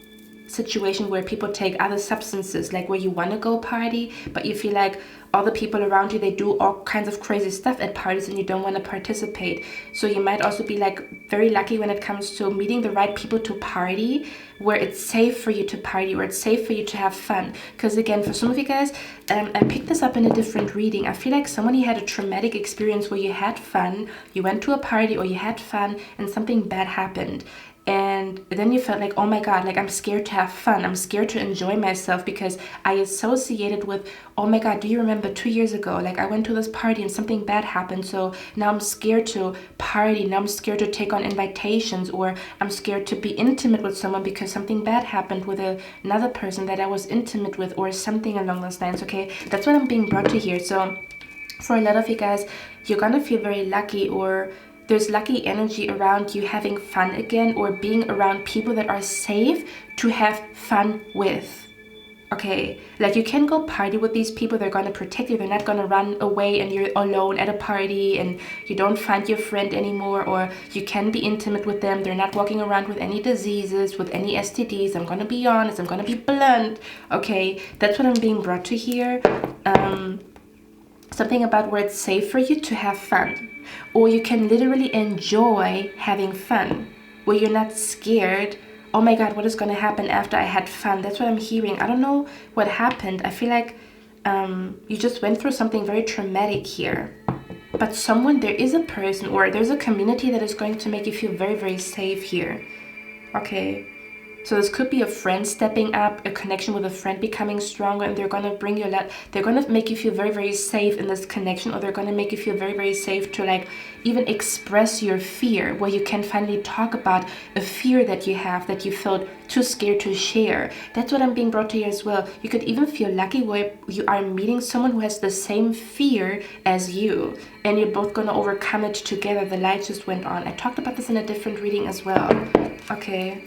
situation where people take other substances, like where you want to go party, but you feel like all the people around you, they do all kinds of crazy stuff at parties and you don't want to participate. So you might also be like very lucky when it comes to meeting the right people to party, where it's safe for you to party, where it's safe for you to have fun. Because again, for some of you guys, I picked this up in a different reading. I feel like somebody had a traumatic experience where you had fun, you went to a party or you had fun, and something bad happened. And then you felt like, oh my God, like I'm scared to have fun. I'm scared to enjoy myself because I associated with, oh my God, do you remember 2 years ago? Like I went to this party and something bad happened. So now I'm scared to party. Now I'm scared to take on invitations, or I'm scared to be intimate with someone because something bad happened with another person that I was intimate with, or something along those lines. Okay, that's what I'm being brought to here. So for a lot of you guys, you're gonna feel very lucky, or there's lucky energy around you having fun again, or being around people that are safe to have fun with. Okay, like you can go party with these people. They're going to protect you. They're not going to run away and you're alone at a party and you don't find your friend anymore, or you can be intimate with them. They're not walking around with any diseases, with any STDs. I'm going to be honest. I'm going to be blunt. Okay, that's what I'm being brought to here. Something about where it's safe for you to have fun, or you can literally enjoy having fun, where you're not scared, oh my God, what is going to happen after I had fun? That's what I'm hearing. I don't know what happened. I feel like you just went through something very traumatic here, but there is a person, or there's a community that is going to make you feel very, very safe here. Okay, So this could be a friend stepping up, a connection with a friend becoming stronger, and they're going to bring you a lot. They're going to make you feel very, very safe in this connection, or they're going to make you feel very, very safe to like even express your fear, where you can finally talk about a fear that you have that you felt too scared to share. That's what I'm being brought to here as well. You could even feel lucky where you are meeting someone who has the same fear as you, and you're both going to overcome it together. The light just went on. I talked about this in a different reading as well. Okay.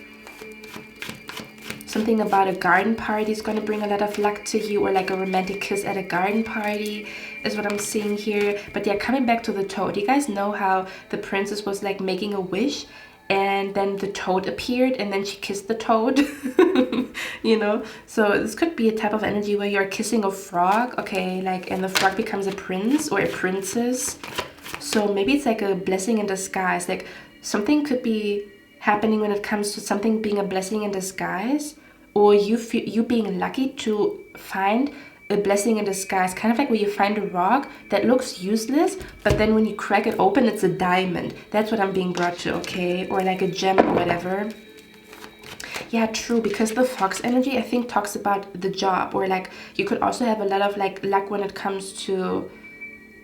Something about a garden party is going to bring a lot of luck to you, or like a romantic kiss at a garden party is what I'm seeing here. But yeah, coming back to the toad, you guys know how the princess was like making a wish, and then the toad appeared, and then she kissed the toad. You know, so this could be a type of energy where you're kissing a frog, okay, like, and the frog becomes a prince or a princess. So maybe it's like a blessing in disguise. Like something could be happening when it comes to something being a blessing in disguise, or you being lucky to find a blessing in disguise, kind of like where you find a rock that looks useless, but then when you crack it open, it's a diamond. That's what I'm being brought to, okay? Or like a gem or whatever. Yeah, true, because the fox energy, I think, talks about the job, or like you could also have a lot of like luck when it comes to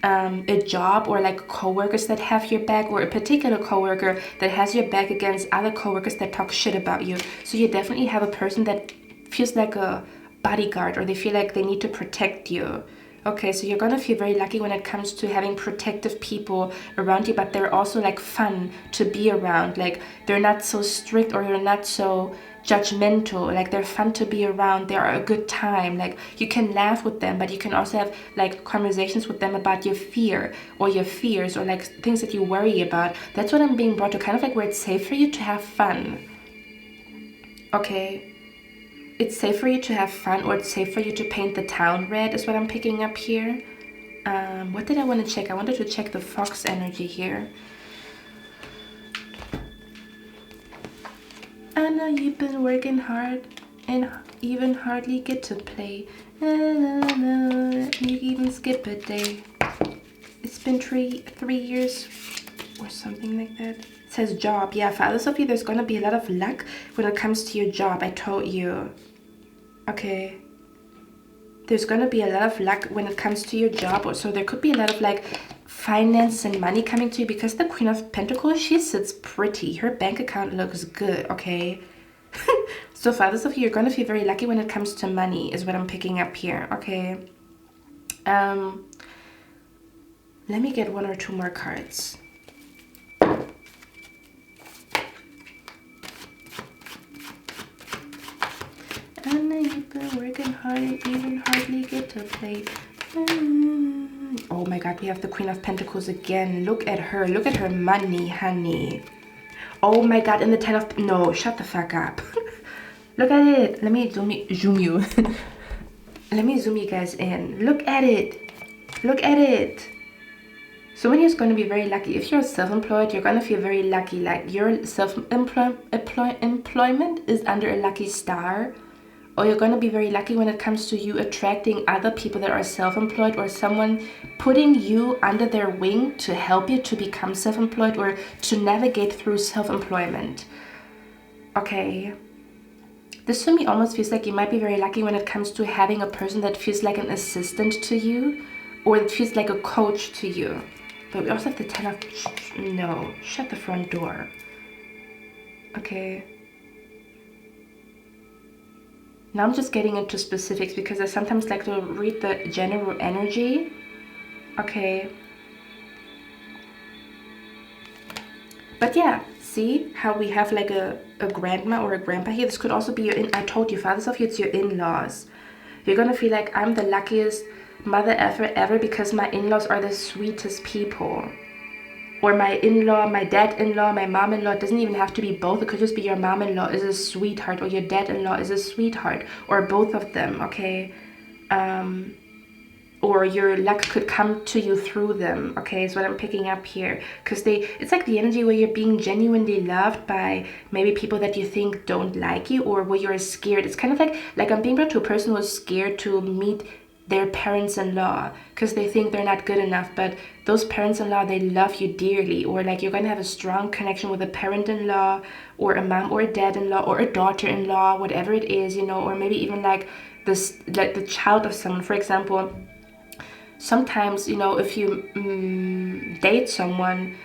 a job, or like co-workers that have your back, or a particular co-worker that has your back against other co-workers that talk shit about you. So you definitely have a person that feels like a bodyguard, or they feel like they need to protect you. Okay, so you're gonna feel very lucky when it comes to having protective people around you, but they're also like fun to be around. Like they're not so strict, or they're not so judgmental. Like they're fun to be around. They are a good time. Like you can laugh with them, but you can also have like conversations with them about your fear or your fears, or like things that you worry about. That's what I'm being brought to, kind of like where it's safe for you to have fun. Okay, it's safe for you to have fun, or it's safe for you to paint the town red is what I'm picking up here. What did I want to check? I wanted to check the fox energy here. I know you've been working hard and even hardly get to play. You even skip a day. It's been 3 years or something like that. It says job. Yeah, for others of you, there's going to be a lot of luck when it comes to your job. I told you. Okay. There's going to be a lot of luck when it comes to your job. So there could be a lot of like finance and money coming to you, because the Queen of Pentacles, she sits pretty. Her bank account looks good, okay? So for others of you, you're going to feel very lucky when it comes to money is what I'm picking up here, okay? Let me get 1 or 2 more cards. I know you've been working hard and even hardly get to play. Oh my god, we have the Queen of Pentacles again. Look at her. Look at her money, honey. Oh my god, and the 10 of... No, shut the fuck up. Look at it. Let me zoom you. Let me zoom you guys in. Look at it. Look at it. So when you're going to be very lucky, if you're self-employed, you're going to feel very lucky. Like your self-employment is under a lucky star. Or you're going to be very lucky when it comes to you attracting other people that are self-employed, or someone putting you under their wing to help you to become self-employed, or to navigate through self-employment. Okay. This to me almost feels like you might be very lucky when it comes to having a person that feels like an assistant to you, or that feels like a coach to you. But we also have the 10 of... No, shut the front door. Okay. Now I'm just getting into specifics, because I sometimes like to read the general energy. Okay. But yeah, see how we have like a grandma or a grandpa here? This could also be your... I told you, fathers of you, it's your in-laws. You're going to feel like I'm the luckiest mother ever because my in-laws are the sweetest people. Or my in-law, my dad-in-law, my mom-in-law. It doesn't even have to be both. It could just be your mom-in-law is a sweetheart, or your dad-in-law is a sweetheart, or both of them, okay? Or your luck could come to you through them, okay? Is what I'm picking up here. Because it's like the energy where you're being genuinely loved by maybe people that you think don't like you, or where you're scared. It's kind of like I'm being brought to a person who's scared to meet their parents-in-law because they think they're not good enough. But those parents-in-law, they love you dearly. Or like you're going to have a strong connection with a parent-in-law or a mom or a dad-in-law or a daughter-in-law, whatever it is, you know, or maybe even like this, like the child of someone. For example, sometimes, you know, if you date someone,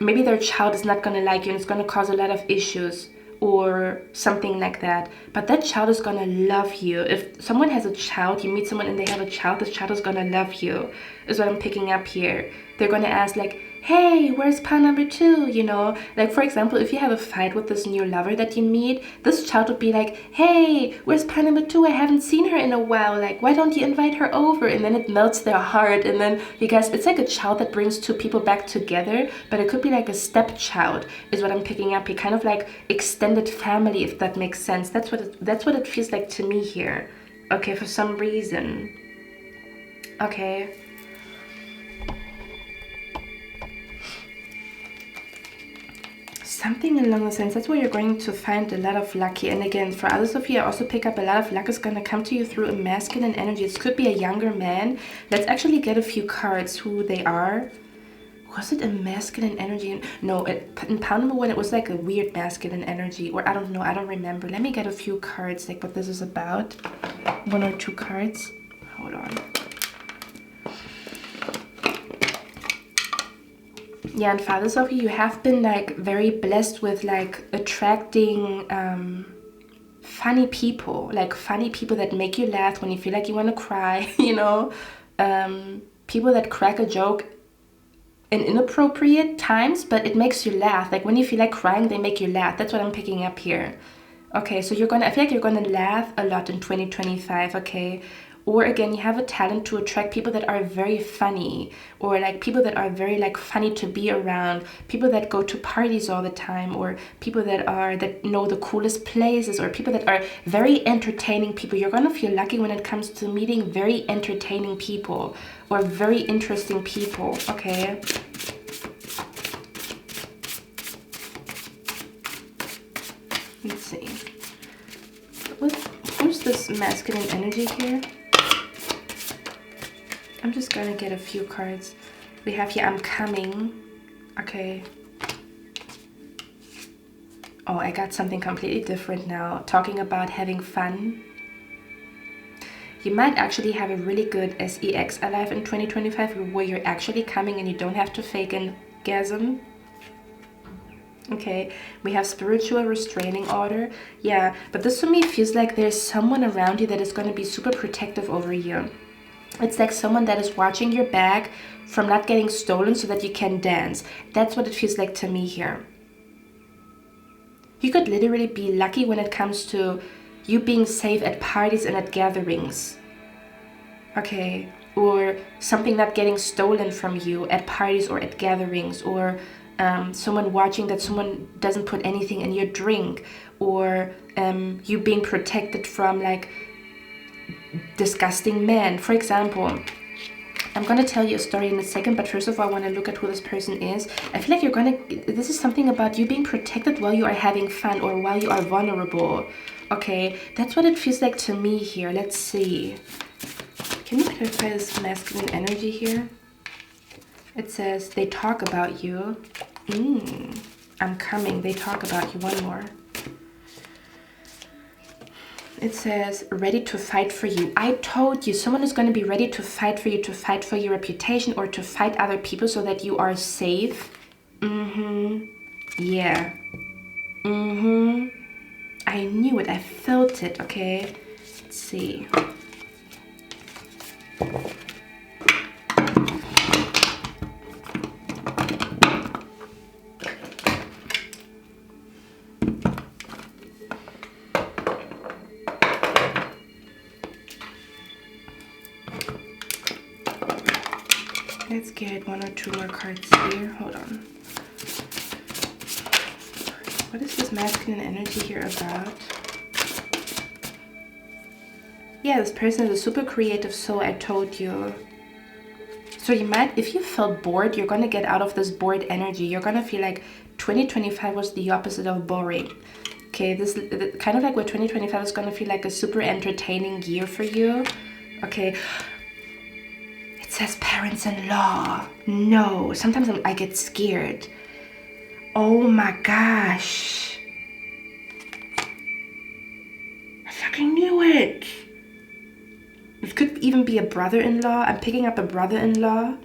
maybe their child is not going to like you and it's going to cause a lot of issues or something like that. But that child is going to love you. If someone has a child, you meet someone and they have a child, this child is going to love you, is what I'm picking up here. They're going to ask like, hey, where's pile number 2? You know, like for example, if you have a fight with this new lover that you meet, this child would be like, hey, where's pile number 2? I haven't seen her in a while. Like, why don't you invite her over? And then it melts their heart. And then you guys, it's like a child that brings two people back together, but it could be like a stepchild, is what I'm picking up here. Kind of like extended family, if that makes sense. That's what it feels like to me here. Okay, for some reason. Okay. Something along the lines, that's where you're going to find a lot of lucky. And again, for others of you, I also pick up a lot of luck is going to come to you through a masculine energy. It could be a younger man. Let's actually get a few cards, who they are. Was it a masculine energy? No, in pile number 1, it was like a weird masculine energy. Or I don't know, I don't remember. Let me get a few cards, like what this is about. 1 or 2 cards. Hold on. Yeah, and for others of you, you have been like very blessed with like attracting funny people, like funny people that make you laugh when you feel like you want to cry, you know, people that crack a joke in inappropriate times, but it makes you laugh. Like when you feel like crying, they make you laugh. That's what I'm picking up here. Okay, so I feel like you're gonna laugh a lot in 2025, okay? Or again, you have a talent to attract people that are very funny, or like people that are very like funny to be around, people that go to parties all the time, or people that know the coolest places, or people that are very entertaining people. You're gonna feel lucky when it comes to meeting very entertaining people or very interesting people, okay? Let's see. Who's this masculine energy here? I'm just gonna get a few cards. We have here, I'm coming. Okay. Oh, I got something completely different now. Talking about having fun. You might actually have a really good sex alive in 2025 where you're actually coming and you don't have to fake an orgasm. Okay, we have spiritual restraining order. Yeah, but this to me feels like there's someone around you that is going to be super protective over you. It's like someone that is watching your back from not getting stolen so that you can dance. That's what it feels like to me here. You could literally be lucky when it comes to you being safe at parties and at gatherings. Okay, or something not getting stolen from you at parties or at gatherings, or someone watching that someone doesn't put anything in your drink, or you being protected from like disgusting men. For example, I'm going to tell you a story in a second, but first of all, I want to look at who this person is. I feel like this is something about you being protected while you are having fun or while you are vulnerable. Okay, that's what it feels like to me here. Let's see. Can you clarify this masculine energy here? It says, they talk about you. I'm coming. They talk about you. One more. It says, ready to fight for you. I told you, someone is going to be ready to fight for you, to fight for your reputation or to fight other people so that you are safe. Yeah. I knew it. I felt it, okay? Let's see. Let's get 1 or 2 more cards here. Hold on. What is this masculine energy here about? Yeah, this person is a super creative soul, I told you. So you might, if you felt bored, you're going to get out of this bored energy. You're going to feel like 2025 was the opposite of boring. Okay, this kind of like what 2025 is going to feel like a super entertaining year for you. Okay. says parents-in-law. No, sometimes I get scared. Oh my gosh. I fucking knew it. It could even be a brother-in-law. I'm picking up a brother-in-law.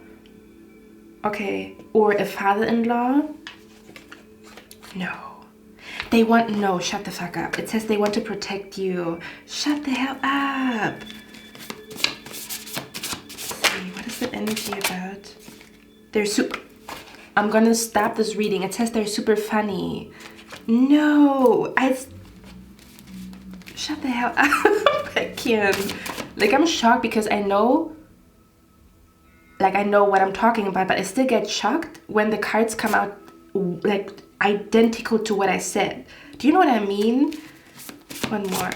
Okay, or a father-in-law. No. They want, no, shut the fuck up. It says they want to protect you. Shut the hell up. Let's see, what is the energy about? They're super, I'm gonna stop this reading. It says they're super funny. No, shut the hell up. I can't. Like, I'm shocked because I know what I'm talking about, but I still get shocked when the cards come out like identical to what I said. Do you know what I mean? One more.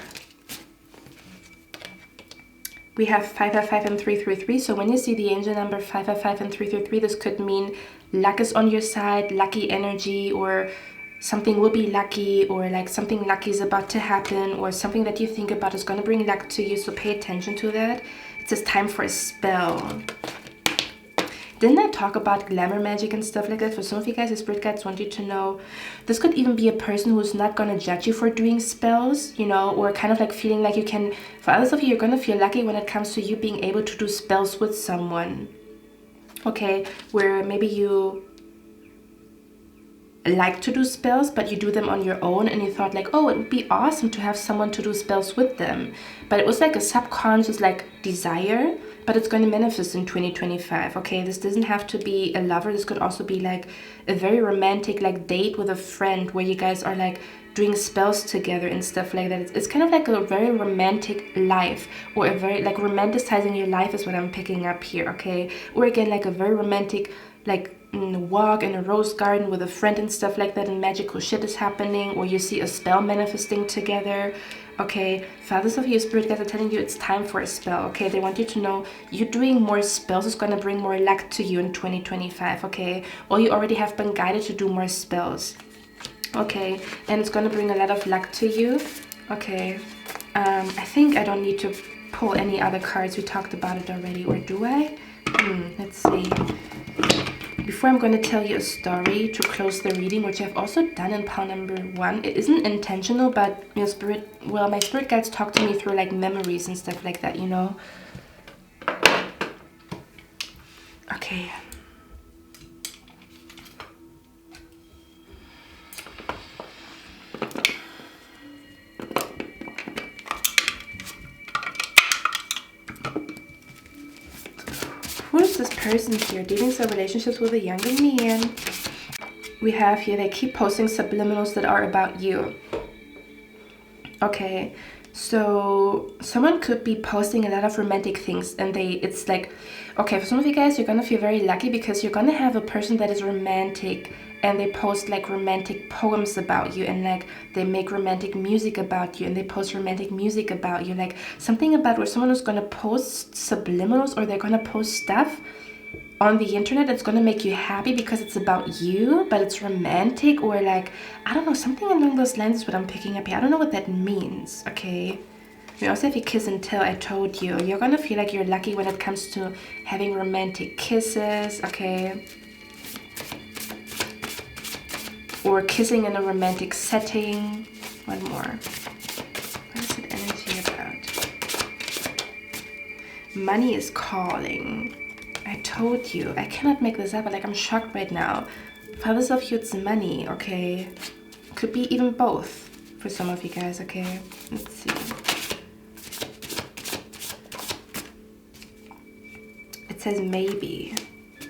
We have 555 and 333. So when you see the angel number 555 and 333, this could mean luck is on your side, lucky energy, or something will be lucky, or like something lucky is about to happen, or something that you think about is going to bring luck to you. So pay attention to that. It says time for a spell. Didn't I talk about glamour magic and stuff like that? For some of you guys, the spirit guides want you to know this could even be a person who's not going to judge you for doing spells, you know, or kind of like feeling like you can. For others of you, you're going to feel lucky when it comes to you being able to do spells with someone. Okay, where maybe you like to do spells, but you do them on your own, and you thought like, oh, it would be awesome to have someone to do spells with them. But it was like a subconscious like desire, but it's going to manifest in 2025. Okay, this doesn't have to be a lover. This could also be like a very romantic like date with a friend where you guys are like doing spells together and stuff like that. It's kind of like a very romantic life, or a very like romanticizing your life is what I'm picking up here. Okay, or again like a very romantic like walk in a rose garden with a friend and stuff like that, and magical shit is happening, or you see a spell manifesting together. Okay, fathers of your spirit guides are telling you it's time for a spell. Okay, they want you to know you're doing more spells is going to bring more luck to you in 2025. Okay, or you already have been guided to do more spells. Okay, and it's going to bring a lot of luck to you. Okay, I think I don't need to pull any other cards. We talked about it already, or do I? Let's see. Before I'm going to tell you a story to close the reading, which I've also done in pile number 1. It isn't intentional, but your spirit, well, my spirit guides talk to me through like memories and stuff like that, you know. Okay. Who is this person here? Dating some relationships with a younger man. We have here, they keep posting subliminals that are about you. Okay, so someone could be posting a lot of romantic things, and it's like, okay, for some of you guys, you're gonna feel very lucky because you're gonna have a person that is romantic, and they post like romantic poems about you, and like they make romantic music about you, and they post romantic music about you, like something about where someone is gonna post subliminals, or they're gonna post stuff on the internet that's gonna make you happy because it's about you, but it's romantic, or like, I don't know, something along those lines is what I'm picking up here. I don't know what that means. Okay, we also have your kiss and tell. I told you, you're gonna feel like you're lucky when it comes to having romantic kisses. Okay, or kissing in a romantic setting. One more. What is that energy about? Money is calling. I told you. I cannot make this up, but like I'm shocked right now. Fathers of you, it's money, okay? Could be even both for some of you guys, okay? Let's see. It says maybe.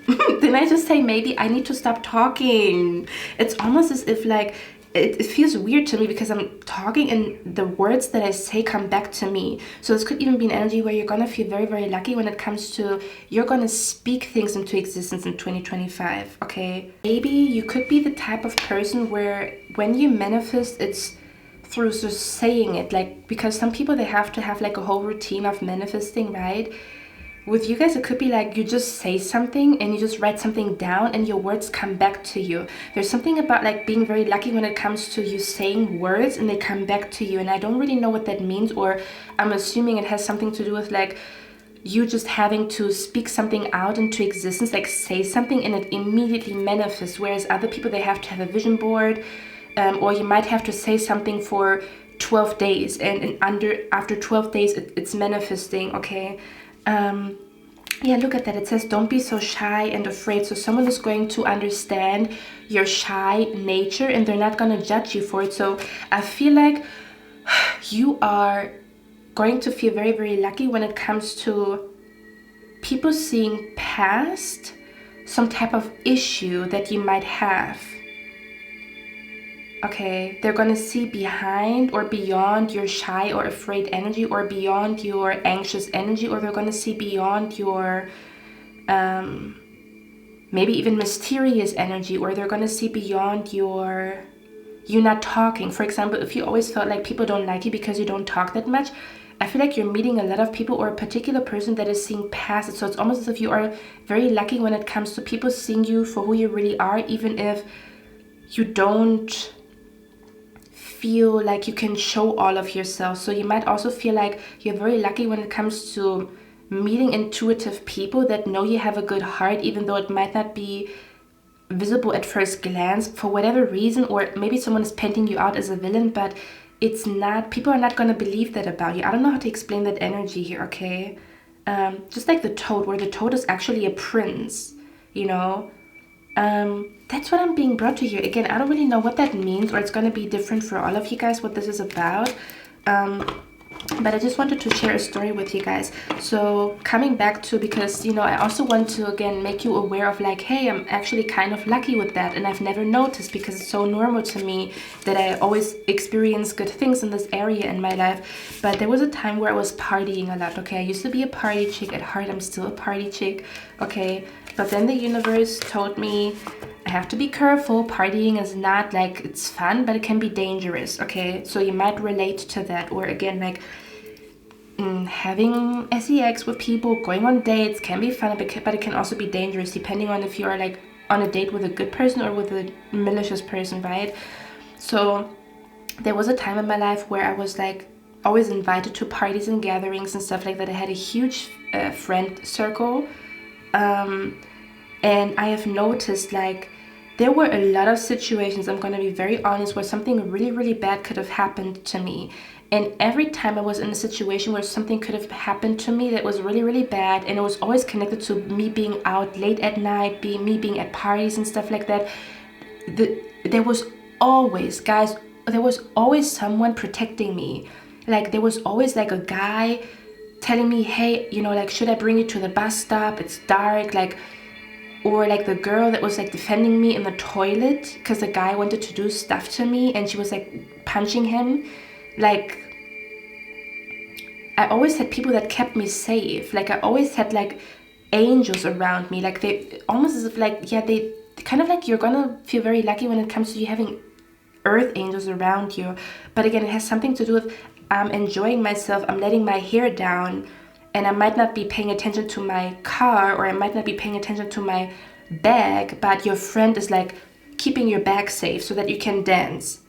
Didn't I just say maybe? I need to stop talking. It's almost as if like it feels weird to me because I'm talking and the words that I say come back to me. So this could even be an energy where you're gonna feel very, very lucky when it comes to you're gonna speak things into existence in 2025. Okay, maybe you could be the type of person where when you manifest, it's through just saying it, like, because some people, they have to have like a whole routine of manifesting, right? With you guys, it could be like you just say something and you just write something down and your words come back to you. There's something about like being very lucky when it comes to you saying words and they come back to you, and I don't really know what that means, or I'm assuming it has something to do with like you just having to speak something out into existence, like say something and it immediately manifests, whereas other people, they have to have a vision board, or you might have to say something for 12 days and after 12 days it's manifesting. Okay. Yeah, look at that. It says don't be so shy and afraid. So someone is going to understand your shy nature and they're not going to judge you for it. So I feel like you are going to feel very, very lucky when it comes to people seeing past some type of issue that you might have. Okay, they're going to see behind or beyond your shy or afraid energy, or beyond your anxious energy, or they're going to see beyond your maybe even mysterious energy, or they're going to see beyond you not talking. For example, if you always felt like people don't like you because you don't talk that much, I feel like you're meeting a lot of people or a particular person that is seeing past it. So it's almost as if you are very lucky when it comes to people seeing you for who you really are, even if you don't feel like you can show all of yourself. So you might also feel like you're very lucky when it comes to meeting intuitive people that know you have a good heart, even though it might not be visible at first glance for whatever reason, or maybe someone is painting you out as a villain, but it's not, people are not going to believe that about you. I don't know how to explain that energy here. Okay. Just like the toad, where the toad is actually a prince, you know. That's what I'm being brought to here. Again, I don't really know what that means, or it's going to be different for all of you guys what this is about. But I just wanted to share a story with you guys. So coming back to, because, you know, I also want to, again, make you aware of like, hey, I'm actually kind of lucky with that. And I've never noticed because it's so normal to me that I always experience good things in this area in my life. But there was a time where I was partying a lot. Okay, I used to be a party chick. At heart, I'm still a party chick. Okay, but then the universe told me I have to be careful. Partying is not like, it's fun, but it can be dangerous. Okay, so you might relate to that. Or again, like having sex with people, going on dates can be fun, but it can also be dangerous depending on if you are like on a date with a good person or with a malicious person, right? So there was a time in my life where I was like always invited to parties and gatherings and stuff like that. I had a huge friend circle. And I have noticed like there were a lot of situations, I'm going to be very honest, where something really, really bad could have happened to me. And every time I was in a situation where something could have happened to me that was really, really bad, and it was always connected to me being out late at night, me being at parties and stuff like that, there was always, guys, there was always someone protecting me. Like there was always like a guy telling me, hey, you know, like, should I bring you to the bus stop? It's dark, like, or like the girl that was like defending me in the toilet because the guy wanted to do stuff to me and she was like punching him. Like, I always had people that kept me safe. Like I always had like angels around me. Like they almost as if like, yeah, they kind of like, you're gonna feel very lucky when it comes to you having earth angels around you. But again, it has something to do with I'm enjoying myself, I'm letting my hair down, and I might not be paying attention to my car, or I might not be paying attention to my bag, but your friend is like keeping your bag safe so that you can dance.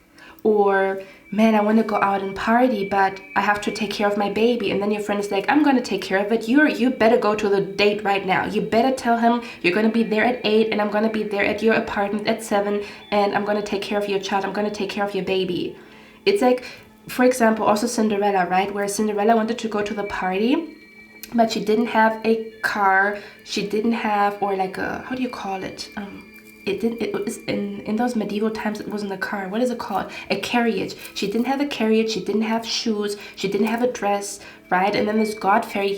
Or, man, I want to go out and party, but I have to take care of my baby. And then your friend is like, I'm going to take care of it. You better go to the date right now. You better tell him you're going to be there at 8 and I'm going to be there at your apartment at 7 and I'm going to take care of your child. I'm going to take care of your baby. It's like, for example, also Cinderella, right? Where Cinderella wanted to go to the party, but she didn't have a car. She didn't have, or like a, how do you call it? It was in those medieval times, it wasn't a car. What is it called? A carriage. She didn't have a carriage. She didn't have shoes. She didn't have a dress, right? And then this god fairy,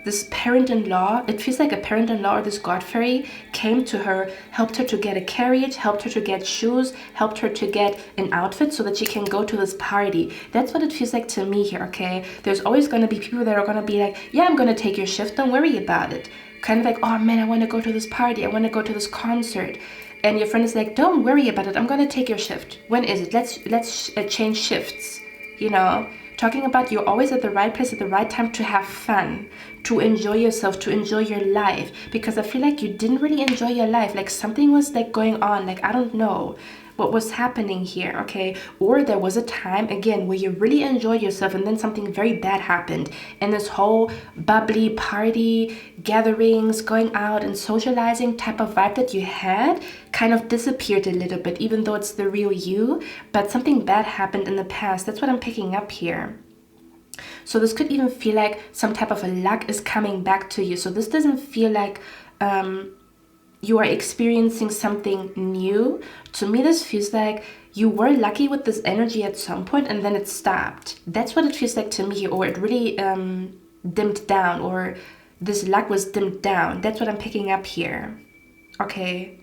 this parent-in-law, it feels like a parent-in-law or this god fairy came to her, helped her to get a carriage, helped her to get shoes, helped her to get an outfit so that she can go to this party. That's what it feels like to me here, okay? There's always going to be people that are going to be like, yeah, I'm going to take your shift. Don't worry about it. Kind of like, oh man, I want to go to this party. I want to go to this concert. And your friend is like, don't worry about it. I'm going to take your shift. When is it? Let's change shifts. You know, talking about you're always at the right place at the right time to have fun, to enjoy yourself, to enjoy your life. Because I feel like you didn't really enjoy your life. Like something was like going on. Like, I don't know. what was happening here, okay? Or there was a time, again, where you really enjoyed yourself and then something very bad happened. And this whole bubbly party, gatherings, going out and socializing type of vibe that you had kind of disappeared a little bit, even though it's the real you. But something bad happened in the past. That's what I'm picking up here. So this could even feel like some type of a luck is coming back to you. So this doesn't feel like you are experiencing something new. To me, this feels like you were lucky with this energy at some point and then it stopped. That's what it feels like to me, or it really dimmed down, or this luck was dimmed down. That's what I'm picking up here. Okay.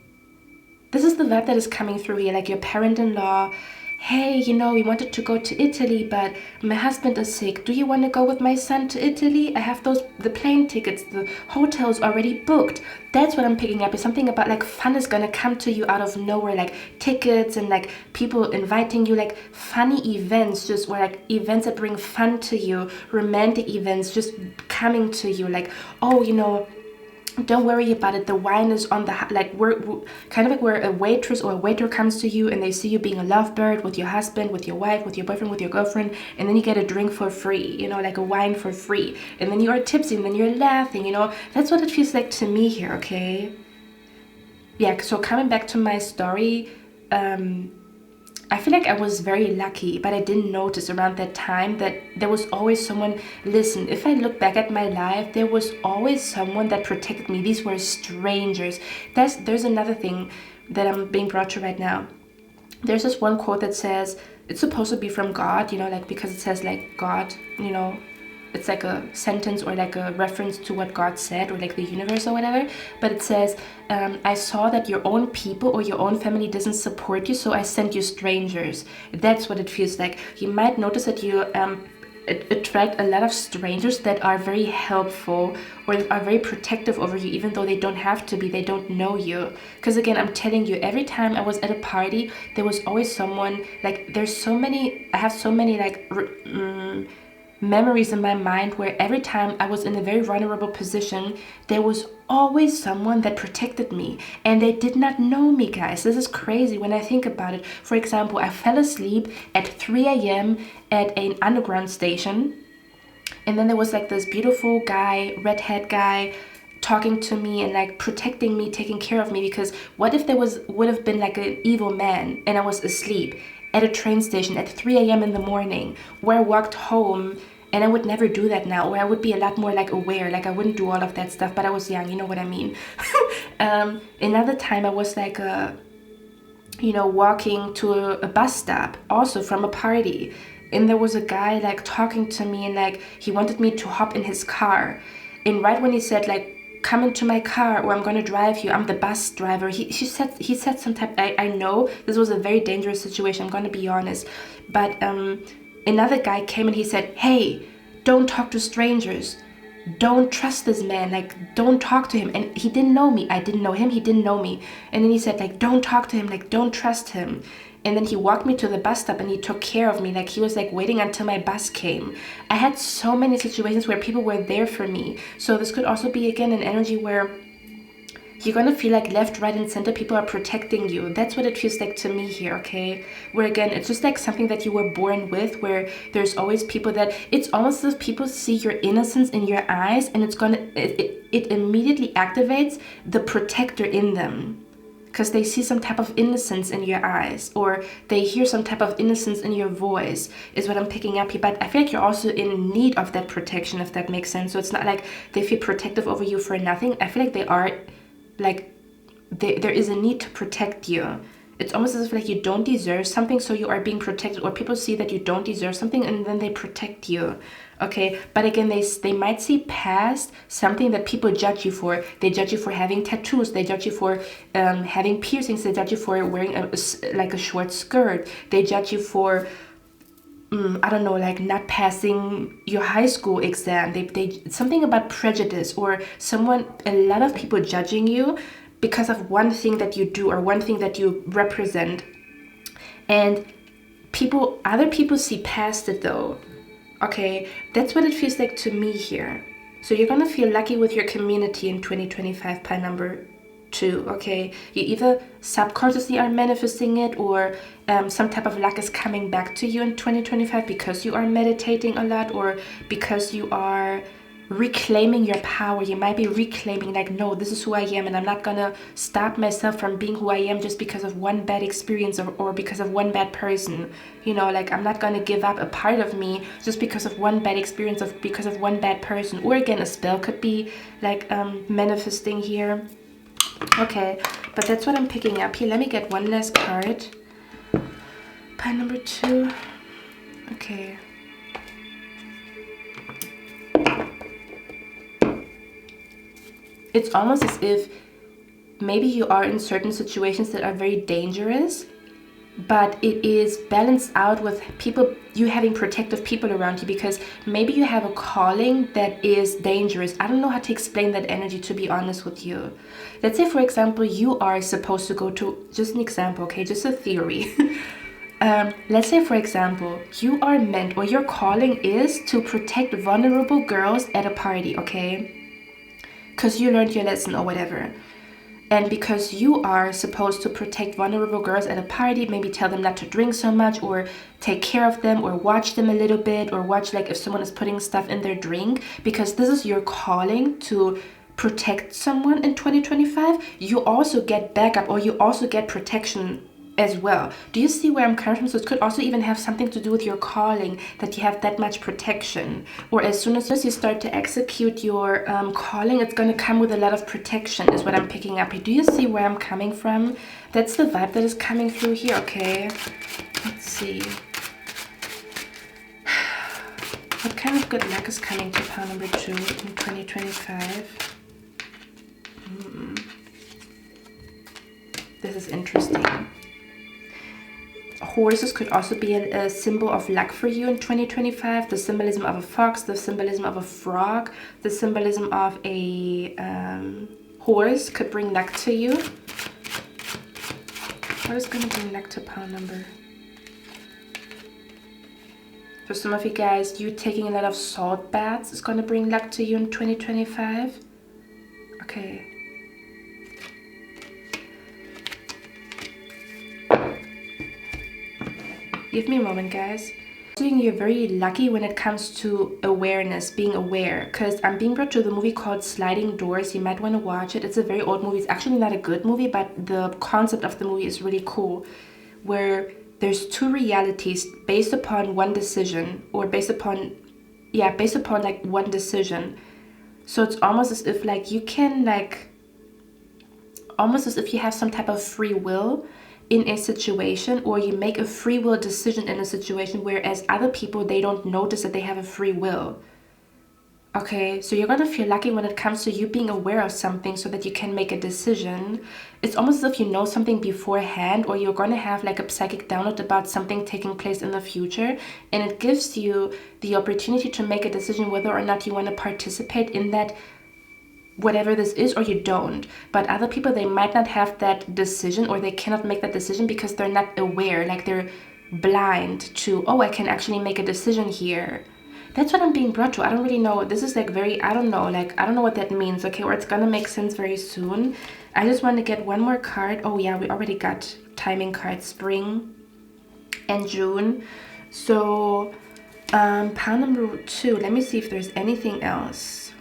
This is the vibe that is coming through here, like your parent-in-law. Hey, you know, we wanted to go to Italy, but my husband is sick. Do you want to go with my son to Italy? I have the plane tickets, the hotel's already booked. That's what I'm picking up. Is something about like fun is gonna come to you out of nowhere, like tickets and like people inviting you, like funny events, just or like events that bring fun to you, romantic events just coming to you, like, oh, you know, don't worry about it, the wine is on the, like we're kind of like where a waitress or a waiter comes to you and they see you being a lovebird with your husband, with your wife, with your boyfriend, with your girlfriend, and then you get a drink for free, you know, like a wine for free, and then you are tipsy and then you're laughing, you know. That's what it feels like to me here, okay? Yeah, so coming back to my story, I feel like I was very lucky, but I didn't notice around that time that there was always someone. Listen, if I look back at my life, there was always someone that protected me. These were strangers. There's another thing that I'm being brought to right now. There's this one quote that says, it's supposed to be from God, you know, like because it says like God, you know, it's like a sentence or like a reference to what God said or like the universe or whatever. But it says, I saw that your own people or your own family doesn't support you, so I sent you strangers. That's what it feels like. You might notice that you attract a lot of strangers that are very helpful or that are very protective over you, even though they don't have to be, they don't know you. Because again, I'm telling you, every time I was at a party, there was always someone, like I have so many like memories in my mind where every time I was in a very vulnerable position, there was always someone that protected me, and they did not know me, guys. This is crazy when I think about it. For example, I fell asleep at 3 a.m. at an underground station, and then there was like this beautiful guy, redhead guy, talking to me and like protecting me, taking care of me, because what if there would have been like an evil man and I was asleep at a train station at 3 a.m. in the morning, where I walked home, and I would never do that now, or I would be a lot more like aware, like I wouldn't do all of that stuff, but I was young, you know what I mean. Another time I was like, you know, walking to a bus stop, also from a party, and there was a guy like talking to me, and like he wanted me to hop in his car, and right when he said like, come into my car or I'm gonna drive you, I'm the bus driver, he said some type, I know this was a very dangerous situation, I'm gonna be honest, but another guy came and he said, hey, don't talk to strangers, don't trust this man, like don't talk to him. And he didn't know me, I didn't know him, he didn't know me, and then he said like, don't talk to him, like don't trust him. And then he walked me to the bus stop and he took care of me, like he was like waiting until my bus came. I had so many situations where people were there for me. So this could also be again an energy where you're gonna feel like left, right, and center people are protecting you. That's what it feels like to me here, okay? Where again, it's just like something that you were born with, where there's always people that, it's almost as if people see your innocence in your eyes, and it immediately activates the protector in them. Because they see some type of innocence in your eyes, or they hear some type of innocence in your voice, is what I'm picking up here. But I feel like you're also in need of that protection, if that makes sense. So it's not like they feel protective over you for nothing. I feel like they are, like, there is a need to protect you. It's almost as if like you don't deserve something, so you are being protected, or people see that you don't deserve something and then they protect you. Okay, but again, they might see past something that people judge you for. They judge you for having tattoos. They judge you for having piercings. They judge you for wearing a short skirt. They judge you for I don't know, like not passing your high school exam. They something about prejudice, or a lot of people judging you because of one thing that you do or one thing that you represent. And other people see past it though. Okay, that's what it feels like to me here. So you're gonna feel lucky with your community in 2025, pile number too, okay? You either subconsciously are manifesting it, or some type of luck is coming back to you in 2025 because you are meditating a lot, or because you are reclaiming your power. You might be reclaiming, like, no, this is who I am, and I'm not gonna stop myself from being who I am just because of one bad experience, or because of one bad person. You know, like, I'm not gonna give up a part of me just because of one bad experience, because of one bad person. Or again, a spell could be like manifesting here. Okay, but that's what I'm picking up here. Let me get one last card. Pile number 2. Okay. It's almost as if maybe you are in certain situations that are very dangerous, but it is balanced out with people, you having protective people around you, because maybe you have a calling that is dangerous. I don't know how to explain that energy, to be honest with you. Let's say, for example, you are supposed to go to, just an example, okay, just a theory. Let's say, for example, you are meant, or your calling is to protect vulnerable girls at a party, okay? Because you learned your lesson or whatever. And because you are supposed to protect vulnerable girls at a party, maybe tell them not to drink so much, or take care of them, or watch them a little bit, or watch, like, if someone is putting stuff in their drink, because this is your calling to protect someone in 2025, you also get backup, or you also get protection as well. Do you see where I'm coming from? So it could also even have something to do with your calling, that you have that much protection. Or as soon as you start to execute your calling, it's going to come with a lot of protection, is what I'm picking up here. Do you see where I'm coming from? That's the vibe that is coming through here, okay? Let's see. What kind of good luck is coming to pile number 2 in 2025? This is interesting. Horses could also be a symbol of luck for you in 2025. The symbolism of a fox, the symbolism of a frog, the symbolism of a horse could bring luck to you. What is going to bring luck to pile number? For some of you guys, you taking a lot of salt baths is going to bring luck to you in 2025. Okay. Give me a moment, guys. You're very lucky when it comes to awareness, being aware, because I'm being brought to the movie called Sliding Doors. You might want to watch it. It's a very old movie. It's actually not a good movie, but the concept of the movie is really cool, where there's 2 realities based upon one decision, or based upon like one decision. So it's almost as if, like, you can, like, almost as if you have some type of free will in a situation, or you make a free will decision in a situation, whereas other people, they don't notice that they have a free will. Okay, so you're gonna feel lucky when it comes to you being aware of something so that you can make a decision. It's almost as if you know something beforehand, or you're gonna have like a psychic download about something taking place in the future, and it gives you the opportunity to make a decision whether or not you want to participate in that, whatever this is, or you don't. But other people, they might not have that decision, or they cannot make that decision because they're not aware, like they're blind to, oh, I can actually make a decision here. That's what I'm being brought to. I don't really know. This is like very, I don't know, like, I don't know what that means, okay? Or it's gonna make sense very soon. I just want to get one more card. Oh yeah, we already got timing cards, spring and June. So pile number 2, let me see if there's anything else.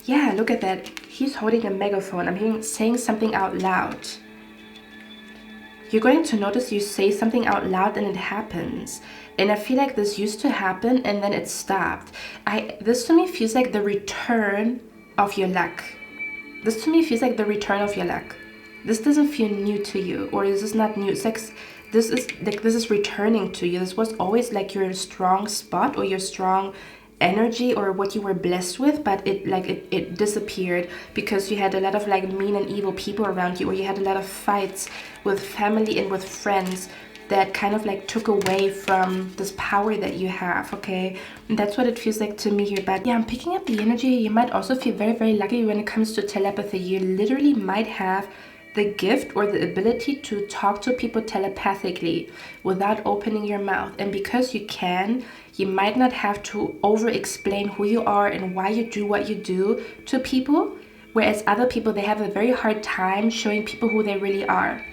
Yeah, look at that. He's holding a megaphone. I'm hearing saying something out loud. You're going to notice you say something out loud and it happens. And I feel like this used to happen and then it stopped. This to me feels like the return of your luck. This to me feels like the return of your luck. This doesn't feel new to you, or this is not new. It's like this is returning to you. This was always like your strong spot, or your strong energy, or what you were blessed with, but it disappeared because you had a lot of like mean and evil people around you, or you had a lot of fights with family and with friends that kind of like took away from this power that you have, okay? And that's what it feels like to me here. But yeah, I'm picking up the energy. You might also feel very, very lucky when it comes to telepathy. You literally might have the gift or the ability to talk to people telepathically without opening your mouth. And because you can, you might not have to over explain who you are and why you do what you do to people, Whereas other people, they have a very hard time showing people who they really are.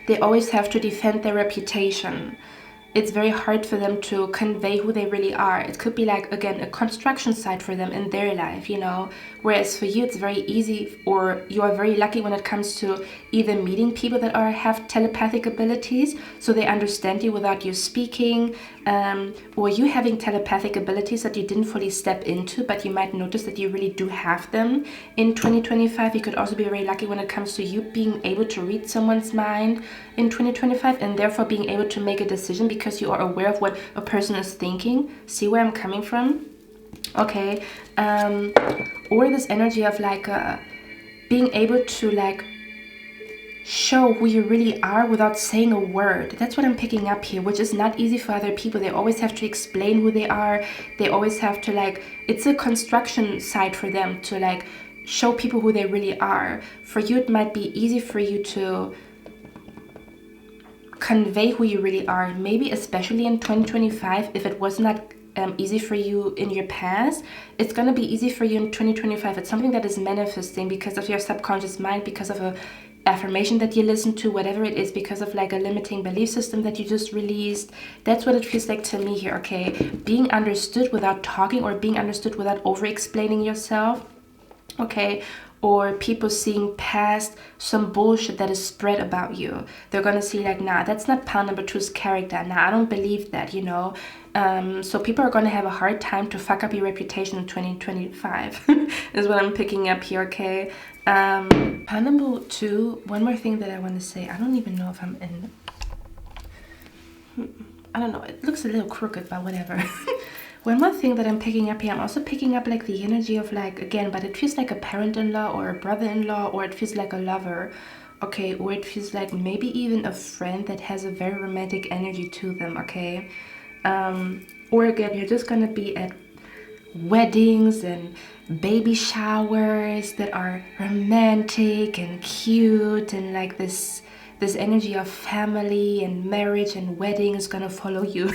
They always have to defend their reputation. It's very hard for them to convey who they really are. It could be like, again, a construction site for them in their life, you know. Whereas for you, it's very easy, or you are very lucky when it comes to either meeting people that have telepathic abilities, so they understand you without you speaking, or you having telepathic abilities that you didn't fully step into, but you might notice that you really do have them. In 2025, you could also be very lucky when it comes to you being able to read someone's mind in 2025, and therefore being able to make a decision because you are aware of what a person is thinking. See where I'm coming from? Okay. Or this energy of like being able to like show who you really are without saying a word. That's what I'm picking up here, which is not easy for other people. They always have to explain who they are. They always have to like, it's a construction site for them to like show people who they really are. For you, it might be easy for you to convey who you really are, maybe especially in 2025. If it was not easy for you in your past, it's going to be easy for you in 2025. It's something that is manifesting because of your subconscious mind, because of a affirmation that you listen to, whatever it is, because of like a limiting belief system that you just released. That's what it feels like to me here. Okay, being understood without talking, or being understood without over explaining yourself. Okay, or people seeing past some bullshit that is spread about you. They're gonna see like, nah, that's not pile number two's character. Nah, I don't believe that, you know. So people are gonna have a hard time to fuck up your reputation in 2025 is what I'm picking up here. Okay, pile number two, one more thing that I want to say. I don't even know if I'm in, I don't know, it looks a little crooked, but whatever. One more thing that I'm picking up here, I'm also picking up like the energy of like, again, but it feels like a parent-in-law or a brother-in-law, or it feels like a lover. Okay, or it feels like maybe even a friend that has a very romantic energy to them. Okay, or again, you're just gonna be at weddings and baby showers that are romantic and cute, and like this energy of family and marriage and wedding is gonna follow you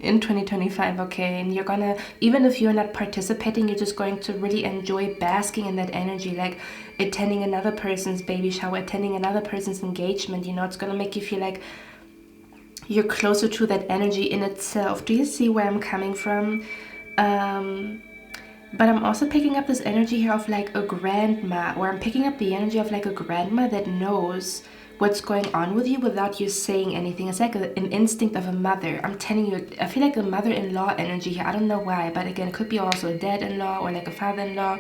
in 2025. Okay, and you're gonna, even if you're not participating, you're just going to really enjoy basking in that energy, like attending another person's baby shower, attending another person's engagement. You know, it's gonna make you feel like you're closer to that energy in itself. Do you see where I'm coming from? But I'm also picking up this energy here of like a grandma, or I'm picking up the energy of like a grandma that knows what's going on with you without you saying anything. It's like an instinct of a mother. I'm telling you, I feel like a mother-in-law energy here. I don't know why, but again, it could be also a dad-in-law, or like a father-in-law,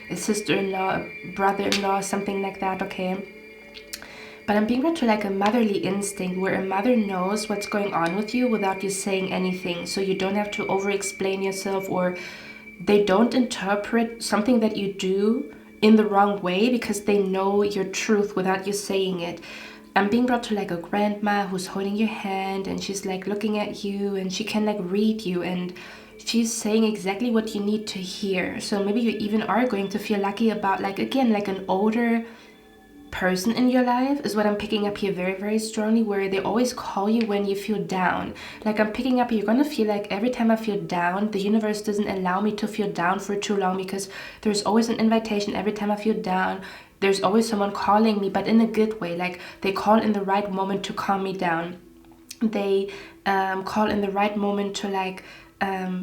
a sister-in-law, a brother-in-law, something like that. Okay, but I'm being brought to like a motherly instinct, where a mother knows what's going on with you without you saying anything, so you don't have to over-explain yourself, or they don't interpret something that you do in the wrong way because they know your truth without you saying it. I'm being brought to like a grandma who's holding your hand, and she's like looking at you, and she can like read you, and she's saying exactly what you need to hear. So maybe you even are going to feel lucky about like, again, like an older person in your life is what I'm picking up here very, very strongly, where they always call you when you feel down. Like I'm picking up, you're gonna feel like every time I feel down, the universe doesn't allow me to feel down for too long, because there's always an invitation. Every time I feel down, there's always someone calling me, but in a good way. Like they call in the right moment to calm me down. They call in the right moment to like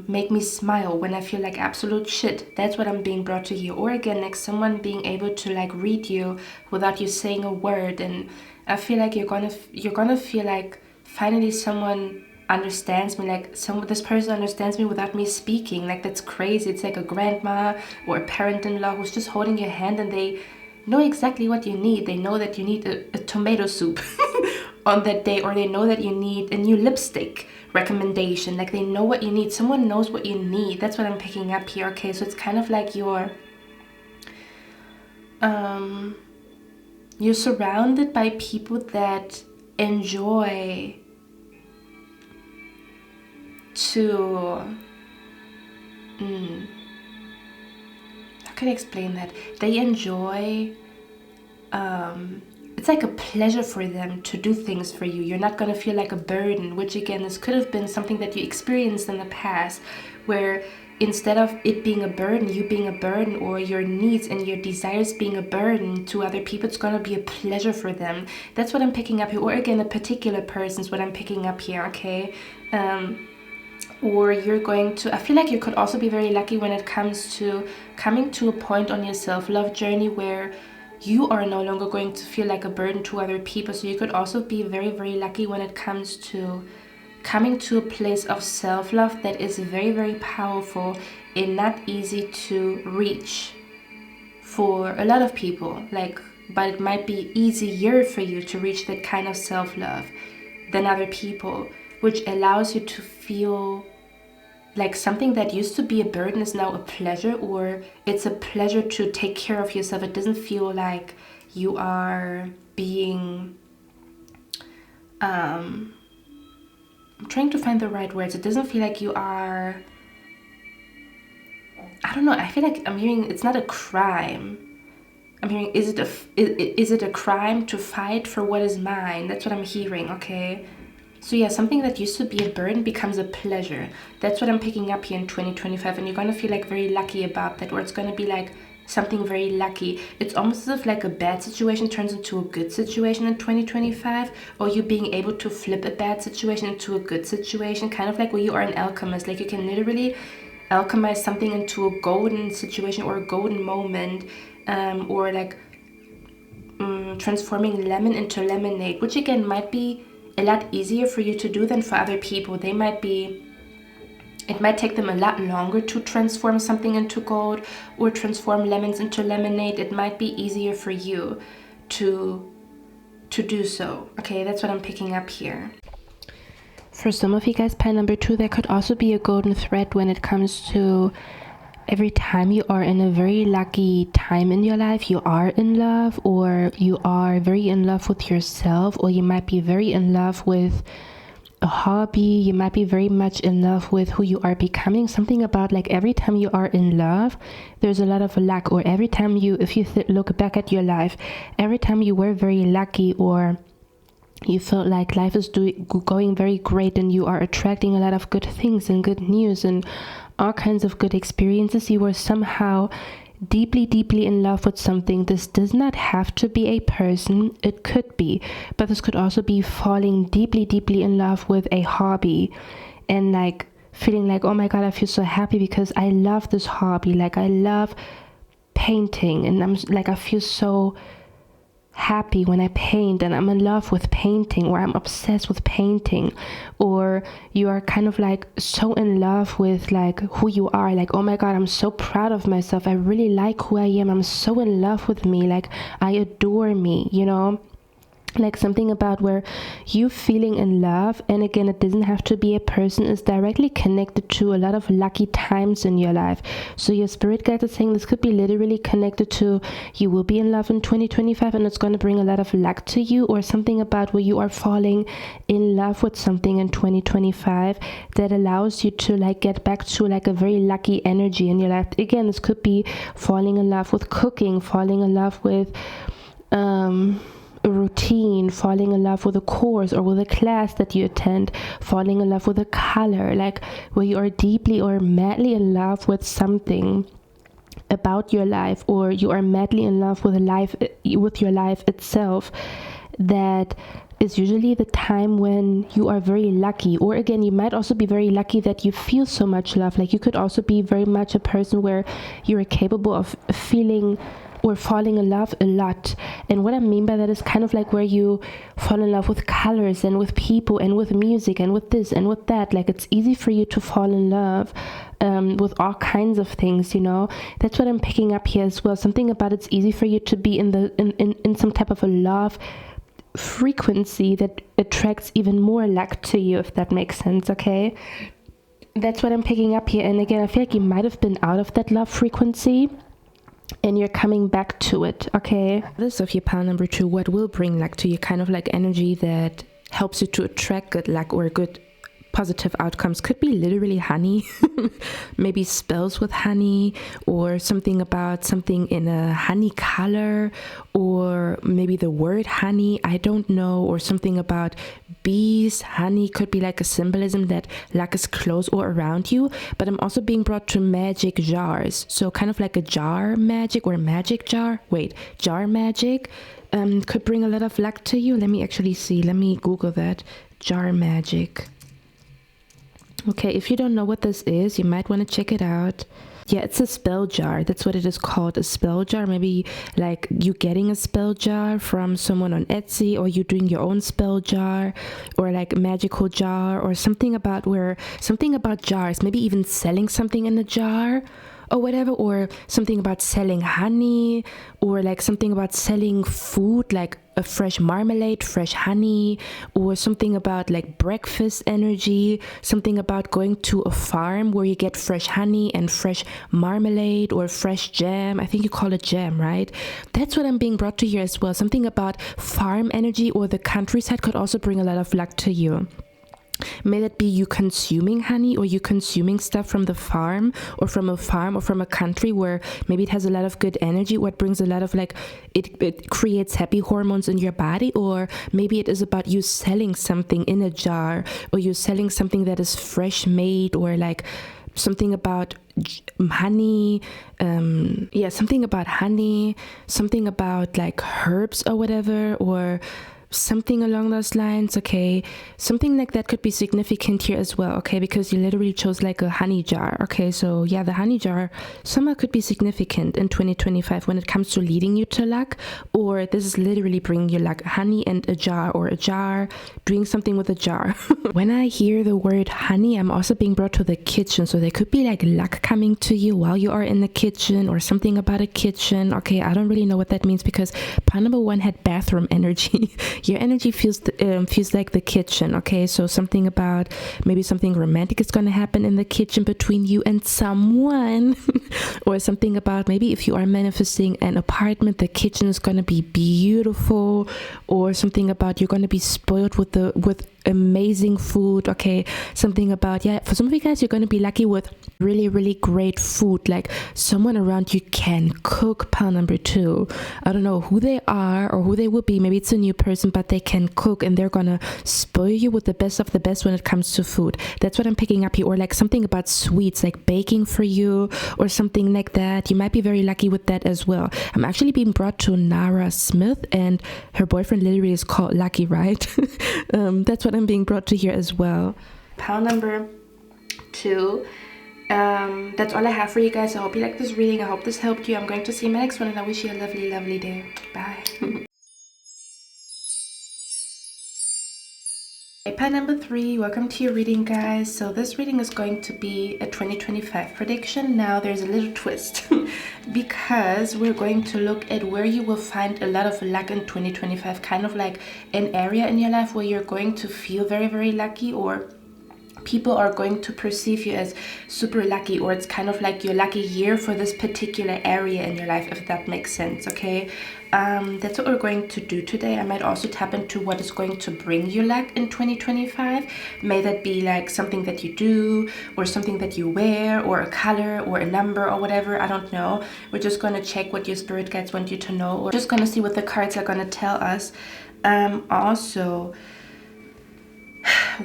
make me smile when I feel like absolute shit. That's what I'm being brought to here. Or again, like someone being able to like read you without you saying a word. And I feel like you're gonna feel like finally someone understands me, like this person understands me without me speaking. Like that's crazy. It's like a grandma or a parent-in-law who's just holding your hand, and they know exactly what you need. They know that you need a tomato soup on that day, or they know that you need a new lipstick recommendation. Like they know what you need. Someone knows what you need. That's what I'm picking up here. Okay, so it's kind of like you're surrounded by people that enjoy to how can I explain that? They enjoy it's like a pleasure for them to do things for you. You're not going to feel like a burden, which again, this could have been something that you experienced in the past, where instead of it being a burden, you being a burden, or your needs and your desires being a burden to other people, it's gonna be a pleasure for them. That's what I'm picking up here. Or again, a particular person's what I'm picking up here, okay? Or you're going to, I feel like you could also be very lucky when it comes to coming to a point on your self-love journey where you are no longer going to feel like a burden to other people. So you could also be very, very lucky when it comes to coming to a place of self-love that is very, very powerful and not easy to reach for a lot of people. But it might be easier for you to reach that kind of self-love than other people, which allows you to feel like something that used to be a burden is now a pleasure, or it's a pleasure to take care of yourself. It doesn't feel like you are being, I'm trying to find the right words. It doesn't feel like you are, I don't know, I feel like I'm hearing it's not a crime. I'm hearing, is it a crime to fight for what is mine? That's what I'm hearing, okay? So yeah, something that used to be a burden becomes a pleasure. That's what I'm picking up here in 2025, and you're going to feel like very lucky about that, or it's going to be like something very lucky. It's almost as if like a bad situation turns into a good situation in 2025, or you being able to flip a bad situation into a good situation, kind of like where you are an alchemist. Like you can literally alchemize something into a golden situation or a golden moment, or like transforming lemon into lemonade, which again might be a lot easier for you to do than for other people. It might take them a lot longer to transform something into gold or transform lemons into lemonade. It might be easier for you to do so. Okay, that's what I'm picking up here. For some of you guys, pile number 2, there could also be a golden thread when it comes to every time you are in a very lucky time in your life, you are in love, or you are very in love with yourself, or you might be very in love with a hobby, you might be very much in love with who you are becoming. Something about like every time you are in love, there's a lot of luck, or every time you, if you look back at your life, every time you were very lucky, or you felt like life is going very great and you are attracting a lot of good things and good news and all kinds of good experiences, you were somehow deeply, deeply in love with something. This does not have to be a person. It could be, but this could also be falling deeply, deeply in love with a hobby and like feeling like, oh my God, I feel so happy because I love this hobby. Like I love painting, and I'm like, I feel so happy when I paint, and I'm in love with painting, or I'm obsessed with painting. Or you are kind of like so in love with like who you are, like, oh my God, I'm so proud of myself, I really like who I am, I'm so in love with me, like I adore me, you know, like something about where you feeling in love. And again, it doesn't have to be a person, is directly connected to a lot of lucky times in your life. So your spirit guide is saying this could be literally connected to you will be in love in 2025, and it's going to bring a lot of luck to you, or something about where you are falling in love with something in 2025 that allows you to like get back to like a very lucky energy in your life. Again, this could be falling in love with cooking, falling in love with a routine, falling in love with a course or with a class that you attend, falling in love with a color, like where you are deeply or madly in love with something about your life, or you are madly in love with your life itself. That is usually the time when you are very lucky. Or again, you might also be very lucky that you feel so much love. Like you could also be very much a person where you are capable of feeling or falling in love a lot. And what I mean by that is kind of like where you fall in love with colors and with people and with music and with this and with that. Like it's easy for you to fall in love with all kinds of things, you know. That's what I'm picking up here as well. Something about it's easy for you to be in some type of a love frequency that attracts even more luck to you, if that makes sense, okay? That's what I'm picking up here. And again, I feel like you might have been out of that love frequency and you're coming back to it, okay? This of your pile number 2, what will bring luck to you, kind of like energy that helps you to attract good luck or good positive outcomes. Could be literally honey, maybe spells with honey, or something about something in a honey color, or maybe the word honey, I don't know, or something about bees. Honey could be like a symbolism that luck is close or around you. But I'm also being brought to magic jars, so kind of like a jar magic or magic jar. Wait, jar magic could bring a lot of luck to you. Let me actually see. Let me Google that. Jar magic. Okay, if you don't know what this is, you might want to check it out. Yeah, it's a spell jar. That's what it is called, a spell jar. Maybe like you getting a spell jar from someone on Etsy, or you doing your own spell jar, or like a magical jar, or something about jars. Maybe even selling something in a jar or whatever, or something about selling honey, or like something about selling food, like a fresh marmalade, fresh honey, or something about like breakfast energy, something about going to a farm where you get fresh honey and fresh marmalade or fresh jam. I think you call it jam, right? That's what I'm being brought to here as well. Something about farm energy or the countryside could also bring a lot of luck to you. May that be you consuming honey, or you consuming stuff from the farm, or from a country where maybe it has a lot of good energy, or it brings a lot of like, it creates happy hormones in your body. Or maybe it is about you selling something in a jar, or you selling something that is fresh made, or like something about honey, something about honey, something about like herbs or whatever, or something along those lines. Okay, something like that could be significant here as well. Okay, because you literally chose like a honey jar. Okay, so yeah, the honey jar somehow could be significant in 2025 when it comes to leading you to luck, or this is literally bringing you luck. Honey and a jar, or a jar, doing something with a jar. When I hear the word honey, I'm also being brought to the kitchen, so there could be like luck coming to you while you are in the kitchen, or something about a kitchen. Okay, I don't really know what that means, because part number 1 had bathroom energy. Your energy feels like the kitchen. Okay, so something about maybe something romantic is going to happen in the kitchen between you and someone. Or something about maybe if you are manifesting an apartment, the kitchen is going to be beautiful. Or something about you're going to be spoiled with amazing food. Okay, something about, yeah, for some of you guys, you're going to be lucky with really, really great food. Like someone around you can cook. Pile number 2, I don't know who they are or who they will be. Maybe it's a new person, but they can cook, and they're gonna spoil you with the best of the best when it comes to food. That's what I'm picking up here. Or like something about sweets, like baking for you, or something like that. You might be very lucky with that as well. I'm actually being brought to Nara Smith, and her boyfriend literally is called Lucky, right? That's what I'm being brought to here as well. Pile number 2. That's all I have for you guys. I hope you like this reading. I hope this helped you. I'm going to see you in my next one, and I wish you a lovely, lovely day. Bye. Pile number 3, welcome to your reading, guys. So this reading is going to be a 2025 prediction. Now there's a little twist because we're going to look at where you will find a lot of luck in 2025, kind of like an area in your life where you're going to feel very, very lucky, or people are going to perceive you as super lucky, or it's kind of like your lucky year for this particular area in your life, if that makes sense. Okay, that's what we're going to do today. I might also tap into what is going to bring you luck in 2025. May that be like something that you do, or something that you wear, or a color, or a number, or whatever. I don't know. We're just going to check what your spirit guides want you to know, or just going to see what the cards are going to tell us. Also,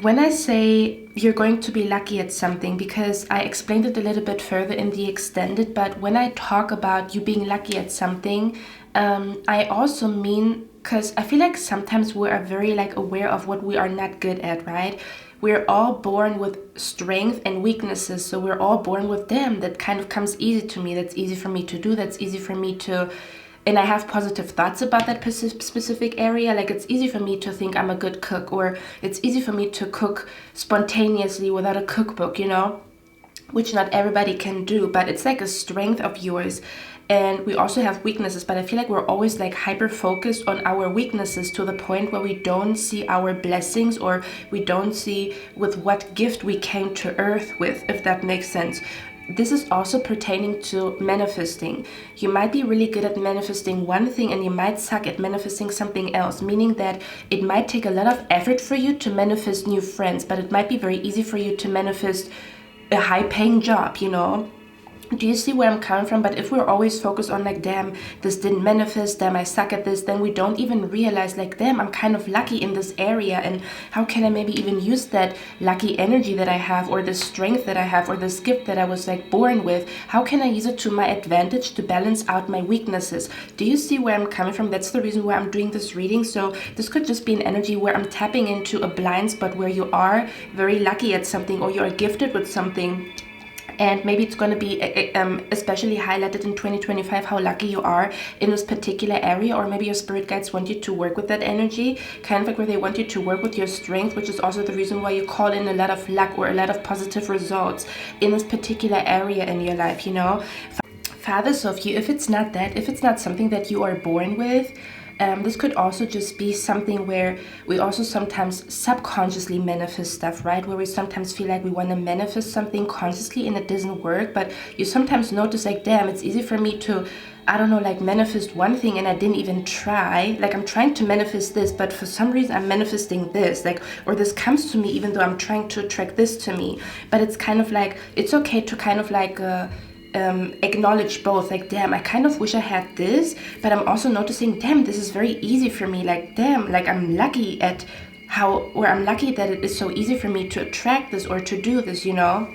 when I say you're going to be lucky at something, because I explained it a little bit further in the extended, but when I talk about you being lucky at something, I also mean, because I feel like sometimes we are very like aware of what we are not good at, right? We're all born with strength and weaknesses, so we're all born with them. That kind of comes easy to me. That's easy for me to do. That's easy for me to, and I have positive thoughts about that specific area. Like it's easy for me to think I'm a good cook, or it's easy for me to cook spontaneously without a cookbook, you know, which not everybody can do, but it's like a strength of yours. And we also have weaknesses, but I feel like we're always like hyper focused on our weaknesses to the point where we don't see our blessings, or we don't see with what gift we came to earth with, if that makes sense. this is also pertaining to manifesting. You might be really good at manifesting one thing and you might suck at manifesting something else, meaning that it might take a lot of effort for you to manifest new friends, but it might be very easy for you to manifest a high-paying job, you know? Do you see where I'm coming from? But if we're always focused on like, damn, this didn't manifest, damn, I suck at this, then we don't even realize like, damn, I'm kind of lucky in this area, and how can I maybe even use that lucky energy that I have, or the strength that I have, or this gift that I was like born with? How can I use it to my advantage to balance out my weaknesses? Do you see where I'm coming from? That's the reason why I'm doing this reading. So this could just be an energy where I'm tapping into a blind spot where you are very lucky at something, or you are gifted with something. And maybe it's going to be especially highlighted in 2025 how lucky you are in this particular area, or maybe your spirit guides want you to work with that energy, kind of like where they want you to work with your strength, which is also the reason why you call in a lot of luck or a lot of positive results in this particular area in your life, you know. Fathers of you, if it's not that, if it's not something that you are born with, this could also just be something where we also sometimes subconsciously manifest stuff, right? Where we sometimes feel like we want to manifest something consciously and it doesn't work, but you sometimes notice like, damn, it's easy for me to, I don't know, like manifest one thing and I didn't even try. Like I'm trying to manifest this, but for some reason I'm manifesting this, like, or this comes to me even though I'm trying to attract this to me. But it's kind of like, it's okay to kind of like, acknowledge both, like, damn, I kind of wish I had this, but I'm also noticing, damn, this is very easy for me, like, damn, like I'm lucky at how, or I'm lucky that it is so easy for me to attract this or to do this, you know.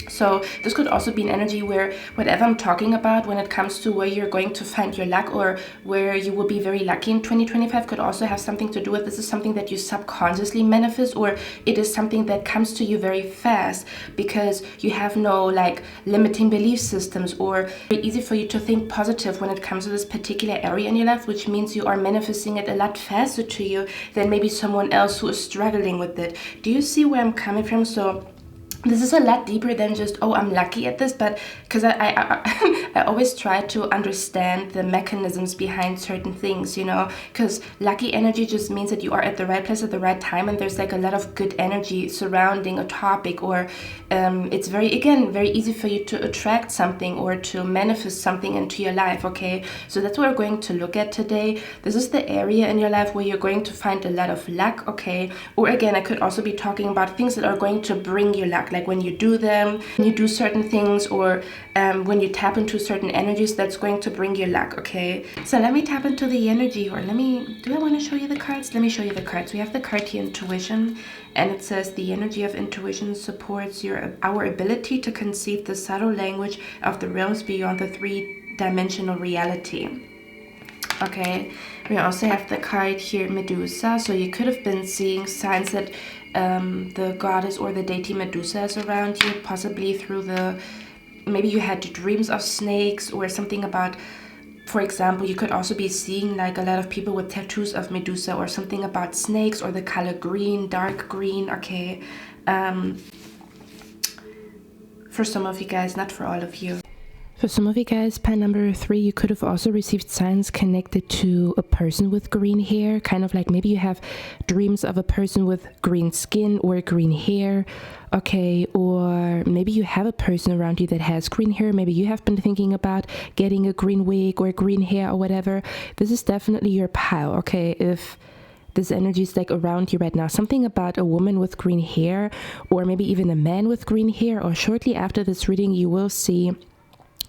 So this could also be an energy where whatever I'm talking about when it comes to where you're going to find your luck or where you will be very lucky in 2025 could also have something to do with, this is something that you subconsciously manifest, or it is something that comes to you very fast because you have no like limiting belief systems, or very easy for you to think positive when it comes to this particular area in your life, which means you are manifesting it a lot faster to you than maybe someone else who is struggling with it. Do you see where I'm coming from? So this is a lot deeper than just, oh, I'm lucky at this, but because I always try to understand the mechanisms behind certain things, you know, because lucky energy just means that you are at the right place at the right time and there's like a lot of good energy surrounding a topic, or it's very easy for you to attract something or to manifest something into your life, okay? So that's what we're going to look at today. This is the area in your life where you're going to find a lot of luck, okay? Or again, I could also be talking about things that are going to bring you luck, like when you do them, when you do certain things, or when you tap into certain energies, that's going to bring you luck, okay? So let me tap into the energy, or do I want to show you the cards? Let me show you the cards. We have the card here, Intuition, and it says the energy of intuition supports our ability to conceive the subtle language of the realms beyond the three-dimensional reality. Okay, we also have the card here, Medusa. So you could have been seeing signs that the goddess or the deity Medusa is around you, possibly through maybe you had dreams of snakes or something about, for example, you could also be seeing like a lot of people with tattoos of Medusa or something about snakes, or the color green, dark green, okay? For some of you guys, not for all of you. For some of you guys, pile number 3, you could have also received signs connected to a person with green hair, kind of like maybe you have dreams of a person with green skin or green hair, okay? Or maybe you have a person around you that has green hair. Maybe you have been thinking about getting a green wig or green hair or whatever. This is definitely your pile, okay? If this energy is like around you right now, something about a woman with green hair, or maybe even a man with green hair, or shortly after this reading you will see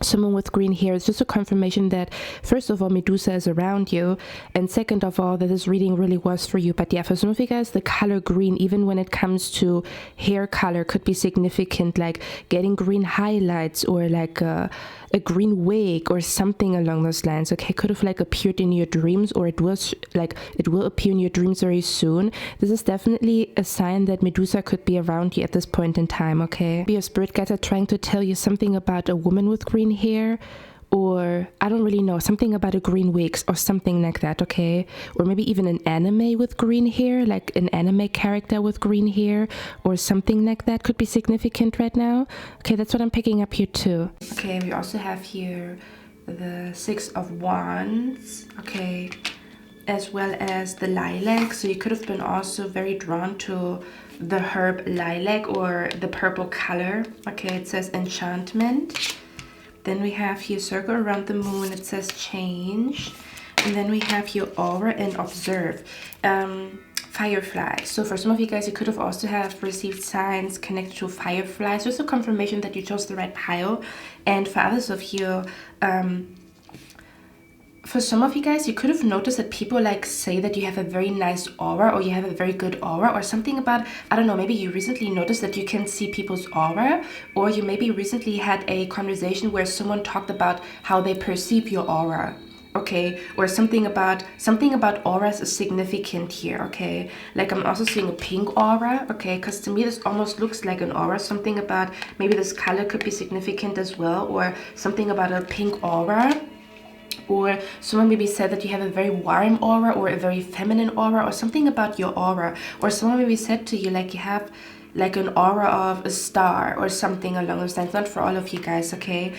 someone with green hair. It's just a confirmation that, first of all, Medusa is around you, and second of all, that this reading really was for you. But yeah, for some of you guys, the color green, even when it comes to hair color, could be significant, like getting green highlights or like a green wig or something along those lines, okay? Could have like appeared in your dreams, or it will appear in your dreams very soon. This is definitely a sign that Medusa could be around you at this point in time, okay? Your spirit guides are trying to tell you something about a woman with green hair, or I don't really know, something about a green wig or something like that, okay? Or maybe even an anime with green hair, like an anime character with green hair or something like that could be significant right now. Okay, that's what I'm picking up here too. Okay, we also have here the 6 of Wands, okay, as well as the lilac. So you could have been also very drawn to the herb lilac or the purple color. Okay, it says enchantment. Then we have here circle around the moon. It says change. And then we have here aura and observe. Firefly. So for some of you guys, you could have also have received signs connected to fireflies. Just a confirmation that you chose the right pile. And for others of you, for some of you guys, you could have noticed that people like say that you have a very nice aura or you have a very good aura or something about, I don't know, maybe you recently noticed that you can see people's aura, or you maybe recently had a conversation where someone talked about how they perceive your aura. Okay, or something about auras is significant here. Okay, like I'm also seeing a pink aura. Okay, because to me this almost looks like an aura. Something about maybe this color could be significant as well, or something about a pink aura. Or someone maybe said that you have a very warm aura or a very feminine aura, or something about your aura. Or someone maybe said to you like you have like an aura of a star or something along those lines. Not for all of you guys, okay?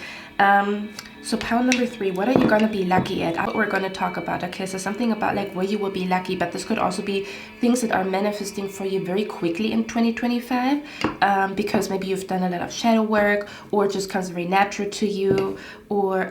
So pile number 3, what are you going to be lucky at? That's what we're going to talk about. Okay, so something about like where you will be lucky, but this could also be things that are manifesting for you very quickly in 2025, because maybe you've done a lot of shadow work, or it just comes very natural to you. Or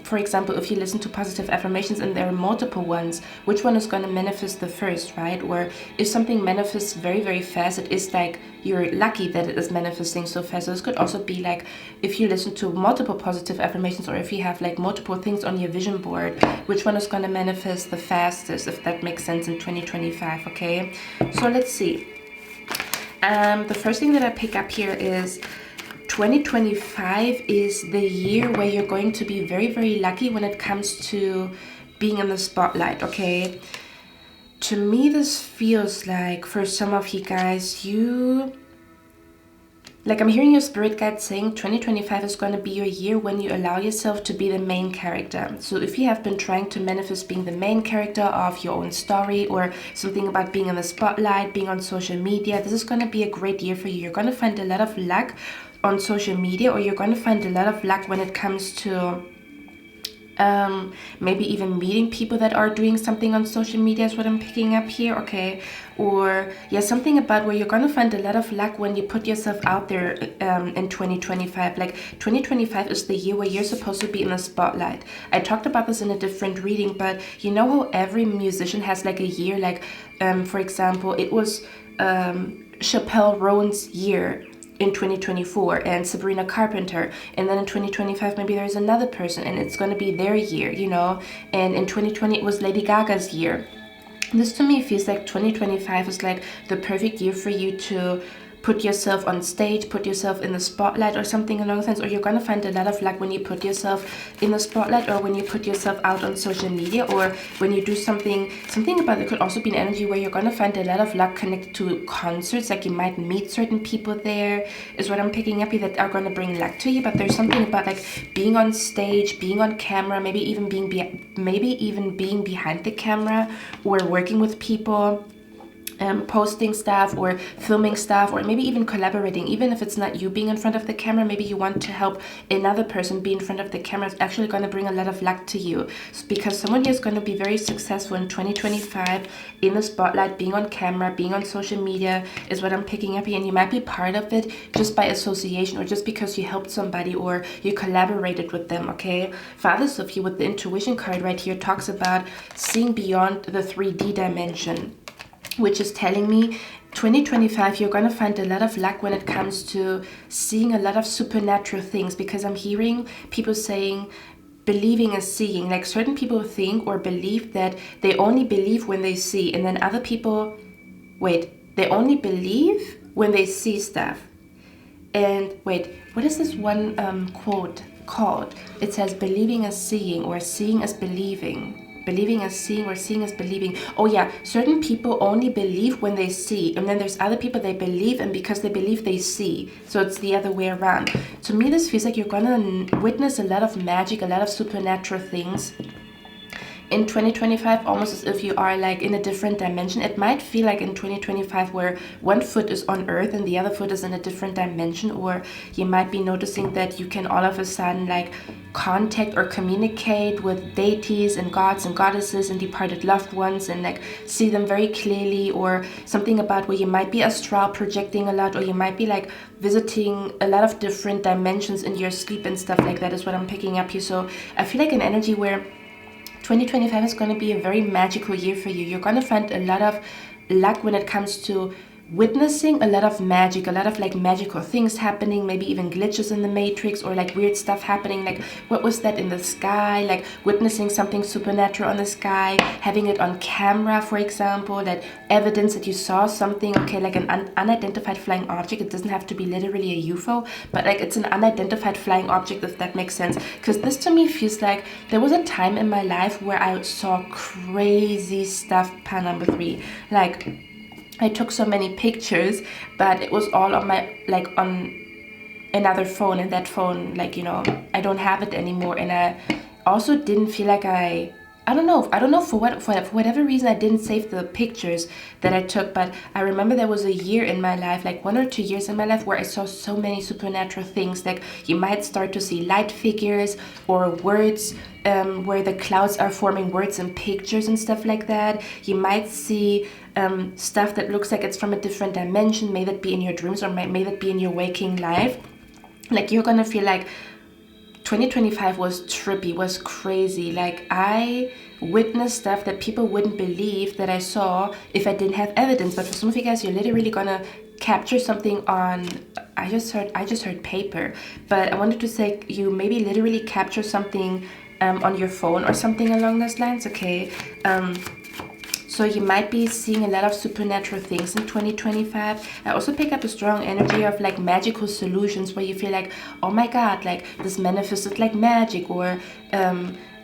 for example, if you listen to positive affirmations and there are multiple ones, which one is going to manifest the first, right? Or if something manifests very, very fast, it is like you're lucky that it is manifesting so fast. So this could also be like if you listen to multiple positive affirmations, or if you have like multiple things on your vision board, which one is going to manifest the fastest, if that makes sense, in 2025. Okay, so let's see. The first thing that I pick up here is 2025 is the year where you're going to be very, very lucky when it comes to being in the spotlight. Okay, to me this feels like for some of you guys, like I'm hearing your spirit guide saying 2025 is going to be your year when you allow yourself to be the main character. So if you have been trying to manifest being the main character of your own story, or something about being in the spotlight, being on social media, this is going to be a great year for you. You're going to find a lot of luck on social media, or you're going to find a lot of luck when it comes to maybe even meeting people that are doing something on social media is what I'm picking up here. Okay, or yeah, something about where you're gonna find a lot of luck when you put yourself out there in 2025. Like 2025 is the year where you're supposed to be in the spotlight. I talked about this in a different reading, but you know how every musician has like a year, like for example, it was Chappelle Roan's year in 2024, and Sabrina Carpenter, and then in 2025 maybe there's another person and it's going to be their year, you know, and in 2020 it was Lady Gaga's year. This to me feels like 2025 is like the perfect year for you to put yourself on stage, put yourself in the spotlight or something along those lines, or you're going to find a lot of luck when you put yourself in the spotlight, or when you put yourself out on social media, or when you do something about it. Could also be an energy where you're going to find a lot of luck connected to concerts, like you might meet certain people there, is what I'm picking up here, that are going to bring luck to you. But there's something about like being on stage, being on camera, maybe even being behind the camera, or working with people, posting stuff or filming stuff, or maybe even collaborating. Even if it's not you being in front of the camera, maybe you want to help another person be in front of the camera. It's actually going to bring a lot of luck to you, because someone here is going to be very successful in 2025 in the spotlight, being on camera, being on social media, is what I'm picking up here. And you might be part of it just by association, or just because you helped somebody or you collaborated with them. Okay, for others of you, with the intuition card right here, talks about seeing beyond the 3D dimension, which is telling me 2025 you're going to find a lot of luck when it comes to seeing a lot of supernatural things, because I'm hearing people saying believing is seeing. Like certain people think or believe that they only believe when they see, and then other people they only believe when they see stuff. And what is this one quote called? It says believing is seeing, or seeing is believing. Believing is seeing, or seeing is believing. Oh yeah, certain people only believe when they see, and then there's other people, they believe, and because they believe they see. So it's the other way around. To me this feels like you're gonna witness a lot of magic, a lot of supernatural things in 2025, almost as if you are like in a different dimension. It might feel like in 2025 where one foot is on earth and the other foot is in a different dimension, or you might be noticing that you can all of a sudden like contact or communicate with deities and gods and goddesses and departed loved ones and like see them very clearly, or something about where you might be astral projecting a lot, or you might be like visiting a lot of different dimensions in your sleep and stuff like that is what I'm picking up here. So I feel like an energy where 2025 is going to be a very magical year for you. You're going to find a lot of luck when it comes to witnessing a lot of magic, a lot of like magical things happening, maybe even glitches in the matrix or like weird stuff happening. Like, what was that in the sky? Like witnessing something supernatural on the sky, having it on camera, for example, that evidence that you saw something, okay, like an unidentified flying object. It doesn't have to be literally a UFO, but like it's an unidentified flying object, if that makes sense. Because this to me feels like there was a time in my life where I saw crazy stuff, par number 3. Like, I took so many pictures, but it was all on my, like on another phone, and that phone, like, you know, I don't have it anymore. And I also didn't feel like I don't know for whatever reason I didn't save the pictures that I took. But I remember there was a year in my life, like 1 or 2 years in my life, where I saw so many supernatural things. Like you might start to see light figures or words, where the clouds are forming words and pictures and stuff like that. You might see stuff that looks like it's from a different dimension, may that be in your dreams or may that be in your waking life. Like you're gonna feel like 2025 was trippy, was crazy. Like I witnessed stuff that people wouldn't believe that I saw if I didn't have evidence. But for some of you guys, you're literally gonna capture something on, I just heard paper, but I wanted to say you maybe literally capture something on your phone or something along those lines, okay? So you might be seeing a lot of supernatural things in 2025. I also pick up a strong energy of like magical solutions where you feel like, oh my God, like this manifested like magic, or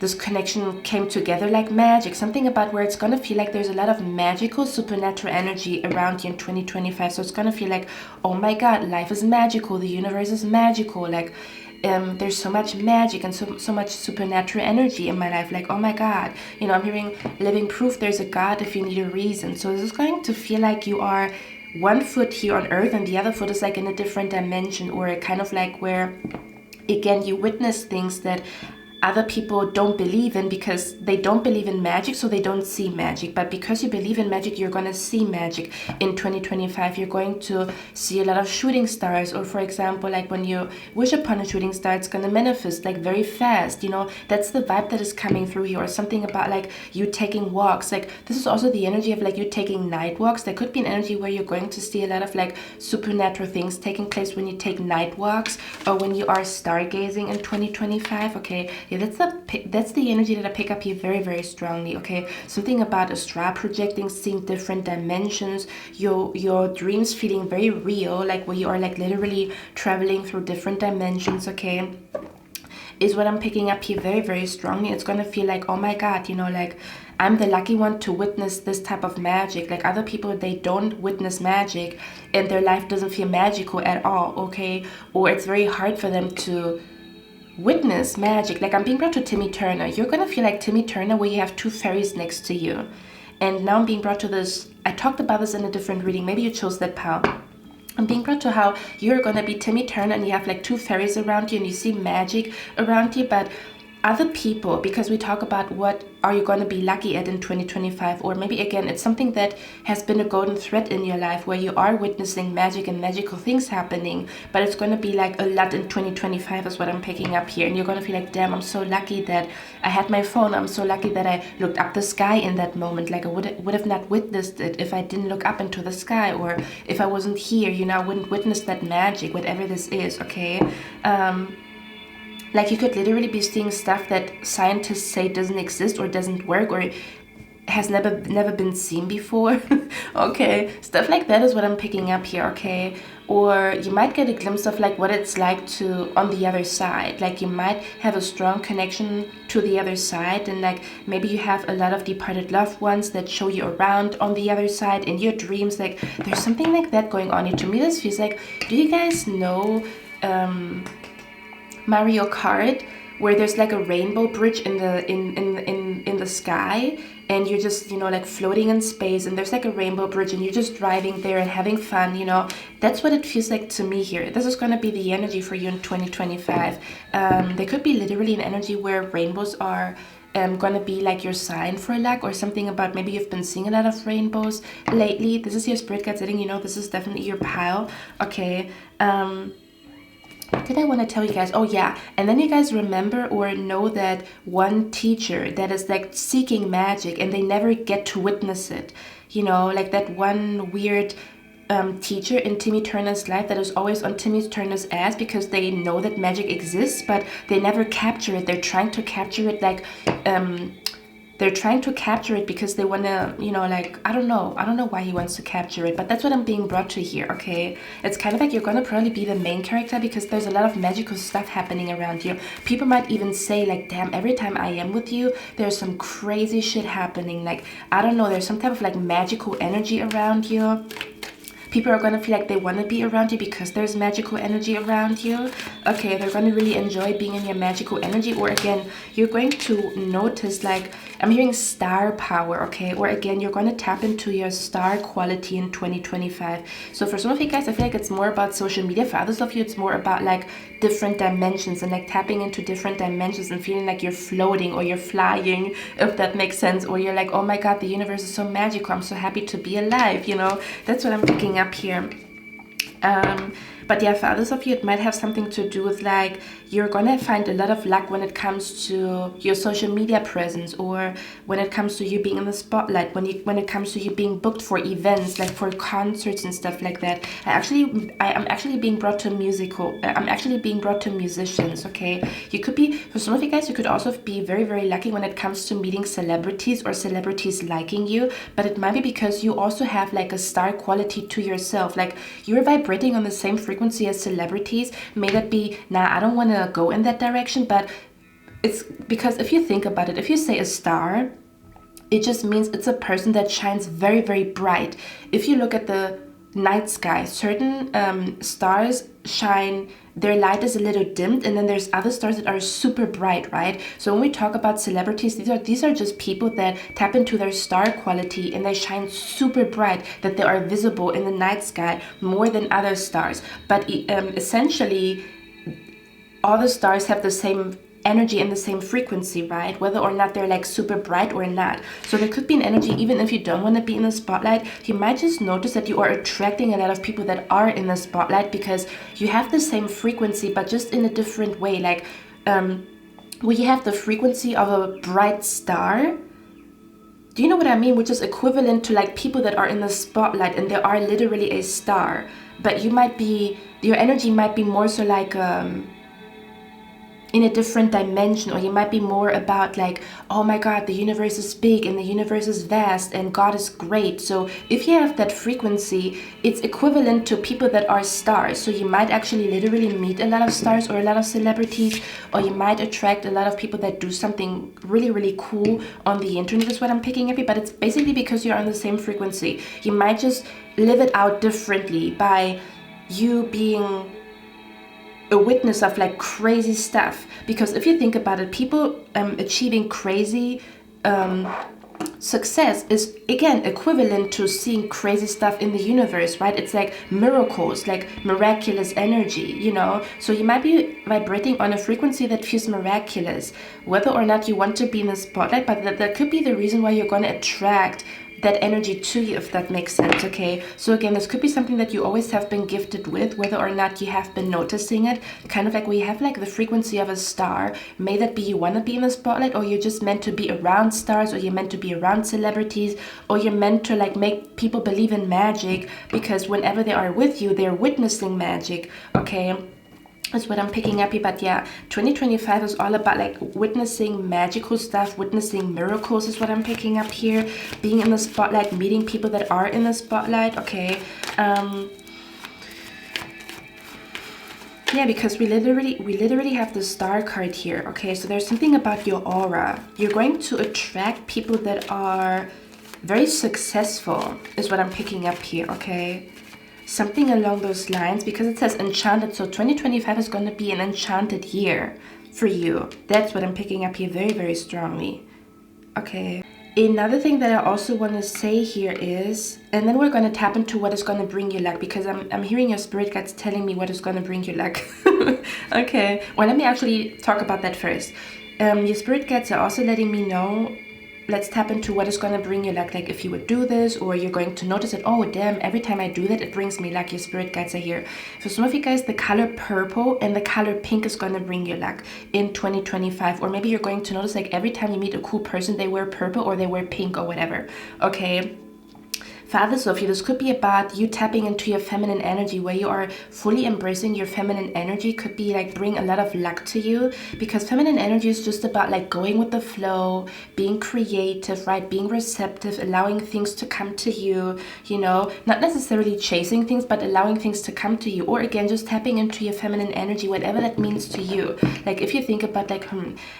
this connection came together like magic. Something about where it's gonna feel like there's a lot of magical supernatural energy around you in 2025. So it's gonna feel like, oh my God, life is magical, the universe is magical, like there's so much magic and so much supernatural energy in my life. Like, oh my God, you know, I'm hearing living proof there's a God if you need a reason. So this is going to feel like you are one foot here on earth and the other foot is like in a different dimension, or kind of like where, again, you witness things that other people don't believe in because they don't believe in magic, so they don't see magic. But because you believe in magic, you're going to see magic in 2025. You're going to see a lot of shooting stars, or for example, like when you wish upon a shooting star, it's going to manifest like very fast. You know, that's the vibe that is coming through here. Or something about like you taking walks. Like this is also the energy of like you taking night walks. There could be an energy where you're going to see a lot of like supernatural things taking place when you take night walks or when you are stargazing in 2025. Okay, yeah, that's the energy that I pick up here very, very strongly. Okay, something about astral projecting, seeing different dimensions, your dreams feeling very real, like where you are like literally traveling through different dimensions. Okay, is what I'm picking up here very, very strongly. It's gonna feel like, oh my God, you know, like I'm the lucky one to witness this type of magic. Like other people, they don't witness magic and their life doesn't feel magical at all. Okay, or it's very hard for them to witness magic. Like I'm being brought to Timmy Turner. You're gonna feel like Timmy Turner where you have 2 fairies next to you. And now I'm being brought to this, I talked about this in a different reading, maybe you chose that, pal. I'm being brought to how you're gonna be Timmy Turner and you have like 2 fairies around you and you see magic around you. But other people, because we talk about what are you going to be lucky at in 2025, or maybe again it's something that has been a golden thread in your life where you are witnessing magic and magical things happening, but it's going to be like a lot in 2025 is what I'm picking up here. And you're going to feel like, damn, I'm so lucky that I had my phone. I'm so lucky that I looked up the sky in that moment. Like I would have not witnessed it if I didn't look up into the sky, or if I wasn't here, you know, I wouldn't witness that magic, whatever this is. Okay, like you could literally be seeing stuff that scientists say doesn't exist or doesn't work or has never been seen before. Okay, stuff like that is what I'm picking up here. Okay, or you might get a glimpse of like what it's like to on the other side. Like you might have a strong connection to the other side, and like maybe you have a lot of departed loved ones that show you around on the other side in your dreams. Like there's something like that going on here. To me this feels like, do you guys know Mario Kart, where there's like a rainbow bridge in in the sky and you're just, you know, like floating in space, and there's like a rainbow bridge and you're just driving there and having fun, you know. That's what it feels like to me here. This is going to be the energy for you in 2025. There could be literally an energy where rainbows are gonna be like your sign for luck, or something about maybe you've been seeing a lot of rainbows lately. This is your spirit guide letting you know this is definitely your pile. Okay, what did I want to tell you guys? Oh yeah, and then you guys remember or know that one teacher that is like seeking magic and they never get to witness it, you know, like that one weird teacher in Timmy Turner's life that is always on Timmy Turner's ass because they know that magic exists, but they never capture it. They're trying to capture it, like they're trying to capture it because they want to, you know, like, I don't know why he wants to capture it, but that's what I'm being brought to here. Okay, it's kind of like you're gonna probably be the main character because there's a lot of magical stuff happening around you. People might even say like, damn, every time I am with you there's some crazy shit happening, like, I don't know, there's some type of like magical energy around you. People are going to feel like they want to be around you because there's magical energy around you. Okay, they're going to really enjoy being in your magical energy. Or again, you're going to notice, like, I'm hearing star power, okay? Or again, you're going to tap into your star quality in 2025. So for some of you guys, I feel like it's more about social media. For others of you, it's more about like different dimensions and like tapping into different dimensions and feeling like you're floating or you're flying, if that makes sense. Or you're like, oh my God, the universe is so magical. I'm so happy to be alive, you know? That's what I'm picking up here. But yeah, for others of you, it might have something to do with like you're gonna find a lot of luck when it comes to your social media presence, or when it comes to you being in the spotlight, when it comes to you being booked for events, like for concerts and stuff like that. I'm actually being brought to I'm actually being brought to musicians. Okay, you could be, for some of you guys, you could also be very, very lucky when it comes to meeting celebrities or celebrities liking you, but it might be because you also have like a star quality to yourself, like you're vibrating on the same frequency as celebrities. May that be, nah, I don't want to go in that direction, but it's because if you think about it, if you say a star, it just means it's a person that shines very, very bright. If you look at the night sky, certain stars shine, their light is a little dimmed, and then there's other stars that are super bright, right? So when we talk about celebrities, these are just people that tap into their star quality and they shine super bright, that they are visible in the night sky more than other stars. But essentially all the stars have the same energy and the same frequency, right? Whether or not they're like super bright or not. So there could be an energy, even if you don't want to be in the spotlight, you might just notice that you are attracting a lot of people that are in the spotlight because you have the same frequency, but just in a different way. Like where you have the frequency of a bright star. Do you know what I mean? Which is equivalent to like people that are in the spotlight and they are literally a star. But you might be, your energy might be more so like in a different dimension, or you might be more about like, oh my God, the universe is big and the universe is vast and God is great. So if you have that frequency, it's equivalent to people that are stars. So you might actually literally meet a lot of stars or a lot of celebrities, or you might attract a lot of people that do something really, really cool on the internet, is what I'm picking up here. But it's basically because you're on the same frequency. You might just live it out differently by you being a witness of like crazy stuff. Because if you think about it, people achieving crazy success is again equivalent to seeing crazy stuff in the universe, right? It's like miracles, like miraculous energy, you know. So you might be vibrating on a frequency that feels miraculous, whether or not you want to be in the spotlight, but that could be the reason why you're going to attract that energy to you, if that makes sense. Okay, so again, this could be something that you always have been gifted with, whether or not you have been noticing it. Kind of like we have like the frequency of a star. May that be you want to be in the spotlight, or you're just meant to be around stars, or you're meant to be around celebrities, or you're meant to like make people believe in magic, because whenever they are with you, they're witnessing magic. Okay, that's what I'm picking up here. But yeah, 2025 is all about like witnessing magical stuff, witnessing miracles is what I'm picking up here. Being in the spotlight, meeting people that are in the spotlight. Okay, yeah, because we literally have the star card here. Okay, so there's something about your aura. You're going to attract people that are very successful, is what I'm picking up here. Okay, something along those lines, because it says enchanted. So 2025 is going to be an enchanted year for you. That's what I'm picking up here very, very strongly. Okay. Another thing that I also want to say here is, and then we're going to tap into what is going to bring you luck, because I'm hearing your spirit guides telling me what is going to bring you luck. Okay, well, let me actually talk about that first. Your spirit guides are also letting me know, let's tap into what is going to bring you luck. Like if you would do this, or you're going to notice that, oh damn, every time I do that, it brings me luck. Your spirit guides are here. For some of you guys, the color purple and the color pink is going to bring you luck in 2025. Or maybe you're going to notice like every time you meet a cool person, they wear purple or they wear pink or whatever. Okay. For others of you, this could be about you tapping into your feminine energy, where you are fully embracing your feminine energy. Could be like bring a lot of luck to you, because feminine energy is just about like going with the flow, being creative, right? Being receptive, allowing things to come to you, you know, not necessarily chasing things, but allowing things to come to you. Or again, just tapping into your feminine energy, whatever that means to you. Like if you think about like,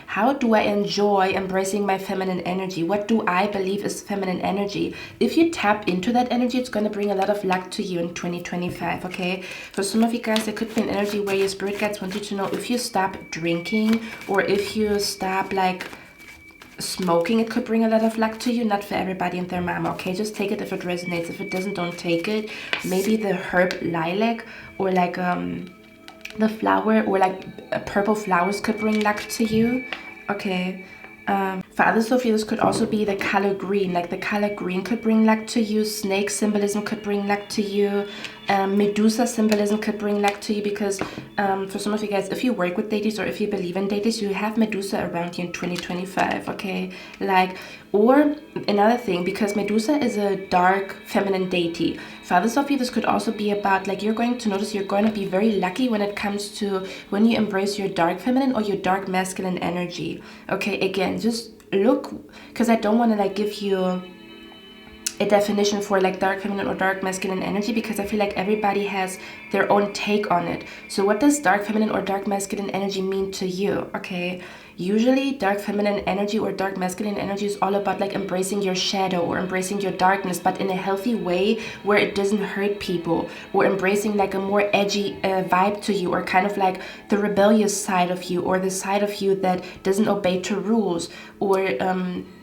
how do I enjoy embracing my feminine energy? What do I believe is feminine energy? If you tap into that energy, it's going to bring a lot of luck to you in 2025. Okay, for some of you guys, there could be an energy where your spirit guides want you to know, if you stop drinking or if you stop like smoking, it could bring a lot of luck to you. Not for everybody and their mama. Okay, just take it if it resonates. If it doesn't, don't take it. Maybe the herb lilac, or like the flower, or like purple flowers could bring luck to you. Okay. For others of you, this could also be the color green. Like the color green could bring luck to you. Snake symbolism could bring luck to you. Medusa symbolism could bring luck to you, because for some of you guys, if you work with deities or if you believe in deities, you have Medusa around you in 2025. Okay, like, or another thing, because Medusa is a dark feminine deity. For others of you, this could also be about like, you're going to notice you're going to be very lucky when it comes to when you embrace your dark feminine or your dark masculine energy. Okay, again, just look, because I don't want to like give you a definition for like dark feminine or dark masculine energy, because I feel like everybody has their own take on it. So what does dark feminine or dark masculine energy mean to you? Okay, usually dark feminine energy or dark masculine energy is all about like embracing your shadow or embracing your darkness, but in a healthy way where it doesn't hurt people, or embracing like a more edgy vibe to you, or kind of like the rebellious side of you, or the side of you that doesn't obey to rules, or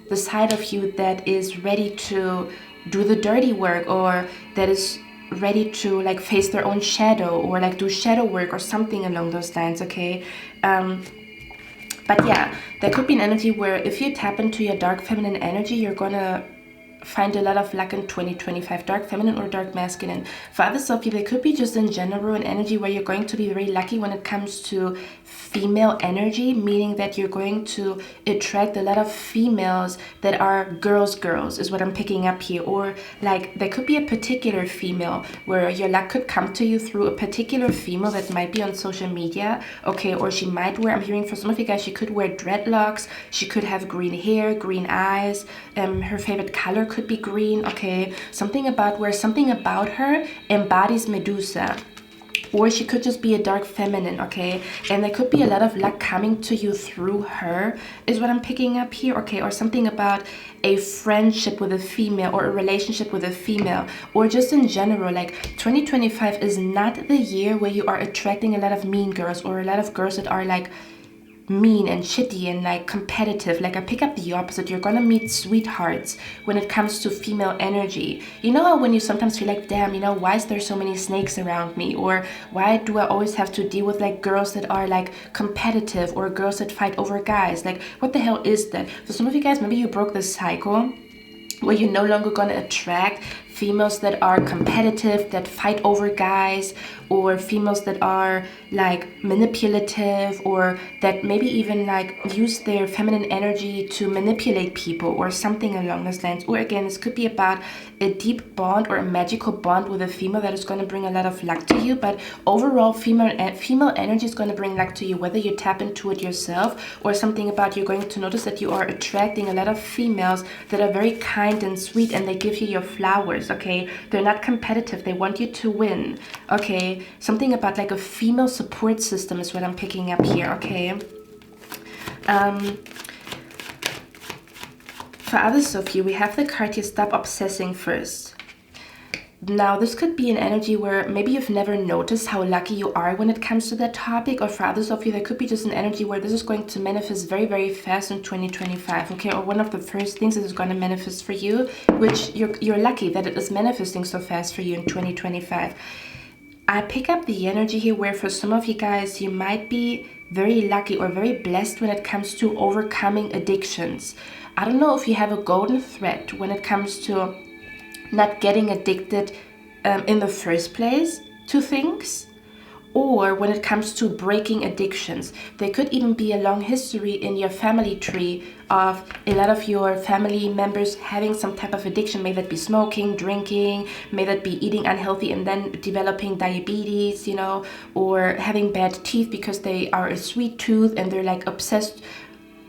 the side of you that is ready to do the dirty work, or that is ready to like face their own shadow, or like do shadow work or something along those lines. Okay, but yeah, there could be an energy where if you tap into your dark feminine energy, you're gonna find a lot of luck in 2025, dark feminine or dark masculine. For others of you, there could be just in general an energy where you're going to be very lucky when it comes to female energy, meaning that you're going to attract a lot of females that are girls is what I'm picking up here. Or like there could be a particular female where your luck could come to you through a particular female that might be on social media. Okay, or she might wear, I'm hearing for some of you guys, she could wear dreadlocks, she could have green hair, green eyes, her favorite color could be green. Okay, something about her embodies Medusa. Or she could just be a dark feminine. Okay, and there could be a lot of luck coming to you through her, is what I'm picking up here. Okay, or something about a friendship with a female, or a relationship with a female, or just in general, like 2025 is not the year where you are attracting a lot of mean girls, or a lot of girls that are like mean and shitty and like competitive. Like I pick up the opposite. You're gonna meet sweethearts when it comes to female energy. You know how when you sometimes feel like, damn, you know, why is there so many snakes around me, or why do I always have to deal with like girls that are like competitive, or girls that fight over guys? Like what the hell is that? For some of you guys, maybe you broke this cycle where you're no longer gonna attract females that are competitive, that fight over guys, or females that are like manipulative, or that maybe even like use their feminine energy to manipulate people, or something along those lines. Or again, this could be about a deep bond or a magical bond with a female that is going to bring a lot of luck to you. But overall, female energy is going to bring luck to you, whether you tap into it yourself, or something about you're going to notice that you are attracting a lot of females that are very kind and sweet, and they give you your flowers. Okay, they're not competitive, they want you to win. Okay, something about like a female support system is what I'm picking up here. Okay, for others of you, we have the card here, stop obsessing first. Now, this could be an energy where maybe you've never noticed how lucky you are when it comes to that topic, or for others of you, there could be just an energy where this is going to manifest very, very fast in 2025, okay? Or one of the first things that is going to manifest for you, which you're lucky that it is manifesting so fast for you in 2025. I pick up the energy here where for some of you guys, you might be very lucky or very blessed when it comes to overcoming addictions. I don't know if you have a golden thread when it comes to not getting addicted in the first place to things, or when it comes to breaking addictions. There could even be a long history in your family tree of a lot of your family members having some type of addiction. May that be smoking, drinking, may that be eating unhealthy and then developing diabetes, you know, or having bad teeth because they are a sweet tooth and they're like obsessed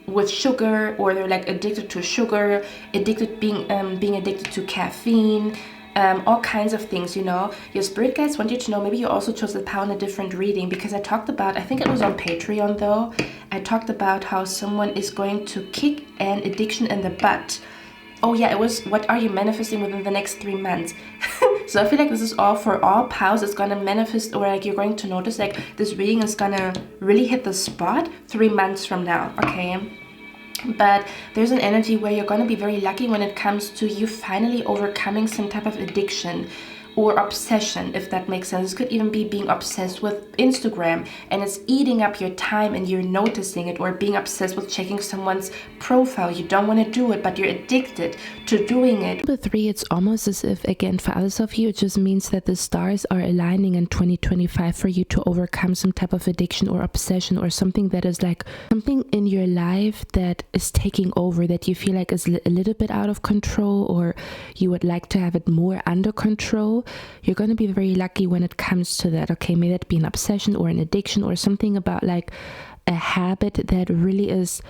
with sugar, or they're like addicted to sugar, being addicted to caffeine, all kinds of things, you know. Your spirit guides want you to know, maybe you also chose the power in a different reading, because I talked about, I think it was on Patreon though, I talked about how someone is going to kick an addiction in the butt. Oh yeah, it was, what are you manifesting within the next 3 months? So I feel like this is all for all powers. It's gonna manifest, or like you're going to notice like this reading is gonna really hit the spot 3 months from now, okay? But there's an energy where you're gonna be very lucky when it comes to you finally overcoming some type of addiction or obsession, if that makes sense. This could even be being obsessed with Instagram and it's eating up your time and you're noticing it, or being obsessed with checking someone's profile. You don't want to do it, but you're addicted to doing it. Number 3, it's almost as if, again, for others of you, it just means that the stars are aligning in 2025 for you to overcome some type of addiction or obsession, or something that is like something in your life that is taking over, that you feel like is a little bit out of control, or you would like to have it more under control. You're going to be very lucky when it comes to that, okay? May that be an obsession or an addiction, or something about like a habit that really is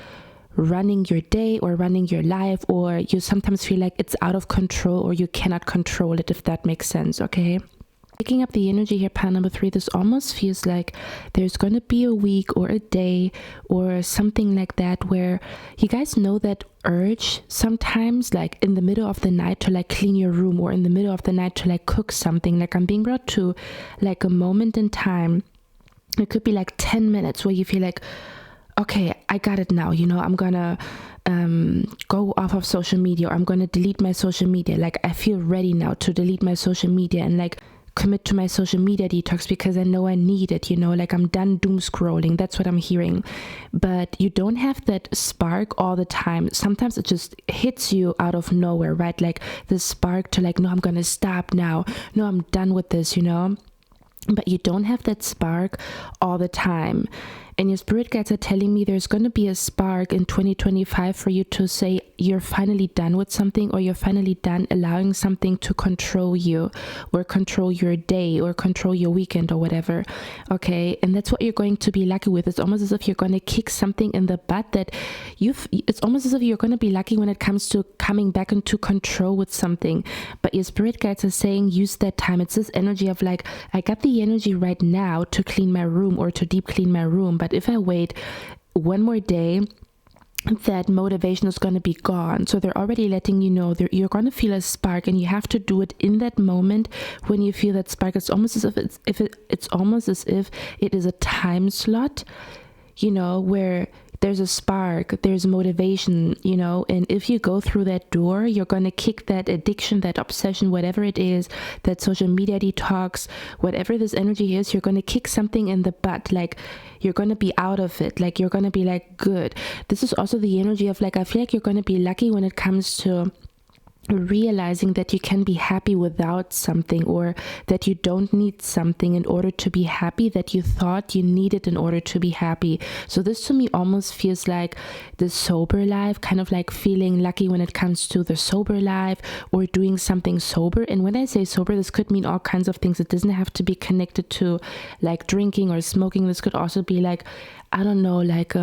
running your day or running your life, or you sometimes feel like it's out of control or you cannot control it, if that makes sense, okay? Picking up the energy here, pile number 3, this almost feels like there's going to be a week or a day or something like that where you guys know that urge sometimes, like in the middle of the night, to like clean your room, or in the middle of the night to like cook something. Like I'm being brought to like a moment in time. It could be like 10 minutes where you feel like, okay, I got it now, you know, I'm gonna go off of social media, or I'm gonna delete my social media. Like I feel ready now to delete my social media and like commit to my social media detox, because I know I need it, you know, like I'm done doom scrolling. That's what I'm hearing. But you don't have that spark all the time. Sometimes it just hits you out of nowhere, right? Like the spark to like, no, I'm gonna stop now, no, I'm done with this, you know. But you don't have that spark all the time. And your spirit guides are telling me there's going to be a spark in 2025 for you to say you're finally done with something, or you're finally done allowing something to control you, or control your day, or control your weekend, or whatever. Okay, and that's what you're going to be lucky with. It's almost as if you're going to kick something in the butt that it's almost as if you're going to be lucky when it comes to coming back into control with something. But your spirit guides are saying use that time. It's this energy of like, I got the energy right now to clean my room or to deep clean my room, but if I wait one more day, that motivation is going to be gone. So they're already letting you know you're going to feel a spark, and you have to do it in that moment when you feel that spark. It's almost as if it's almost as if it is a time slot, you know, where there's a spark, there's motivation, you know, and if you go through that door, you're going to kick that addiction, that obsession, whatever it is, that social media detox, whatever this energy is, you're going to kick something in the butt. Like you're going to be out of it. Like you're going to be like, good. This is also the energy of like, I feel like you're going to be lucky when it comes to realizing that you can be happy without something, or that you don't need something in order to be happy that you thought you needed in order to be happy. So this to me almost feels like the sober life, kind of like feeling lucky when it comes to the sober life or doing something sober. And when I say sober, this could mean all kinds of things. It doesn't have to be connected to like drinking or smoking. This could also be like, I don't know, like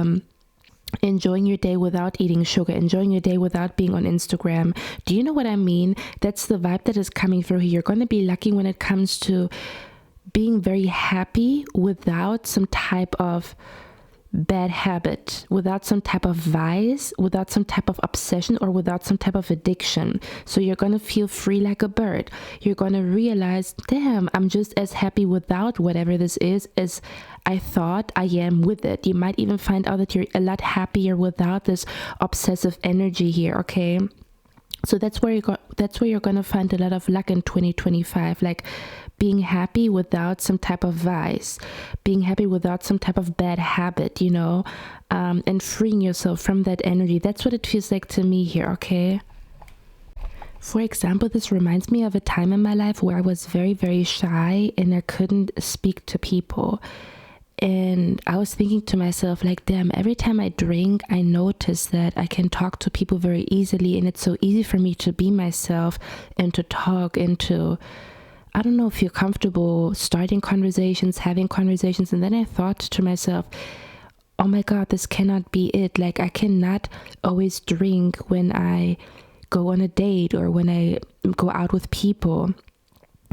enjoying your day without eating sugar, enjoying your day without being on Instagram. Do you know what I mean? That's the vibe that is coming through here. You're going to be lucky when it comes to being very happy without some type of bad habit, without some type of vice, without some type of obsession, or without some type of addiction. So you're going to feel free like a bird. You're going to realize, damn, I'm just as happy without whatever this is as I thought I am with it. You might even find out that you're a lot happier without this obsessive energy here, okay? So that's where you're going to find a lot of luck in 2025, like being happy without some type of vice, being happy without some type of bad habit, you know, and freeing yourself from that energy. That's what it feels like to me here, okay? For example, this reminds me of a time in my life where I was very, very shy and I couldn't speak to people. And I was thinking to myself, like, damn, every time I drink, I notice that I can talk to people very easily. And it's so easy for me to be myself and to talk and to, I don't know, feel comfortable starting conversations, having conversations. And then I thought to myself, oh my God, this cannot be it. Like, I cannot always drink when I go on a date or when I go out with people.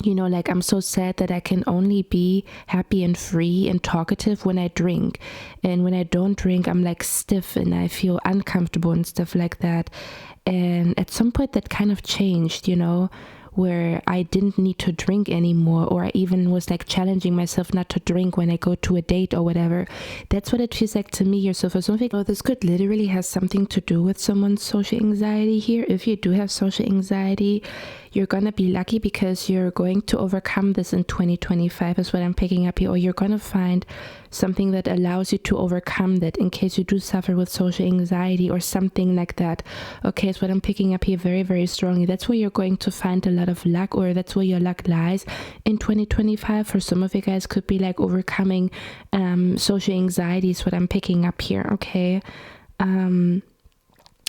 You know, like, I'm so sad that I can only be happy and free and talkative when I drink. And when I don't drink, I'm like stiff and I feel uncomfortable and stuff like that. And at some point that kind of changed, you know, where I didn't need to drink anymore, or I even was like challenging myself not to drink when I go to a date or whatever. That's what it feels like to me here. So for some people, this could literally have something to do with someone's social anxiety here. If you do have social anxiety, you're gonna be lucky because you're going to overcome this in 2025 is what I'm picking up here, or you're gonna find something that allows you to overcome that in case you do suffer with social anxiety or something like that. Okay, it's what I'm picking up here very, very strongly. That's where you're going to find a lot of luck, or that's where your luck lies in 2025. For some of you guys, could be like overcoming social anxiety is what I'm picking up here, okay?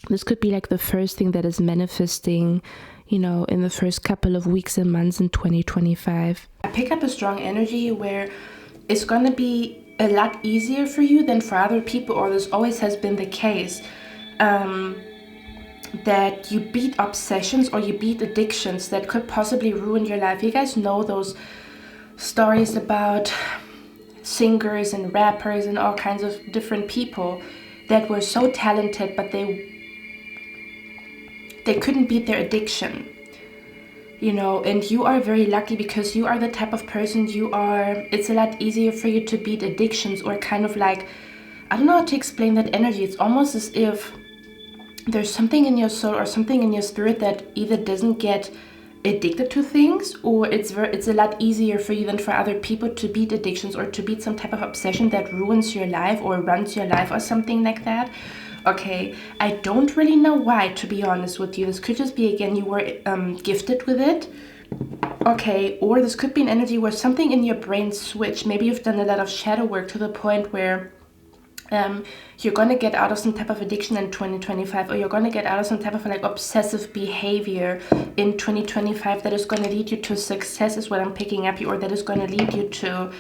This could be like the first thing that is manifesting, you know, in the first couple of weeks and months in 2025. I pick up a strong energy where it's going to be a lot easier for you than for other people, or this always has been the case, that you beat obsessions or you beat addictions that could possibly ruin your life. You guys know those stories about singers and rappers and all kinds of different people that were so talented, but they couldn't beat their addiction, you know. And you are very lucky because you are the type of person you are. It's a lot easier for you to beat addictions, or kind of like, I don't know how to explain that energy. It's almost as if there's something in your soul or something in your spirit that either doesn't get addicted to things, or it's a lot easier for you than for other people to beat addictions or to beat some type of obsession that ruins your life or runs your life or something like that. Okay, I don't really know why, to be honest with you. This could just be, again, you were gifted with it. Okay, or this could be an energy where something in your brain switched. Maybe you've done a lot of shadow work to the point where you're going to get out of some type of addiction in 2025, or you're going to get out of some type of like obsessive behavior in 2025 that is going to lead you to success is what I'm picking up here, or that is going to lead you to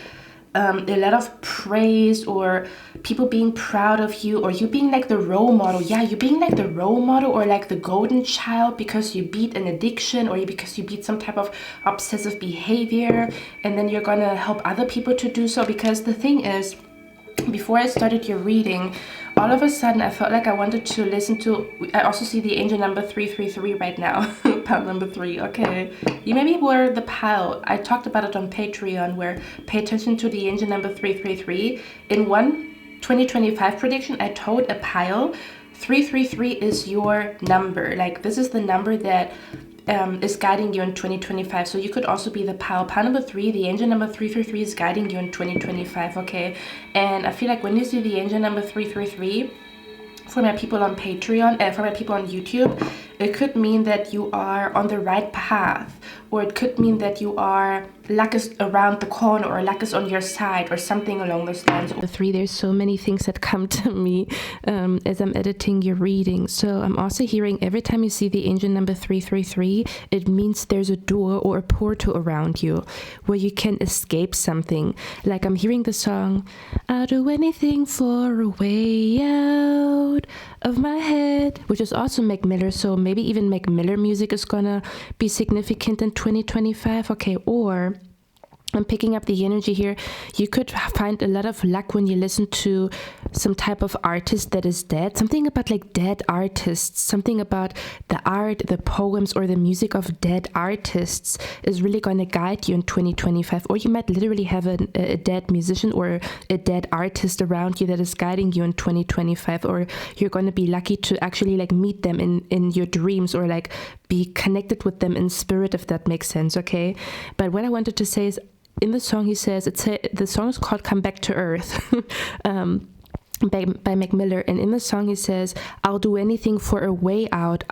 a lot of praise, or people being proud of you, or you being like the role model. Yeah, you being like the role model or like the golden child because you beat an addiction, or because you beat some type of obsessive behavior, and then you're gonna help other people to do so. Because the thing is, before I started your reading, all of a sudden I felt like I wanted to listen to, I also see the angel number 333 right now, pile number 3, okay. You maybe were the pile. I talked about it on Patreon, where pay attention to the angel number 333. In one 2025 prediction, I told a pile, 333 is your number. Like, this is the number that is guiding you in 2025. So you could also be the pile number 3. The angel number 333 is guiding you in 2025, okay? And I feel like when you see the angel number 333, for my people on Patreon, for my people on YouTube, it could mean that you are on the right path, or it could mean that you are, luck is around the corner, or luck is on your side, or something along those lines. The 3, there's so many things that come to me as I'm editing your reading. So I'm also hearing, every time you see the angel number 333, it means there's a door or a portal around you where you can escape something. Like, I'm hearing the song, I'll do anything for a way out of my head, which is also Mac Miller. So maybe even Mac Miller music is gonna be significant in 2025, okay? Or I'm picking up the energy here. You could find a lot of luck when you listen to some type of artist that is dead. Something about like dead artists, something about the art, the poems, or the music of dead artists is really going to guide you in 2025. Or you might literally have a dead musician or a dead artist around you that is guiding you in 2025. Or you're going to be lucky to actually like meet them in your dreams, or like be connected with them in spirit, if that makes sense, okay? But what I wanted to say is, in the song he says, the song is called Come Back to Earth by Mac Miller, and in the song he says, I'll do anything for a way out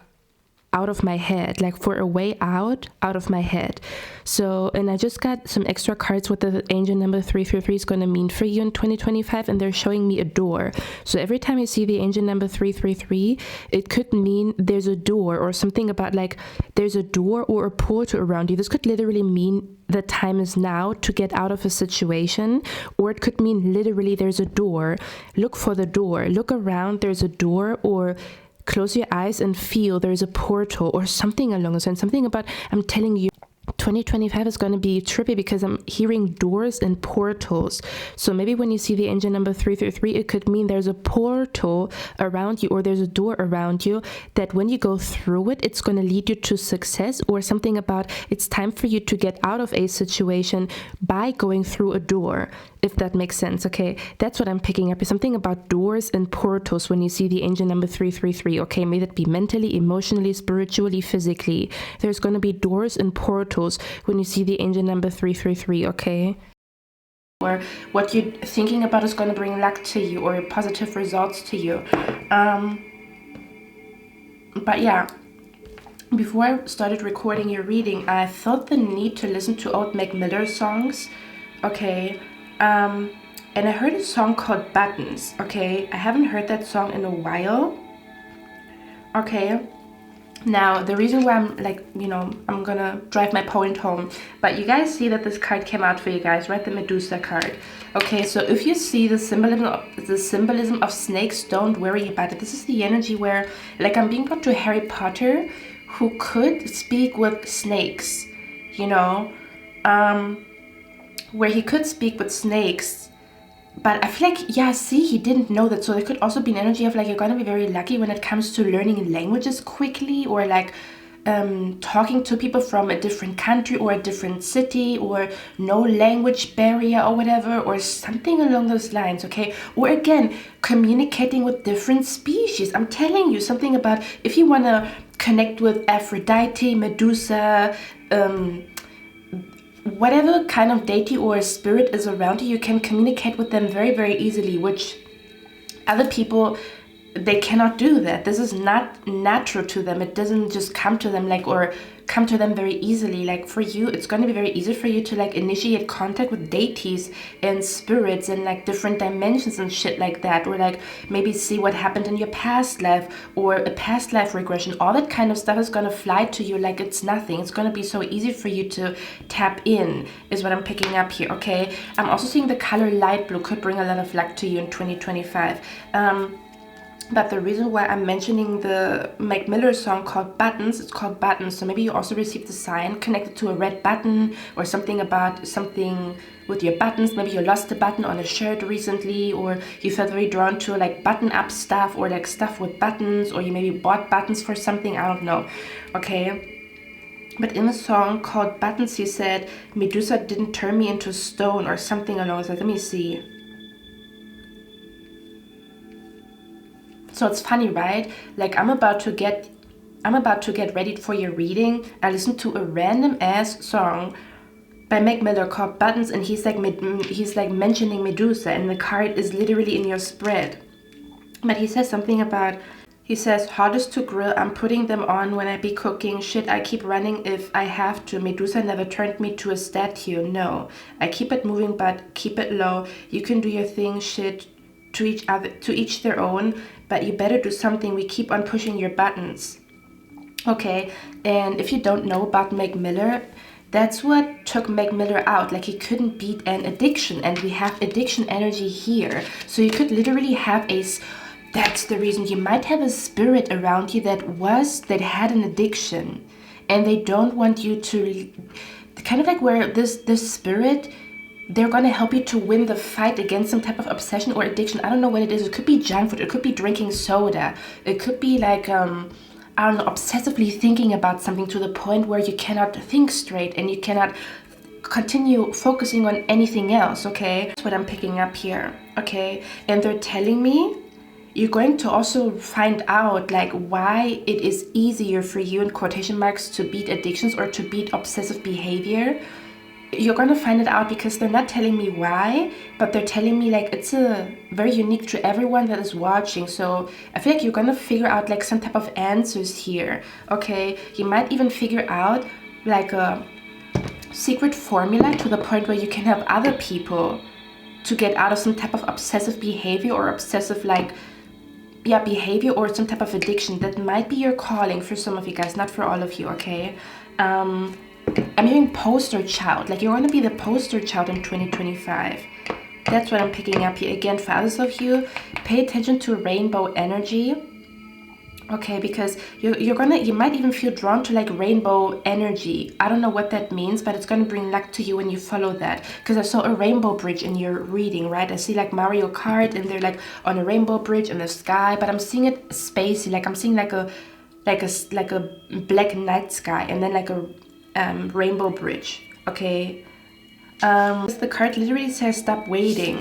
of my head, like for a way out of my head. So, and I just got some extra cards what the angel number 333 is going to mean for you in 2025, and they're showing me a door. So every time you see the angel number 333, it could mean there's a door, or something about like there's a door or a portal around you. This could literally mean the time is now to get out of a situation, or it could mean literally there's a door. Look for the door, look around, there's a door, or close your eyes and feel there's a portal, or something along those lines. Something about, I'm telling you, 2025 is going to be trippy because I'm hearing doors and portals. So maybe when you see the angel number 333, it could mean there's a portal around you, or there's a door around you that when you go through it, it's going to lead you to success, or something about it's time for you to get out of a situation by going through a door, if that makes sense, okay? That's what I'm picking up, is something about doors and portals when you see the angel number 333, okay? May that be mentally, emotionally, spiritually, physically. There's going to be doors and portals when you see the angel number 333, okay? Or what you're thinking about is going to bring luck to you, or positive results to you. But yeah, before I started recording your reading, I felt the need to listen to old Mac Miller songs, okay? And I heard a song called Buttons, okay? I haven't heard that song in a while, okay? Now, the reason why I'm like, you know, I'm gonna drive my point home, but you guys see that this card came out for you guys, right? The Medusa card. Okay, so if you see the symbolism of snakes, don't worry about it. This is the energy where, like, I'm being brought to Harry Potter, who could speak with snakes, you know, where he could speak with snakes. But I feel like, yeah, see, he didn't know that. So there could also be an energy of like, you're going to be very lucky when it comes to learning languages quickly, or like talking to people from a different country or a different city, or no language barrier or whatever, or something along those lines, okay? Or again, communicating with different species. I'm telling you something about, if you want to connect with Aphrodite, Medusa, whatever kind of deity or spirit is around you, you can communicate with them very, very easily, which other people, they cannot do that. This is not natural to them. It doesn't just come to them like, or come to them very easily. Like for you, it's going to be very easy for you to like initiate contact with deities and spirits and like different dimensions and shit like that, or like maybe see what happened in your past life, or a past life regression. All that kind of stuff is going to fly to you like it's nothing. It's going to be so easy for you to tap in, is what I'm picking up here, okay? I'm also seeing the color light blue could bring a lot of luck to you in 2025. But the reason why I'm mentioning the Mac Miller song called Buttons, it's called Buttons. So maybe you also received a sign connected to a red button, or something about something with your buttons. Maybe you lost a button on a shirt recently, or you felt very drawn to like button up stuff, or like stuff with buttons, or you maybe bought buttons for something, I don't know, okay? But in the song called Buttons, he said, Medusa didn't turn me into stone, or something along those lines. Let me see. So it's funny, right? Like I'm about to get ready for your reading. I listened to a random ass song by Mac Miller called Buttons, and he's like mentioning Medusa, and the card is literally in your spread. But he says something about, he says, hardest to grill, I'm putting them on when I be cooking. Shit, I keep running if I have to. Medusa never turned me to a statue. No, I keep it moving, but keep it low. You can do your thing, shit. To each their own, but you better do something. We keep on pushing your buttons, okay? And if you don't know about Mac Miller, that's what took Mac Miller out. Like, he couldn't beat an addiction, and we have addiction energy here. So you could literally have that's the reason you might have a spirit around you that had an addiction, and they don't want you to kind of like where this spirit, they're gonna help you to win the fight against some type of obsession or addiction. I don't know what it is. It could be junk food. It could be drinking soda. It could be like I don't know, obsessively thinking about something to the point where you cannot think straight and you cannot continue focusing on anything else. Okay, that's what I'm picking up here. Okay, and they're telling me you're going to also find out like why it is easier for you, in quotation marks, to beat addictions or to beat obsessive behavior. You're going to find it out because they're not telling me why, but they're telling me like it's very unique to everyone that is watching. So I feel like you're going to figure out like some type of answers here. Okay, you might even figure out like a secret formula to the point where you can help other people to get out of some type of obsessive behavior or obsessive behavior or some type of addiction. That might be your calling for some of you guys, not for all of you. Okay, I'm hearing poster child, like you're going to be the poster child in 2025. That's what I'm picking up here. Again, for others of you, pay attention to rainbow energy. Okay, because you might even feel drawn to like rainbow energy. I don't know what that means, but it's going to bring luck to you when you follow that. Because I saw a rainbow bridge in your reading, right? I see like Mario Kart and they're like on a rainbow bridge in the sky, but I'm seeing it spacey. Like I'm seeing like a black night sky and then like a rainbow bridge. Okay, the card literally says stop waiting.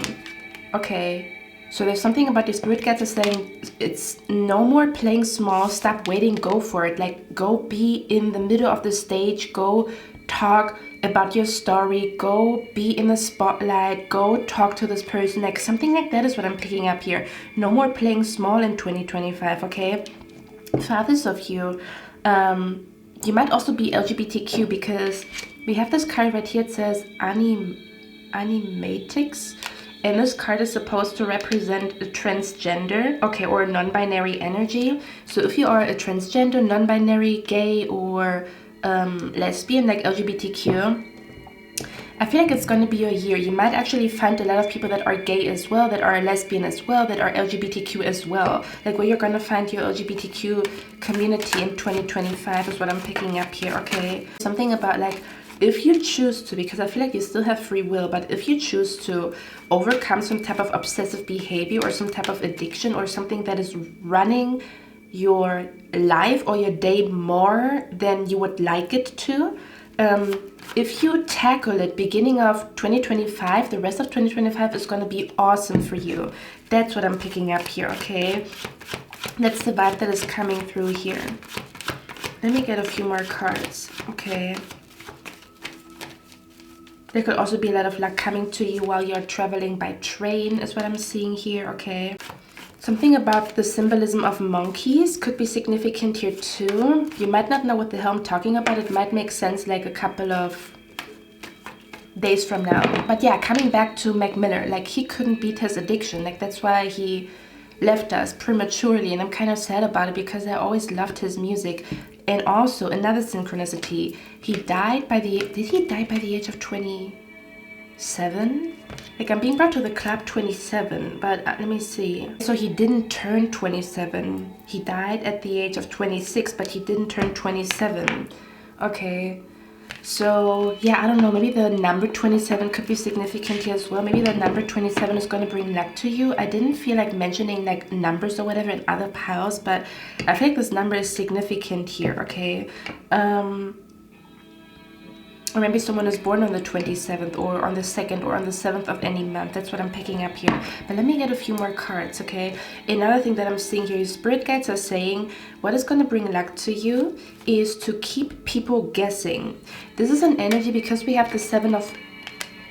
Okay, so there's something about the spirit guides are saying it's no more playing small, stop waiting, go for it. Like go be in the middle of the stage, go talk about your story, go be in the spotlight, go talk to this person. Like something like that is what I'm picking up here. No more playing small in 2025. Okay, for others of you, you might also be LGBTQ because we have this card right here. It says animatics, and this card is supposed to represent a transgender, okay, or a non-binary energy. So if you are a transgender, non-binary, gay, or lesbian, like LGBTQ, I feel like it's going to be your year. You might actually find a lot of people that are gay as well, that are lesbian as well, that are LGBTQ as well. Like where you're going to find your LGBTQ community in 2025 is what I'm picking up here, okay? Something about like, if you choose to, because I feel like you still have free will, but if you choose to overcome some type of obsessive behavior or some type of addiction or something that is running your life or your day more than you would like it to, if you tackle it beginning of 2025, the rest of 2025 is going to be awesome for you. That's what I'm picking up here, okay? That's the vibe that is coming through here. Let me get a few more cards, okay? There could also be a lot of luck coming to you while you're traveling by train is what I'm seeing here, okay? Something about the symbolism of monkeys could be significant here too. You might not know what the hell I'm talking about. It might make sense like a couple of days from now. But yeah, coming back to Mac Miller, like he couldn't beat his addiction. Like that's why he left us prematurely, and I'm kind of sad about it because I always loved his music. And also another synchronicity, he died by the, did he die by the age of 27? Like I'm being brought to the club 27, but let me see. So he didn't turn 27. He died at the age of 26, but he didn't turn 27. Okay. So yeah, I don't know, maybe the number 27 could be significant here as well. Maybe the number 27 is going to bring luck to you. I didn't feel like mentioning like numbers or whatever in other piles, but I feel like this number is significant here, okay? Or maybe someone is born on the 27th or on the 2nd or on the 7th of any month. That's what I'm picking up here. But let me get a few more cards, okay? Another thing that I'm seeing here is spirit guides are saying what is going to bring luck to you is to keep people guessing. This is an energy because we have the 7 of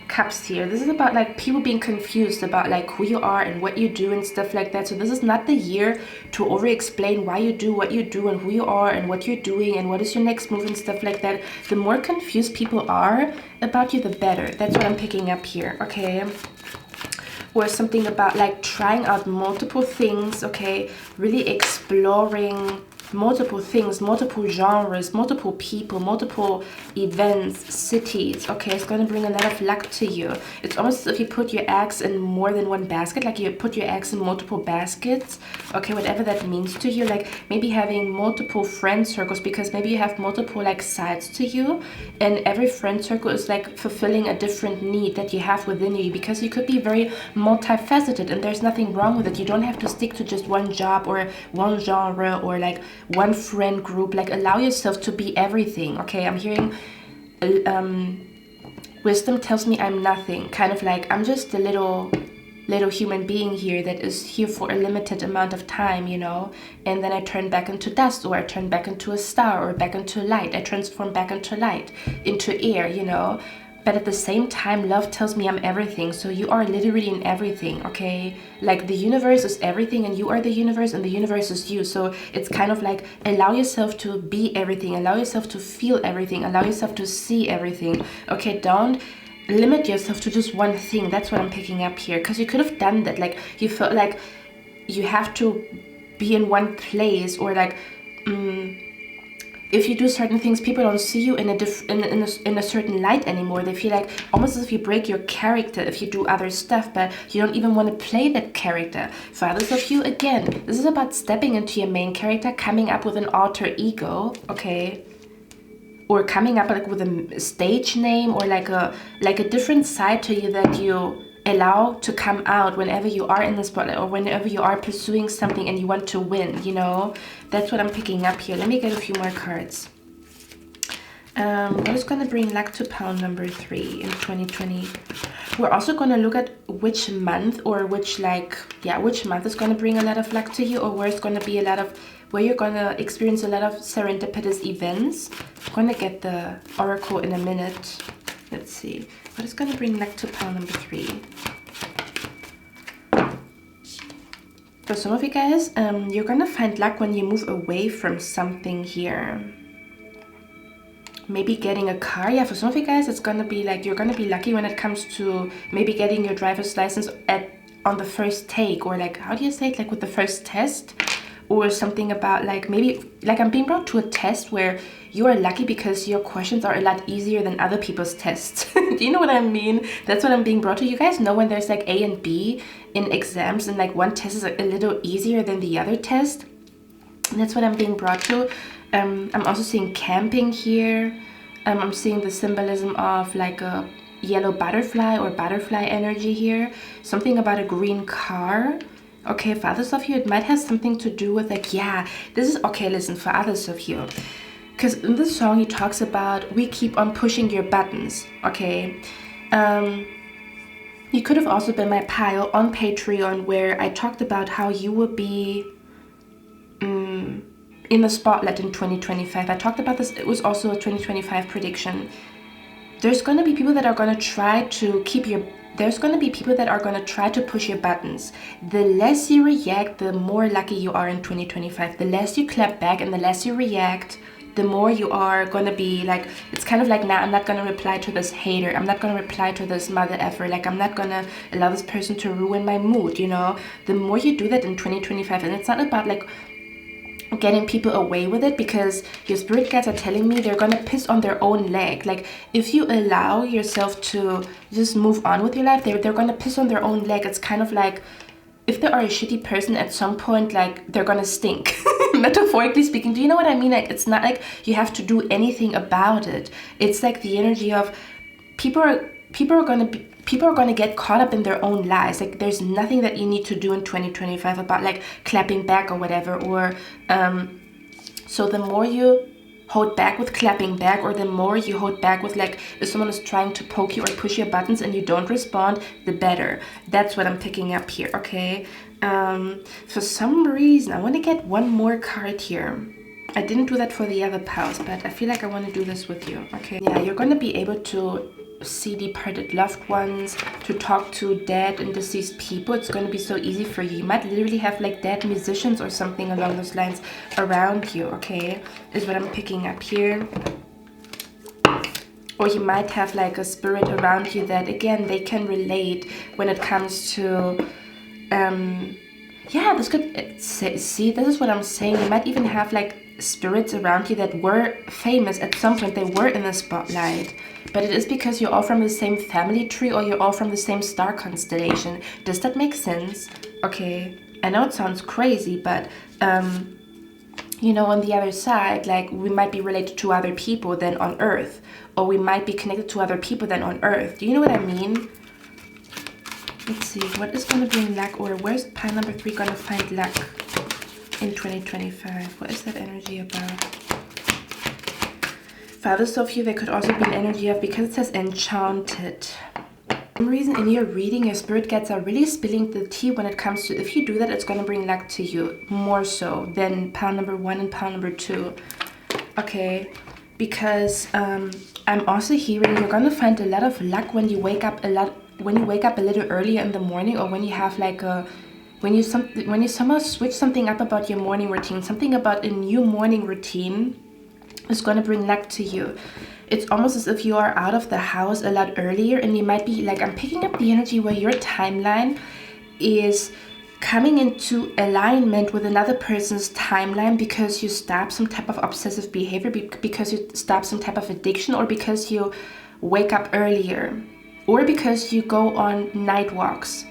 Cups here. This is about like people being confused about like who you are and what you do and stuff like that. So this is not the year to over explain why you do what you do and who you are and what you're doing and what is your next move and stuff like that. The more confused people are about you, the better. That's what I'm picking up here, okay? Or something about like trying out multiple things, okay? Really exploring multiple things, multiple genres, multiple people, multiple events, cities. Okay, it's going to bring a lot of luck to you. It's almost as if you put your eggs in more than one basket, like you put your eggs in multiple baskets. Okay, whatever that means to you, like maybe having multiple friend circles, because maybe you have multiple like sides to you, and every friend circle is like fulfilling a different need that you have within you, because you could be very multifaceted, and there's nothing wrong with it. You don't have to stick to just one job or one genre or like one friend group. Like allow yourself to be everything. Okay, I'm hearing wisdom tells me I'm nothing, kind of like I'm just a little human being here that is here for a limited amount of time, you know, and then I turn back into dust, or I turn back into a star, or back into light. I transform back into light, into air, you know. But at the same time, love tells me I'm everything. So you are literally in everything, okay? Like the universe is everything, and you are the universe, and the universe is you. So it's kind of like allow yourself to be everything, allow yourself to feel everything, allow yourself to see everything. Okay, don't limit yourself to just one thing. That's what I'm picking up here, because you could have done that. Like you felt like you have to be in one place, or like if you do certain things, people don't see you in a certain light anymore. They feel like almost as if you break your character if you do other stuff, but you don't even want to play that character. For others of you, again, this is about stepping into your main character, coming up with an alter ego, okay? Or coming up like with a stage name, or like a different side to you that you allow to come out whenever you are in the spotlight, or whenever you are pursuing something and you want to win, you know. That's what I'm picking up here. Let me get a few more cards. What is going to bring luck to pile number 3 in 2020? We're also going to look at which month, or which month is going to bring a lot of luck to you, or where it's going to be where you're going to experience a lot of serendipitous events. I'm going to get the oracle in a minute. Let's see. What is going to bring luck to pile number 3? For some of you guys, you're going to find luck when you move away from something here. Maybe getting a car. Yeah, for some of you guys, it's going to be like you're going to be lucky when it comes to maybe getting your driver's license on the first take, or like, how do you say it? Like with the first test, or something about like maybe like I'm being brought to a test where you are lucky because your questions are a lot easier than other people's tests. Do you know what I mean? That's what I'm being brought to. You guys know when there's like A and B in exams, and like one test is a little easier than the other test. And that's what I'm being brought to. I'm also seeing camping here. I'm seeing the symbolism of like a yellow butterfly, or butterfly energy here. Something about a green car. Okay, for others of you, it might have something to do with like, yeah, this is, okay, listen, for others of you, because in this song he talks about we keep on pushing your buttons, okay? You could have also been my pile on Patreon, where I talked about how you will be in the spotlight in 2025. I talked about this. It was also a 2025 prediction. There's going to be people that are going to try to there's going to be people that are going to try to push your buttons. The less you react, the more lucky you are in 2025. The less you clap back and the less you react, the more you are going to be like, it's kind of like, nah, I'm not going to reply to this hater. I'm not going to reply to this mother effer. Like, I'm not going to allow this person to ruin my mood, you know? The more you do that in 2025, and it's not about like getting people away with it, because your spirit guides are telling me they're gonna piss on their own leg. Like, if you allow yourself to just move on with your life, they're gonna piss on their own leg. It's kind of like if they are a shitty person at some point, like they're gonna stink. Metaphorically speaking, do you know what I mean? Like, it's not like you have to do anything about it. It's like the energy of people are gonna get caught up in their own lies. Like, there's nothing that you need to do in 2025 about like clapping back or whatever, or so the more you hold back with clapping back, or the more you hold back with like if someone is trying to poke you or push your buttons and you don't respond, the better. That's what I'm picking up here, okay? For some reason I want to get one more card here. I didn't do that for the other pals, but I feel like I want to do this with you, okay? Yeah, you're going to be able to see departed loved ones, to talk to dead and deceased people. It's going to be so easy for you. You might literally have like dead musicians or something along those lines around you, okay? Is what I'm picking up here. Or you might have like a spirit around you that, again, they can relate when it comes to Yeah, this could, see, this is what I'm saying. You might even have like spirits around you that were famous at some point. They were in the spotlight, but it is because you're all from the same family tree or you're all from the same star constellation. Does that make sense? Okay, I know it sounds crazy, but you know, on the other side, like we might be related to other people than on Earth, or we might be connected to other people than on Earth. Do you know what I mean? Let's see, what is going to bring luck, or where's pile number 3 going to find luck in 2025? What is that energy about? Fathers of you, there could also be an energy of, because it says enchanted. For some reason in your reading, your spirit guides are really spilling the tea when it comes to, if you do that, it's going to bring luck to you, more so than pile number 1 and pile number 2. Okay, because I'm also hearing you're going to find a lot of luck when you wake up a little earlier in the morning, or when you have like a, when you somehow switch something up about your morning routine, something about a new morning routine is going to bring luck to you. It's almost as if you are out of the house a lot earlier, and you might be like, I'm picking up the energy where your timeline is coming into alignment with another person's timeline, because you stop some type of obsessive behavior, because you stop some type of addiction, or because you wake up earlier, or because you go on night walks.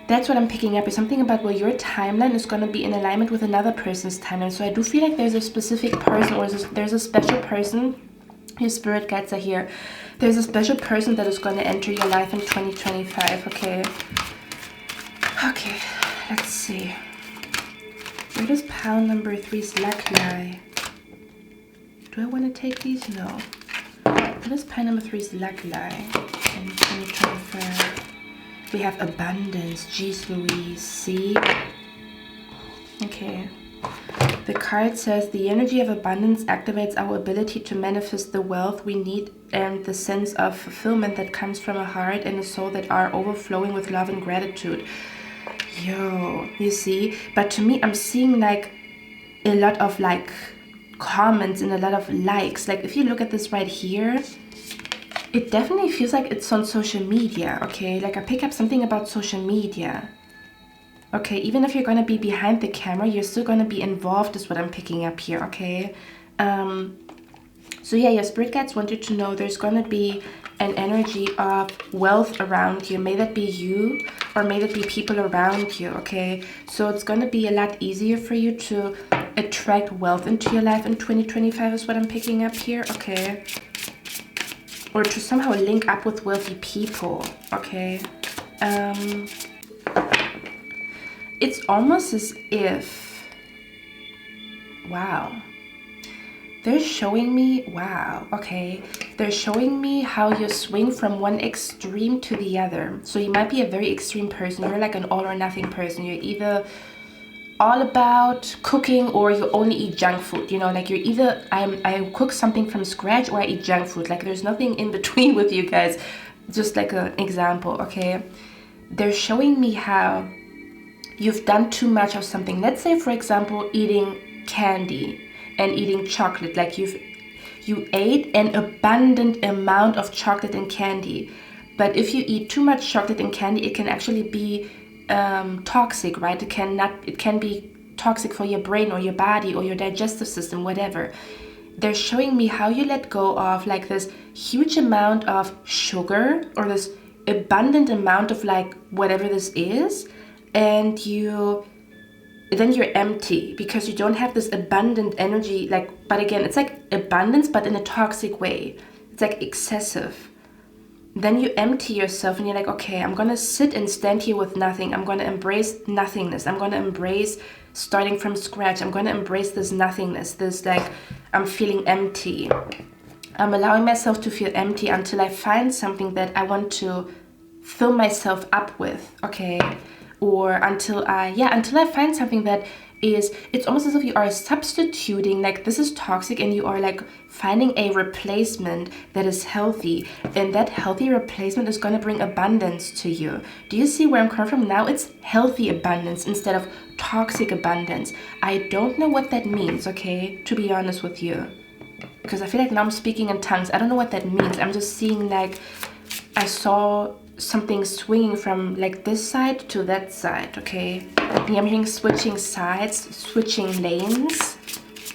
That's what I'm picking up, is something about where your timeline is going to be in alignment with another person's timeline. So I do feel like there's a specific person, or there's a special person. Your spirit guides are here. There's a special person that is going to enter your life in 2025, okay? Okay, let's see. Where does pile number 3's luck lie? Do I want to take these? No. Where does pile number 3's luck lie in 2025? We have abundance. Jeez Louise. See? Okay. The card says the energy of abundance activates our ability to manifest the wealth we need and the sense of fulfillment that comes from a heart and a soul that are overflowing with love and gratitude. Yo, you see? But to me, I'm seeing like a lot of like comments and a lot of likes. Like if you look at this right here, it definitely feels like it's on social media, okay? Like I pick up something about social media. Okay, even if you're going to be behind the camera, you're still going to be involved, is what I'm picking up here, okay? So yeah, your spirit guides want you to know there's going to be an energy of wealth around you. May that be you, or may that be people around you, okay? So it's going to be a lot easier for you to attract wealth into your life in 2025, is what I'm picking up here, okay? Or to somehow link up with wealthy people, okay? It's almost as if, wow, they're showing me, wow, okay, they're showing me how you swing from one extreme to the other. So you might be a very extreme person. You're like an all or nothing person. You're either all about cooking, or you only eat junk food, you know, like you're either, I cook something from scratch, or I eat junk food. Like there's nothing in between with you guys. Just like an example, okay? They're showing me how you've done too much of something. Let's say, for example, eating candy and eating chocolate. Like you ate an abundant amount of chocolate and candy. But if you eat too much chocolate and candy, it can actually be toxic, right? It can be toxic for your brain or your body or your digestive system, whatever. They're showing me how you let go of like this huge amount of sugar, or this abundant amount of like whatever this is, and then you're empty because you don't have this abundant energy. Like, but again, it's like abundance, but in a toxic way. It's like excessive. Then you empty yourself and you're like, okay, I'm gonna sit and stand here with nothing. I'm gonna embrace nothingness. I'm gonna embrace starting from scratch. I'm gonna embrace this nothingness, this like, I'm feeling empty. I'm allowing myself to feel empty until I find something that I want to fill myself up with, okay? Or until I find something that is, it's almost as if you are substituting, like this is toxic, and you are like finding a replacement that is healthy, and that healthy replacement is going to bring abundance to you. Do you see where I'm coming from now? It's healthy abundance instead of toxic abundance. I don't know what that means, okay, to be honest with you, because I feel like now I'm speaking in tongues. I don't know what that means. I'm just seeing like, I saw something swinging from like this side to that side, okay? And I'm hearing switching sides, switching lanes.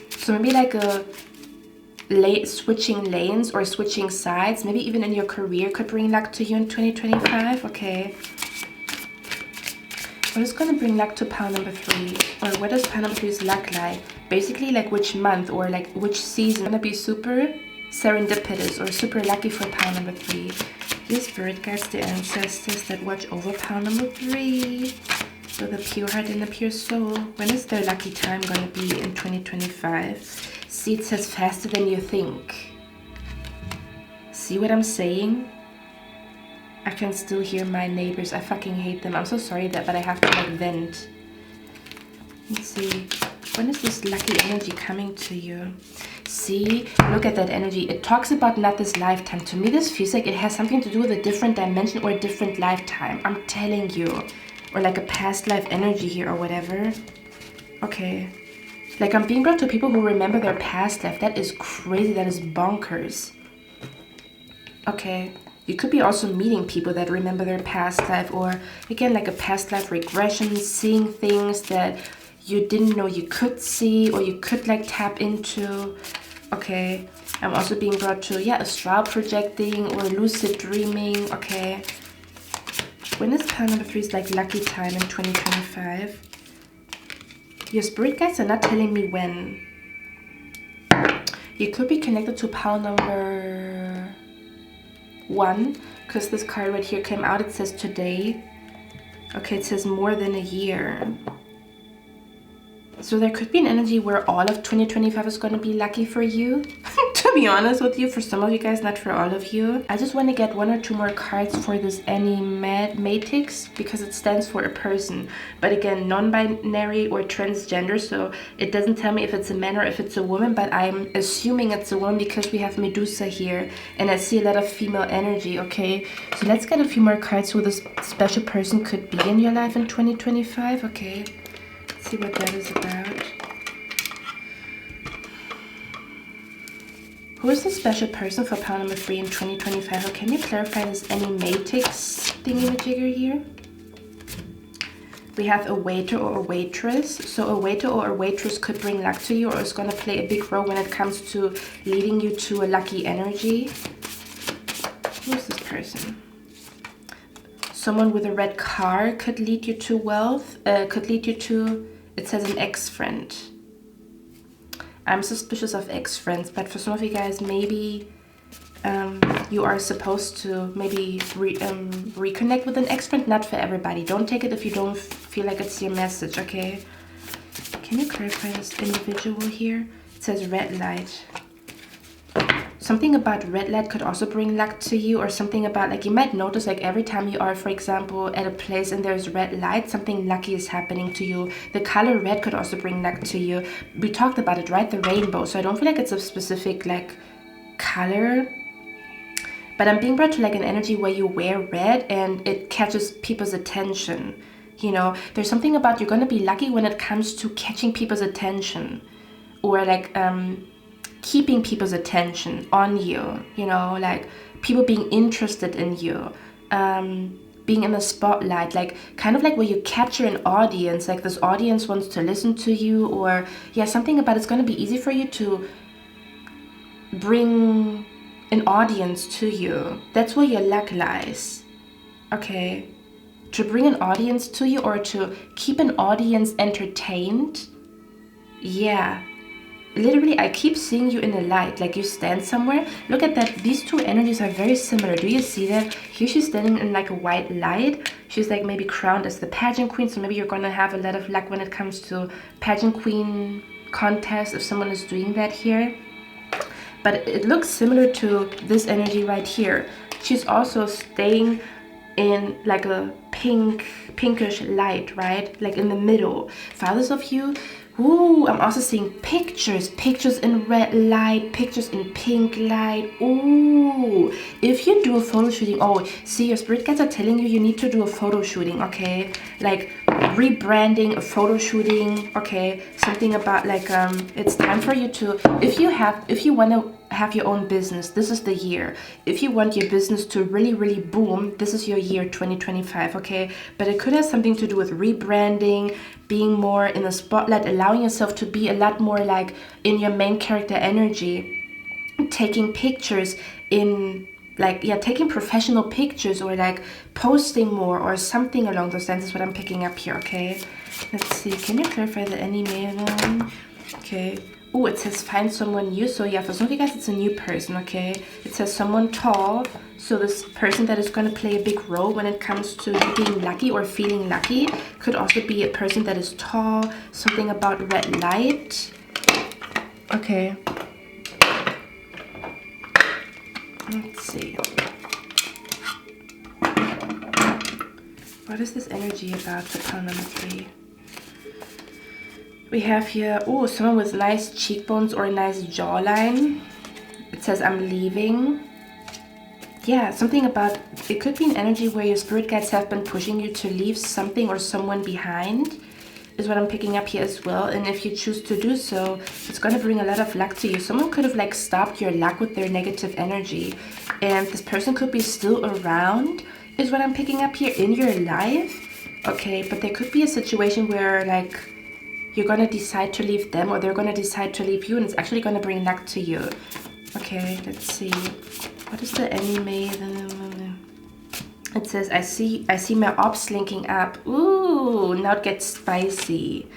So maybe like a switching lanes or switching sides, maybe even in your career could bring luck to you in 2025, okay? What is going to bring luck to pile number 3? Or what does pile number 3's luck like? Basically, like which month or like which season gonna be super serendipitous or super lucky for pile number 3. Your spirit guides, the ancestors that watch over pile number 3 with a pure heart and a pure soul. When is their lucky time gonna be in 2025? See, it says faster than you think. See what I'm saying? I can still hear my neighbors. I fucking hate them. I'm so sorry that, but I have to like vent. Let's see. When is this lucky energy coming to you? See, look at that energy. It talks about not this lifetime. To me, this feels like it has something to do with a different dimension or a different lifetime. I'm telling you. Or like a past life energy here or whatever. Okay. Like I'm being brought to people who remember their past life. That is crazy. That is bonkers. Okay. You could be also meeting people that remember their past life, or again, like a past life regression, seeing things that you didn't know you could see or you could like tap into. Okay. I'm also being brought to, yeah, astral projecting or lucid dreaming. Okay. When is pile number 3's like lucky time in 2025? Your spirit guides are not telling me when. You could be connected to pile number 1, because this card right here came out. It says today. Okay, it says more than a year. So there could be an energy where all of 2025 is going to be lucky for you. To be honest with you, for some of you guys, not for all of you. I just want to get 1 or 2 more cards for this enigmatics because it stands for a person. But again, non-binary or transgender, so it doesn't tell me if it's a man or if it's a woman, but I'm assuming it's a woman because we have Medusa here and I see a lot of female energy, okay? So let's get a few more cards who this special person could be in your life in 2025, okay? Let's see what that is about. Who is the special person for pile number 3 in 2025? Or can you clarify this enigmatics thingy-majigger here? We have a waiter or a waitress. So a waiter or a waitress could bring luck to you or is going to play a big role when it comes to leading you to a lucky energy. Who is this person? Someone with a red car could lead you to wealth, could lead you to, it says an ex-friend. I'm suspicious of ex-friends, but for some of you guys, maybe you are supposed to maybe reconnect with an ex-friend. Not for everybody. Don't take it if you don't feel like it's your message, okay? Can you clarify this individual here? It says red light. Something about red light could also bring luck to you, or something about, like, you might notice, like, every time you are, for example, at a place and there's red light, something lucky is happening to you. The color red could also bring luck to you. We talked about it, right? The rainbow. So I don't feel like it's a specific, like, color. But I'm being brought to, like, an energy where you wear red and it catches people's attention. You know, there's something about you're going to be lucky when it comes to catching people's attention. Or, like, keeping people's attention on you, you know, like people being interested in you, being in the spotlight, like kind of like where you capture an audience, like this audience wants to listen to you, or yeah, something about it's going to be easy for you to bring an audience to you. That's where your luck lies, okay? To bring an audience to you or to keep an audience entertained, yeah. Literally, I keep seeing you in the light, like you stand somewhere. Look at that. These two energies are very similar. Do you see that? Here she's standing in like a white light. She's like maybe crowned as the pageant queen. So maybe you're going to have a lot of luck when it comes to pageant queen contest if someone is doing that here. But it looks similar to this energy right here. She's also staying in like a pinkish light, right? Like in the middle. For others of you, ooh, I'm also seeing pictures in red light, pictures in pink light. Ooh, if you do a photo shooting, oh, see, your spirit guides are telling you you need to do a photo shooting, okay? Like rebranding, a photo shooting, okay, something about like it's time for you to, if you want to have your own business, this is the year. If you want your business to really boom, this is your year 2025, okay? But it could have something to do with rebranding, being more in the spotlight, allowing yourself to be a lot more like in your main character energy, taking pictures in like, yeah, taking professional pictures or like posting more or something along those lines is what I'm picking up here, okay? Let's see, can you clarify the anime? Okay. Oh, it says find someone new. So yeah, for some of you guys, it's a new person, okay? It says someone tall. So this person that is going to play a big role when it comes to you being lucky or feeling lucky could also be a person that is tall, something about red light. Okay. Let's see. What is this energy about for pile number 3? We have here, oh, someone with nice cheekbones or a nice jawline. It says, I'm leaving. Yeah, something about, it could be an energy where your spirit guides have been pushing you to leave something or someone behind, is what I'm picking up here as well. And if you choose to do so, it's going to bring a lot of luck to you. Someone could have like stopped your luck with their negative energy. And this person could be still around, is what I'm picking up here in your life. Okay, but there could be a situation where like, you're going to decide to leave them or they're going to decide to leave you, and it's actually going to bring luck to you. Okay, let's see. What is the anime? It says, I see my ops linking up. Ooh, now it gets spicy.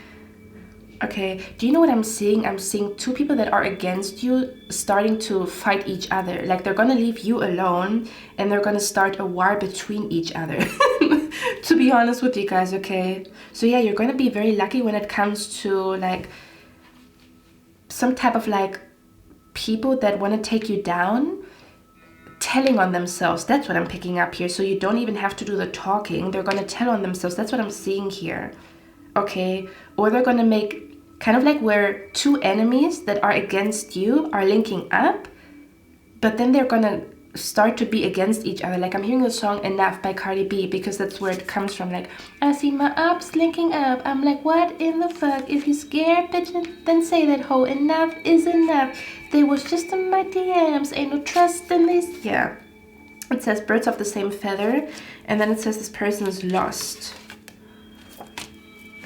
Okay, do you know what I'm seeing? I'm seeing two people that are against you starting to fight each other. Like they're going to leave you alone and they're going to start a war between each other. To be honest with you guys, okay? So yeah, you're going to be very lucky when it comes to like some type of like people that want to take you down, telling on themselves. That's what I'm picking up here. So you don't even have to do the talking. They're going to tell on themselves. That's what I'm seeing here. Okay? Or they're going to make kind of like where two enemies that are against you are linking up, but then they're going to start to be against each other. Like I'm hearing the song Enough by Cardi B because that's where it comes from. Like, I see my ups linking up. I'm like, what in the fuck? If you're scared, bitch, then say that, ho. Enough is enough. They was just in my DMs. Ain't no trust in this. Yeah. It says birds of the same feather. And then it says this person is lost.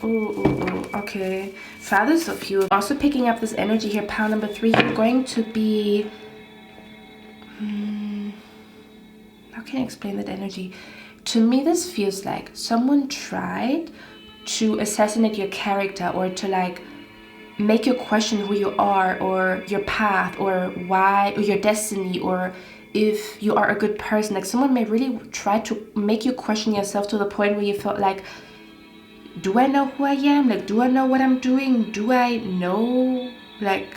Oh, okay. Fathers of you. Also picking up this energy here. Pile number 3. You're going to be... how can I explain that energy? To me, this feels like someone tried to assassinate your character or to like make you question who you are or your path or why or your destiny or if you are a good person. Like someone may really try to make you question yourself to the point where you felt like, do I know who I am? Like, do I know what I'm doing? Do I know, like,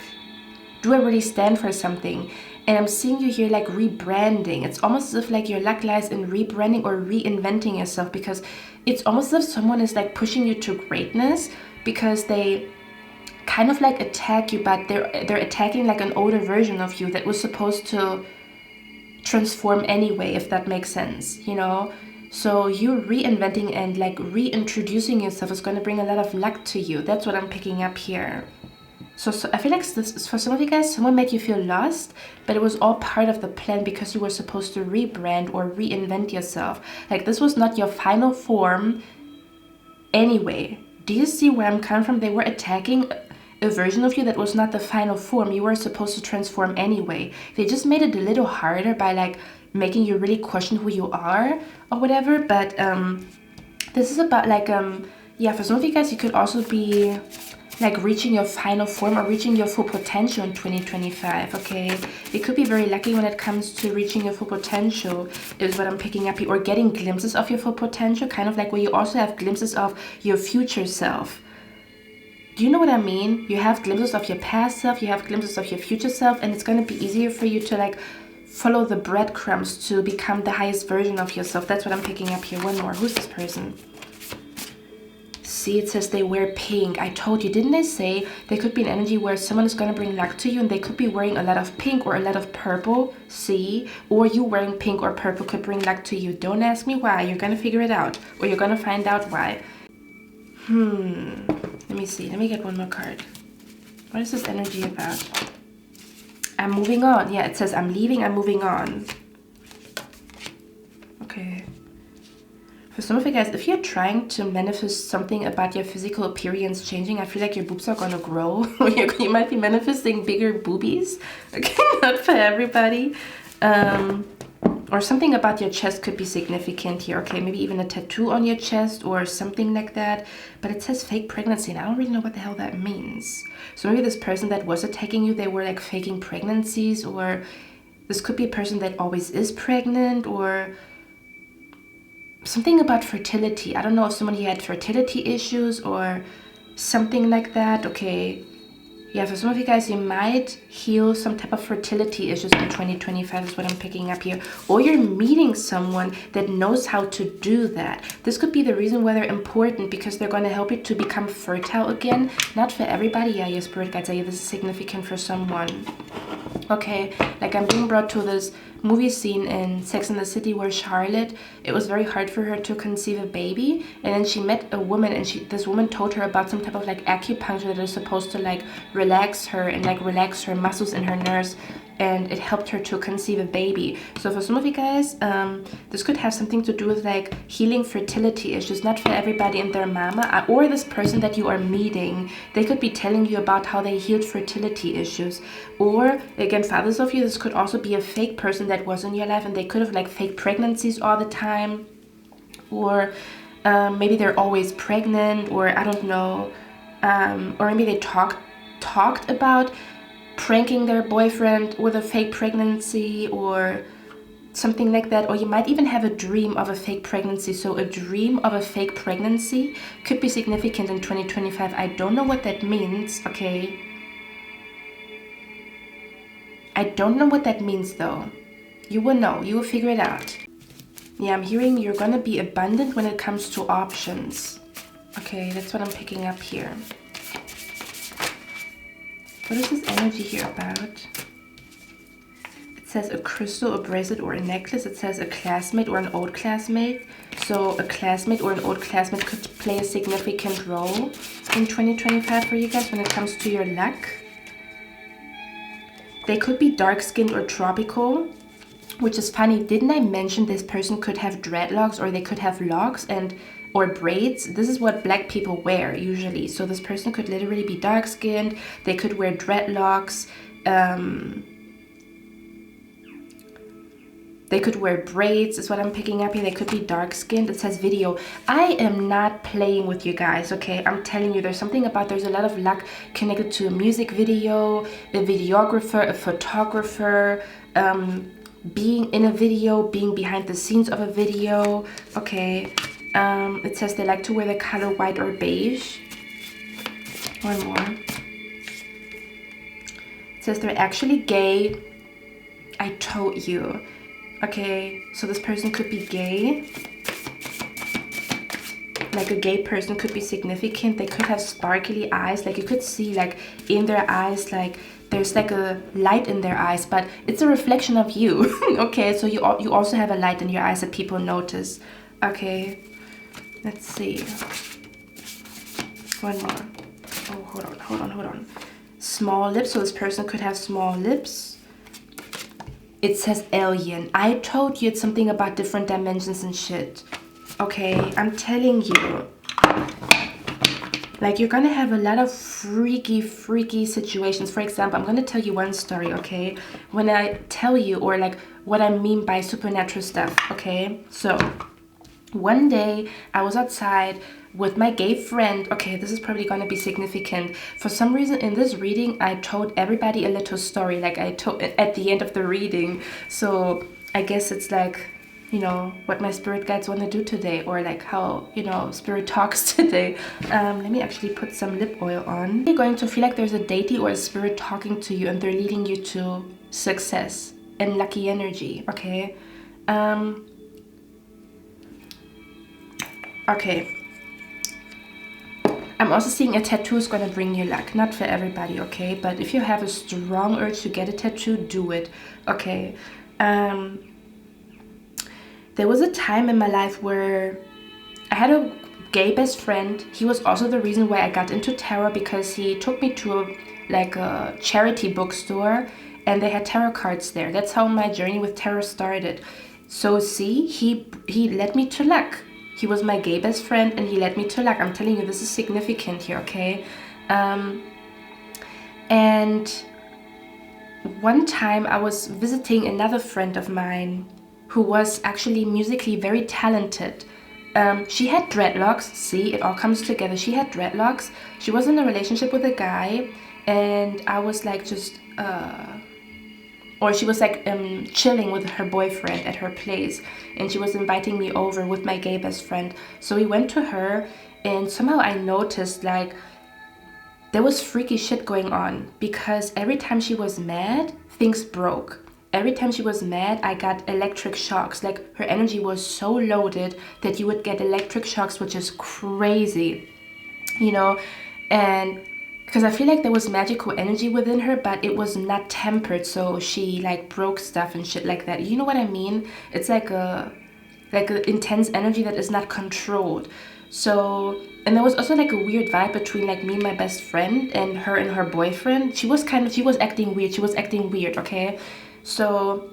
do I really stand for something? And I'm seeing you here like rebranding. It's almost as if like your luck lies in rebranding or reinventing yourself, because it's almost as if someone is like pushing you to greatness because they kind of like attack you, but they're attacking like an older version of you that was supposed to transform anyway, if that makes sense, you know? So you reinventing and like reintroducing yourself is going to bring a lot of luck to you. That's what I'm picking up here. So I feel like this, for some of you guys, someone made you feel lost, but it was all part of the plan because you were supposed to rebrand or reinvent yourself. Like this was not your final form anyway. Do you see where I'm coming from? They were attacking a version of you that was not the final form. You were supposed to transform anyway. They just made it a little harder by like making you really question who you are or whatever. But this is about like, yeah, for some of you guys, you could also be like reaching your final form or reaching your full potential in 2025, okay? It could be very lucky when it comes to reaching your full potential is what I'm picking up here, or getting glimpses of your full potential, kind of like where you also have glimpses of your future self. Do you know what I mean? You have glimpses of your past self, you have glimpses of your future self, and it's going to be easier for you to like follow the breadcrumbs to become the highest version of yourself. That's what I'm picking up here. One more. Who's this person? See, it says they wear pink. I told you, didn't I say there could be an energy where someone is going to bring luck to you and they could be wearing a lot of pink or a lot of purple? See? Or you wearing pink or purple could bring luck to you. Don't ask me why. You're going to figure it out, or you're going to find out why. Let me see. Let me get one more card. What is this energy about? I'm moving on. Yeah, it says I'm leaving, I'm moving on. Okay. For some of you guys, if you're trying to manifest something about your physical appearance changing, I feel like your boobs are gonna grow. You might be manifesting bigger boobies. Okay, not for everybody. Or something about your chest could be significant here. Okay, maybe even a tattoo on your chest or something like that. But it says fake pregnancy, and I don't really know what the hell that means. So maybe this person that was attacking you, they were like faking pregnancies, or this could be a person that always is pregnant, or something about fertility. I don't know if somebody had fertility issues or something like that. Okay. Yeah, for some of you guys, you might heal some type of fertility issues in 2025 is what I'm picking up here. Or you're meeting someone that knows how to do that. This could be the reason why they're important, because they're going to help you to become fertile again. Not for everybody. Yeah, your spirit guides say this is significant for someone. Okay, like I'm being brought to this movie scene in Sex and the City where Charlotte, it was very hard for her to conceive a baby, and then she met a woman, and this woman told her about some type of like acupuncture that is supposed to like relax her and like relax her muscles in her nerves, and it helped her to conceive a baby. So for some of you guys, this could have something to do with like healing fertility issues. Not for everybody and their mama, or this person that you are meeting, they could be telling you about how they healed fertility issues. Or again, for others of you, this could also be a fake person that was in your life, and they could have like fake pregnancies all the time, or maybe they're always pregnant, or I don't know, or maybe they talked about pranking their boyfriend with a fake pregnancy or something like that. Or you might even have a dream of a fake pregnancy. So a dream of a fake pregnancy could be significant in 2025. I don't know what that means, okay? I don't know what that means though. You will know, you will figure it out. Yeah, I'm hearing you're gonna be abundant when it comes to options. Okay, that's what I'm picking up here. What is this energy here about? It says a crystal, a bracelet, or a necklace. It says a classmate or an old classmate. So a classmate or an old classmate could play a significant role in 2025 for you guys when it comes to your luck. They could be dark-skinned or tropical, which is funny. Didn't I mention this person could have dreadlocks, or they could have locks or braids? This is what black people wear usually. So this person could literally be dark-skinned. They could wear dreadlocks. They could wear braids is what I'm picking up here. They could be dark-skinned. It says video. I am not playing with you guys, okay? I'm telling you, there's something about, there's a lot of luck connected to a music video, a videographer, a photographer, being in a video, being behind the scenes of a video, okay? It says they like to wear the color white or beige. One more. It says they're actually gay. I told you. Okay, so this person could be gay. Like a gay person could be significant. They could have sparkly eyes. Like you could see like in their eyes, like there's like a light in their eyes, but it's a reflection of you. Okay, so you also have a light in your eyes that people notice. Okay, let's see. One more. Oh, hold on. Small lips. So this person could have small lips. It says alien. I told you it's something about different dimensions and shit. Okay, I'm telling you. Like you're gonna have a lot of freaky situations. For example, I'm gonna tell you one story, okay? When I tell you, or like what I mean by supernatural stuff, okay? So one day I was outside with my gay friend. Okay, this is probably gonna be significant. For some reason in this reading, I told everybody a little story, like I told at the end of the reading. So I guess it's like, you know, what my spirit guides want to do today, or like how, you know, spirit talks today. Let me actually put some lip oil on. You're going to feel like there's a deity or a spirit talking to you, and they're leading you to success and lucky energy, okay? Okay. I'm also seeing a tattoo is going to bring you luck. Not for everybody, okay? But if you have a strong urge to get a tattoo, do it, okay? There was a time in my life where I had a gay best friend. He was also the reason why I got into tarot, because he took me to a charity bookstore and they had tarot cards there. That's how my journey with tarot started. So see, he led me to luck. He was my gay best friend and he led me to luck. I'm telling you, this is significant here, okay? And one time I was visiting another friend of mine who was actually musically very talented. She had dreadlocks. See, it all comes together. She had dreadlocks. She was in a relationship with a guy, and I was like she was like chilling with her boyfriend at her place, and she was inviting me over with my gay best friend. So we went to her, and somehow I noticed like there was freaky shit going on, because every time she was mad, things broke. Every time she was mad, I got electric shocks. Like, her energy was so loaded that you would get electric shocks, which is crazy, you know? And because I feel like there was magical energy within her, but it was not tempered, so she like broke stuff and shit like that. You know what I mean? It's like a intense energy that is not controlled. So, and there was also like a weird vibe between like me and my best friend and her boyfriend. She was acting weird. She was acting weird, okay? So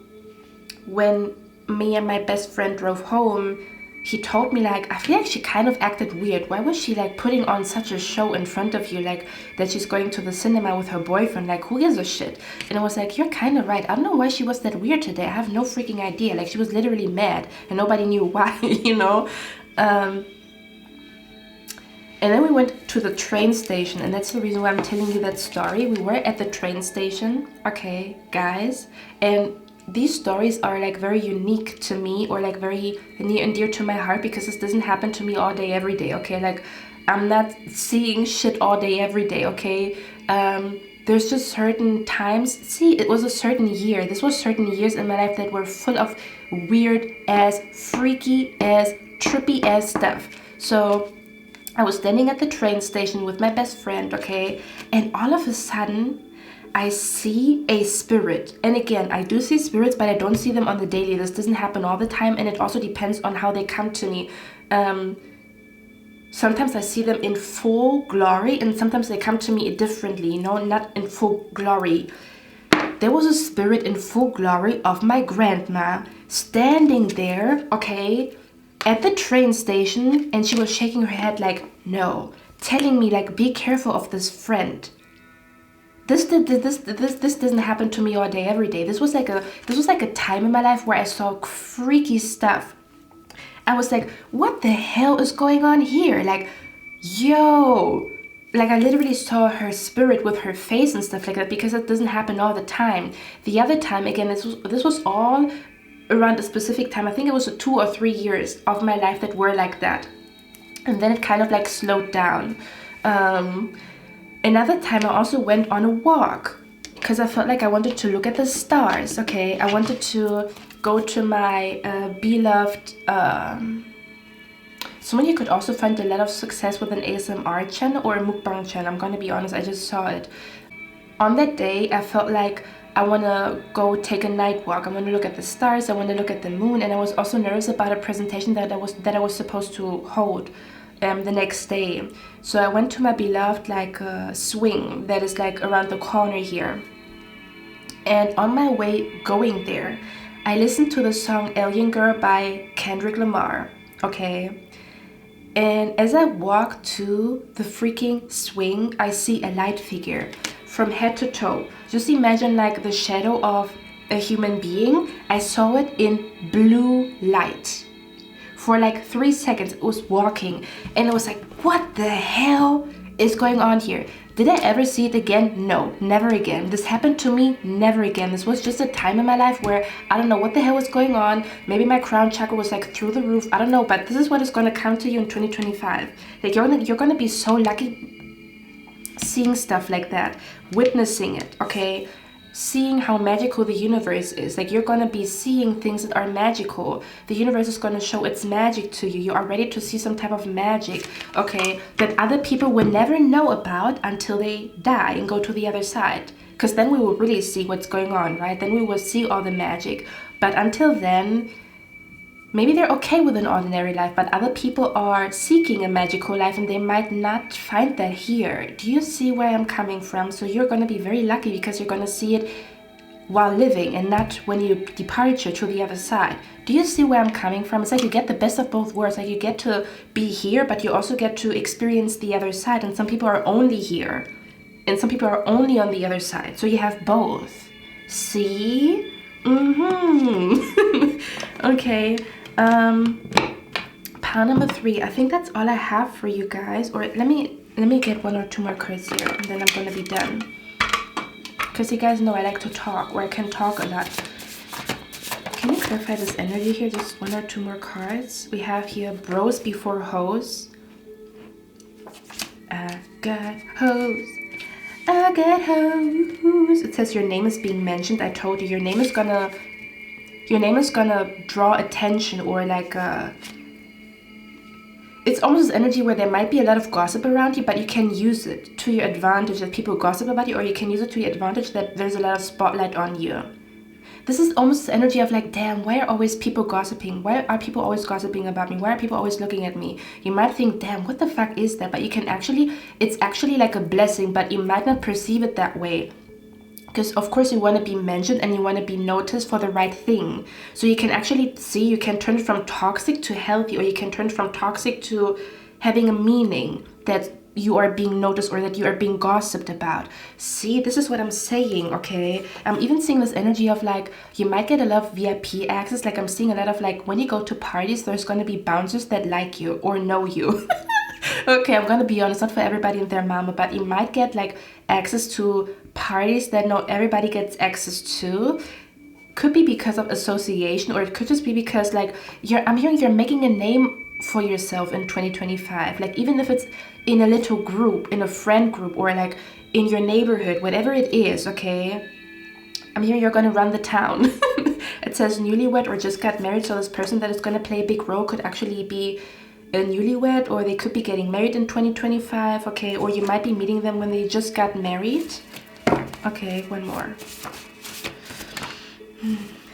when me and my best friend drove home, he told me like, I feel like she kind of acted weird. Why was she like putting on such a show in front of you, like that she's going to the cinema with her boyfriend? Like, who gives a shit? And I was like, you're kind of right. I don't know why she was that weird today. I have no freaking idea. Like, she was literally mad and nobody knew why, you know? And then we went to the train station, and that's the reason why I'm telling you that story. We were at the train station, okay, guys, and these stories are like very unique to me, or like very near and dear to my heart, because this doesn't happen to me all day, every day, okay? Like, I'm not seeing shit all day, every day, okay? There's just certain times. See, it was a certain year. This was certain years in my life that were full of weird ass, freaky ass, trippy ass stuff. So I was standing at the train station with my best friend, okay? And all of a sudden, I see a spirit. And again, I do see spirits, but I don't see them on the daily. This doesn't happen all the time, and it also depends on how they come to me. Sometimes I see them in full glory, and sometimes they come to me differently, you know, not in full glory. There was a spirit in full glory of my grandma standing there, okay, at the train station, and she was shaking her head like, no, telling me like, be careful of this friend. This doesn't happen to me all day, every day. This was like a time in my life where I saw freaky stuff. I was like, what the hell is going on here? Like, yo, like I literally saw her spirit with her face and stuff like that, because it doesn't happen all the time. The other time, again, this was all around a specific time. I think it was 2 or 3 years of my life that were like that, and then it kind of like slowed down. Another time I also went on a walk because I felt like I wanted to look at the stars, okay? I wanted to go to my beloved someone you could also find a lot of success with an ASMR channel or a mukbang channel. I'm gonna be honest, I just saw it. On that day, I felt like I want to go take a night walk. I want to look at the stars. I want to look at the moon. And I was also nervous about a presentation that I was supposed to hold the next day. So I went to my beloved like swing that is like around the corner here. And on my way going there, I listened to the song Alien Girl by Kendrick Lamar, okay? And as I walk to the freaking swing, I see a light figure from head to toe. Just imagine like the shadow of a human being. I saw it in blue light. For like 3 seconds, it was walking. And I was like, what the hell is going on here? Did I ever see it again? No, never again. This happened to me, never again. This was just a time in my life where I don't know what the hell was going on. Maybe my crown chakra was like through the roof. I don't know, but this is what is going to come to you in 2025. Like you're gonna be so lucky seeing stuff like that, witnessing it, okay? Seeing how magical the universe is. Like you're gonna be seeing things that are magical. The universe is gonna show its magic to you. You are ready to see some type of magic, okay, that other people will never know about until they die and go to the other side. Because then we will really see what's going on, right? Then we will see all the magic. But until then, maybe they're okay with an ordinary life, but other people are seeking a magical life and they might not find that here. Do you see where I'm coming from? So you're going to be very lucky because you're going to see it while living and not when you departure to the other side. Do you see where I'm coming from? It's like you get the best of both worlds. Like you get to be here, but you also get to experience the other side. And some people are only here and some people are only on the other side. So you have both. See? Okay. Pile number 3. I think that's all I have for you guys. Or let me get 1 or 2 more cards here and then I'm going to be done. Because you guys know I like to talk, or I can talk a lot. Can you clarify this energy here? Just 1 or 2 more cards. We have here bros before hoes. I got hoes. I got hoes. It says your name is being mentioned. I told you your name is gonna draw attention, or like it's almost this energy where there might be a lot of gossip around you, but you can use it to your advantage that people gossip about you, or you can use it to your advantage that there's a lot of spotlight on you. This is almost the energy of like, damn, why are always people gossiping? Why are people always gossiping about me? Why are people always looking at me? You might think, damn, what the fuck is that? But you can actually, it's actually like a blessing, but you might not perceive it that way. Because of course you want to be mentioned and you want to be noticed for the right thing. So you can actually see, you can turn it from toxic to healthy, or you can turn it from toxic to having a meaning that you are being noticed or that you are being gossiped about. See, this is what I'm saying, okay? I'm even seeing this energy of like, you might get a lot of VIP access. Like I'm seeing a lot of like, when you go to parties, there's going to be bouncers that like you or know you. Okay, I'm gonna be honest, not for everybody and their mama, but you might get like access to parties that not everybody gets access to. Could be because of association, or it could just be because like I'm hearing you're making a name for yourself in 2025. Like even if it's in a little group, in a friend group, or like in your neighborhood, whatever it is, okay? I'm hearing you're gonna run the town. It says newlywed or just got married, so this person that is gonna play a big role could actually be a newlywed, or they could be getting married in 2025, okay? Or you might be meeting them when they just got married. Okay, 1 more.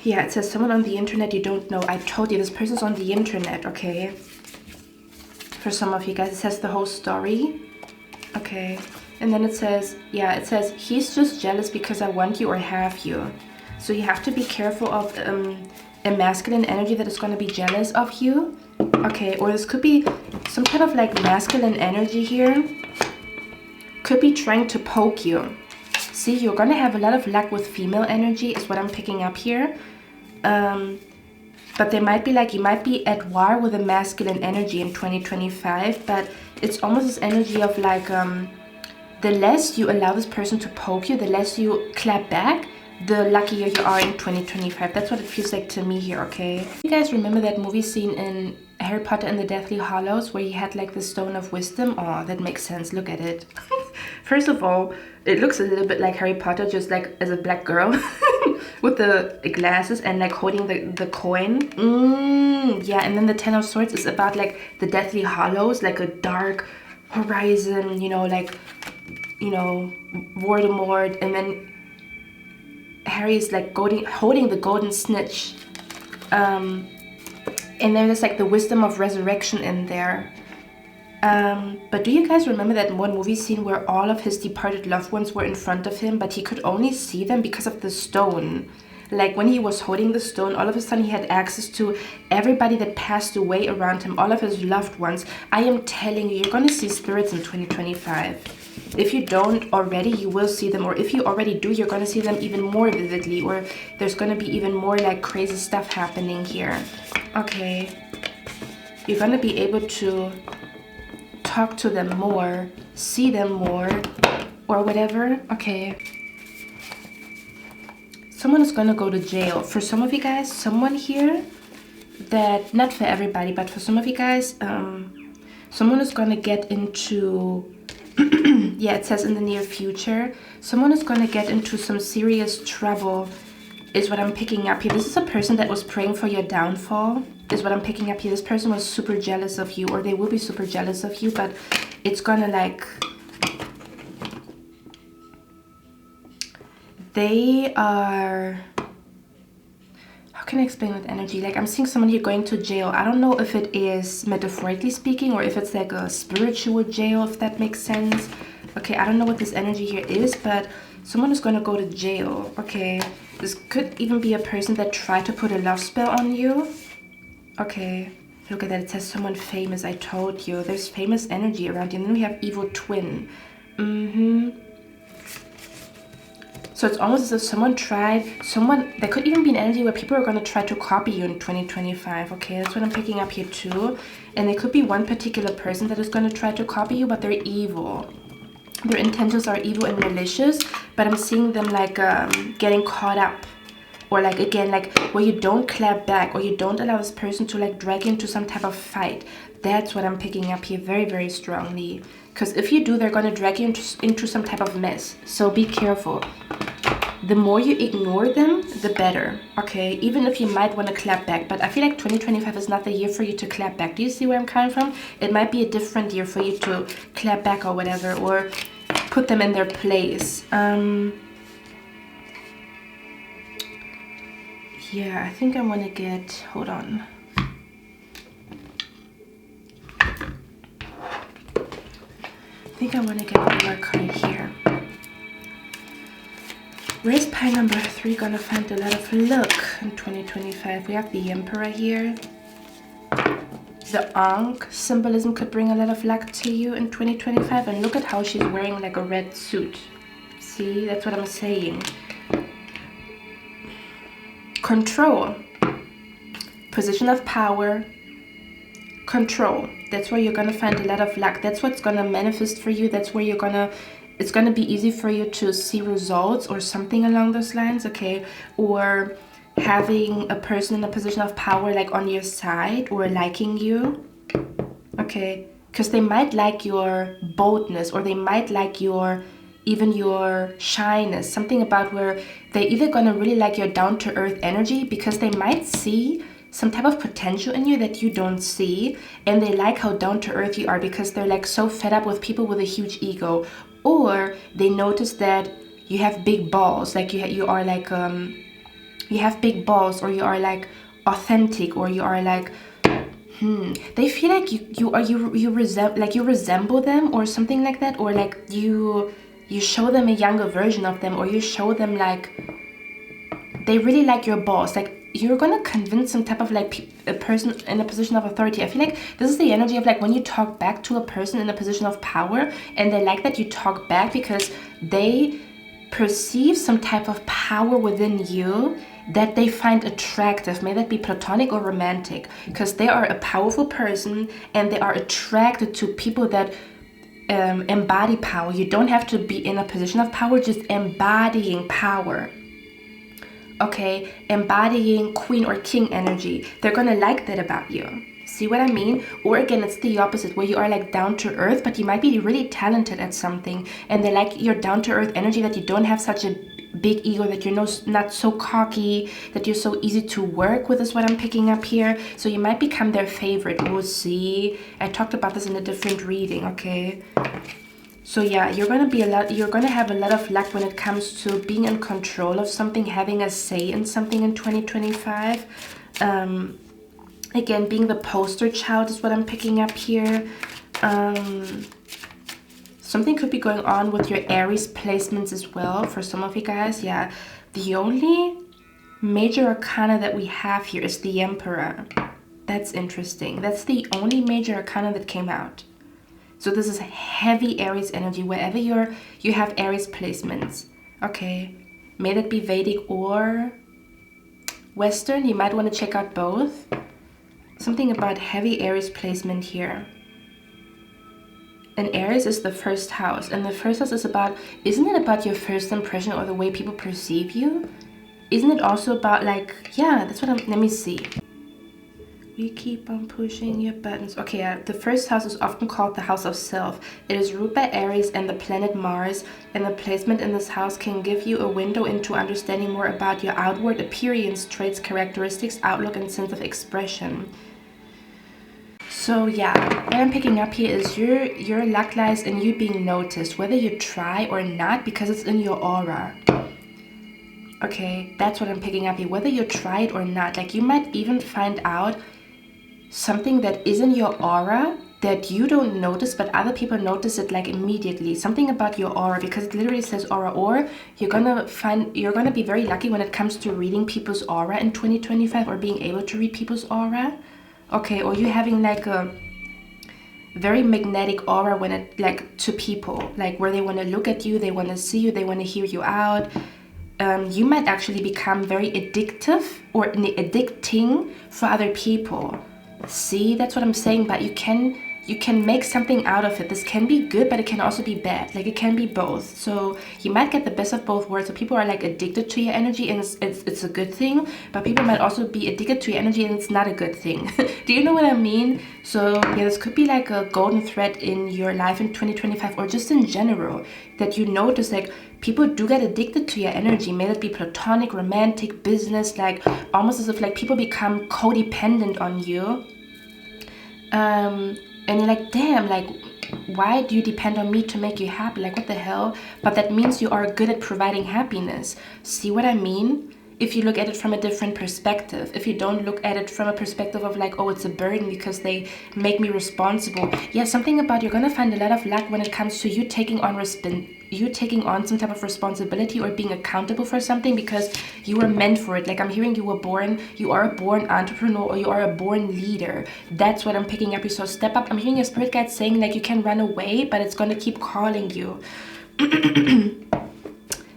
Yeah, it says someone on the internet you don't know. I told you, this person's on the internet, okay? For some of you guys, it says the whole story. Okay, and then it says, yeah, it says, he's just jealous because I want you or have you. So you have to be careful of a masculine energy that is going to be jealous of you. Okay, or this could be some kind of like masculine energy here. Could be trying to poke you. See, you're going to have a lot of luck with female energy is what I'm picking up here. But there might be like, you might be at war with a masculine energy in 2025, but it's almost this energy of like, the less you allow this person to poke you, the less you clap back, the luckier you are in 2025. That's what it feels like to me here, okay? You guys remember that movie scene in Harry Potter and the Deathly Hallows where he had like the Stone of Wisdom? Oh, that makes sense. Look at it. First of all, it looks a little bit like Harry Potter, just like as a black girl with the glasses and like holding the coin. Yeah, and then the Ten of Swords is about like the Deathly Hallows, like a dark horizon, you know, like, you know, Voldemort, and then Harry is like holding the golden snitch, and then there's like the wisdom of resurrection in there. But do you guys remember that one movie scene where all of his departed loved ones were in front of him, but he could only see them because of the stone? Like when he was holding the stone, all of a sudden he had access to everybody that passed away around him, all of his loved ones. I am telling you, you're gonna see spirits in 2025. If you don't already, you will see them, or if you already do, you're gonna see them even more vividly, or there's gonna be even more like crazy stuff happening here. Okay, you're gonna be able to talk to them more, see them more, or whatever. Okay, someone is gonna go to jail. For some of you guys, someone here that, not for everybody, but for some of you guys, someone is gonna get into yeah, it says in the near future, someone is going to get into some serious trouble, is what I'm picking up here. This is a person that was praying for your downfall, is what I'm picking up here. This person was super jealous of you, or they will be super jealous of you, but it's going to like, they are, how can I explain with energy? Like, I'm seeing someone here going to jail. I don't know if it is metaphorically speaking or if it's like a spiritual jail, if that makes sense. Okay, I don't know what this energy here is, but someone is going to go to jail. Okay, this could even be a person that tried to put a love spell on you. Okay, look at that. It says someone famous. I told you. There's famous energy around you. And then we have evil twin. So it's almost as if there could even be an energy where people are going to try to copy you in 2025, okay? That's what I'm picking up here too. And there could be one particular person that is going to try to copy you, but they're evil. Their intentions are evil and malicious, but I'm seeing them like getting caught up. Or like, again, like where you don't clap back or you don't allow this person to like drag you into some type of fight. That's what I'm picking up here very, very strongly. Because if you do, they're going to drag you into some type of mess. So be careful. The more you ignore them, the better, okay? Even if you might want to clap back. But I feel like 2025 is not the year for you to clap back. Do you see where I'm coming from? It might be a different year for you to clap back or whatever. Or put them in their place. Yeah, I think I want to get... Hold on. I think I want to get one more card here. Where's pile number 3 gonna find a lot of luck in 2025? We have the Emperor here. The Ankh symbolism could bring a lot of luck to you in 2025. And look at how she's wearing like a red suit. See, that's what I'm saying. Control. Position of power. Control. That's where you're gonna find a lot of luck. That's what's gonna manifest for you. That's where you're gonna... It's gonna be easy for you to see results or something along those lines, okay? Or having a person in a position of power like on your side or liking you, okay? Because they might like your boldness or they might like even your shyness. Something about where they're either gonna really like your down-to-earth energy because they might see some type of potential in you that you don't see, and they like how down-to-earth you are because they're like so fed up with people with a huge ego. Or they notice that you have big balls, like you are like you have big balls, or you are like authentic, or you are like they feel like you resemble them or something like that, or like you show them a younger version of them, or you show them like they really like your balls. Like you're gonna convince some type of like a person in a position of authority. I feel like this is the energy of like when you talk back to a person in a position of power, and they like that you talk back because they perceive some type of power within you that they find attractive. May that be platonic or romantic, because they are a powerful person and they are attracted to people that embody power. You don't have to be in a position of power, just embodying power. Okay, embodying queen or king energy. They're gonna like that about you. See what I mean? Or again, it's the opposite, where you are like down to earth, but you might be really talented at something, and they like your down to earth energy, that you don't have such a big ego, that you're not so cocky, that you're so easy to work with, is what I'm picking up here. So you might become their favorite. We'll see. I talked about this in a different reading, okay? So yeah, you're gonna have a lot of luck when it comes to being in control of something, having a say in something in 2025. Again, being the poster child is what I'm picking up here. Something could be going on with your Aries placements as well for some of you guys. Yeah, the only major arcana that we have here is the Emperor. That's interesting. That's the only major arcana that came out. So this is heavy Aries energy wherever you have Aries placements. Okay, may that be Vedic or Western. You might want to check out both. Something about heavy Aries placement here. And Aries is the first house, and the first house is about, isn't it about your first impression or the way people perceive you? Isn't it also about like, yeah, that's what let me see. We keep on pushing your buttons. Okay, the first house is often called the house of self. It is ruled by Aries and the planet Mars, and the placement in this house can give you a window into understanding more about your outward appearance, traits, characteristics, outlook, and sense of expression. So yeah, what I'm picking up here is your luck lies in you being noticed, whether you try or not, because it's in your aura. Okay, that's what I'm picking up here. Whether you try it or not, like you might even find out something that is in your aura that you don't notice, but other people notice it like immediately. Something about your aura, because it literally says aura, or you're gonna be very lucky when it comes to reading people's aura in 2025, or being able to read people's aura. Okay, or you having like a very magnetic aura when it like to people, like where they want to look at you, they want to see you, they want to hear you out. You might actually become very addictive or addicting for other people. See, that's what I'm saying. But you can make something out of it. This can be good, but it can also be bad. Like it can be both. So you might get the best of both worlds. So people are like addicted to your energy, and it's a good thing. But people might also be addicted to your energy, and it's not a good thing. Do you know what I mean? So yeah, this could be like a golden thread in your life in 2025, or just in general, that you notice like people do get addicted to your energy. May it be platonic, romantic, business, like almost as if like people become codependent on you. And you're like, damn, like, why do you depend on me to make you happy? Like, what the hell? But that means you are good at providing happiness. See what I mean? If you look at it from a different perspective, if you don't look at it from a perspective of like, oh, it's a burden because they make me responsible. Yeah, something about you're gonna find a lot of luck when it comes to you taking on some type of responsibility or being accountable for something, because you were meant for it. Like I'm hearing you are a born entrepreneur, or you are a born leader. That's what I'm picking up. So step up. I'm hearing your spirit guide saying like you can run away, but it's gonna keep calling you.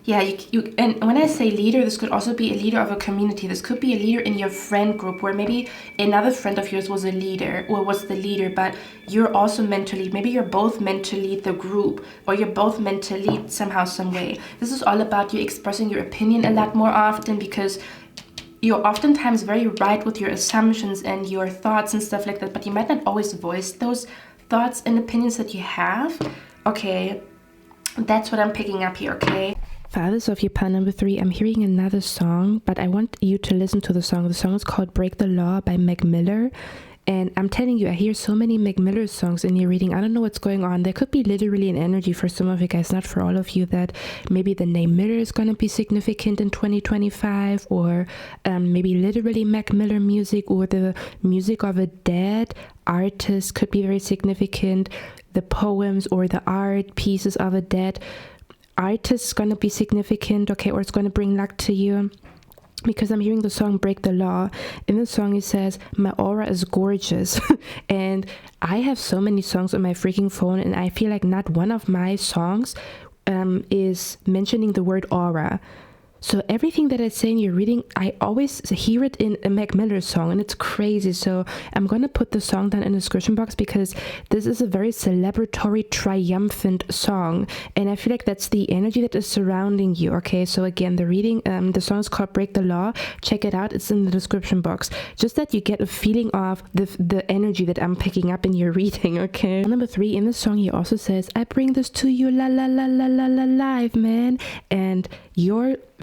Yeah, you and when I say leader, this could also be a leader of a community. This could be a leader in your friend group, where maybe another friend of yours was a leader or was the leader, but you're also meant to lead. Maybe you're both meant to lead the group, or you're both meant to lead somehow, some way. This is all about you expressing your opinion a lot more often, because you're oftentimes very right with your assumptions and your thoughts and stuff like that, but you might not always voice those thoughts and opinions that you have. Okay, that's what I'm picking up here, okay? Fathers of your pile number 3, I'm hearing another song, but I want you to listen to the song. The song is called Break the Law by 𝑚cMiller. And I'm telling you, I hear so many 𝑚cMiller songs in your reading. I don't know what's going on. There could be literally an energy for some of you guys, not for all of you, that maybe the name Miller is going to be significant in 2025, or maybe literally 𝑚cMiller music, or the music of a dead artist could be very significant. The poems or the art pieces of a dead artist is going to be significant, okay, or it's going to bring luck to you. Because I'm hearing the song Break the Law. In the song it says, my aura is gorgeous. And I have so many songs on my freaking phone, and I feel like not one of my songs is mentioning the word aura. So everything that I say in your reading, I always hear it in a 𝑚cMiller song, and it's crazy. So I'm going to put the song down in the description box, because this is a very celebratory, triumphant song. And I feel like that's the energy that is surrounding you, okay? So again, the reading, the song is called Break the Law. Check it out. It's in the description box. Just that you get a feeling of the energy that I'm picking up in your reading, okay? Number 3, in the song, he also says, I bring this to you, la la la la la la live, man. And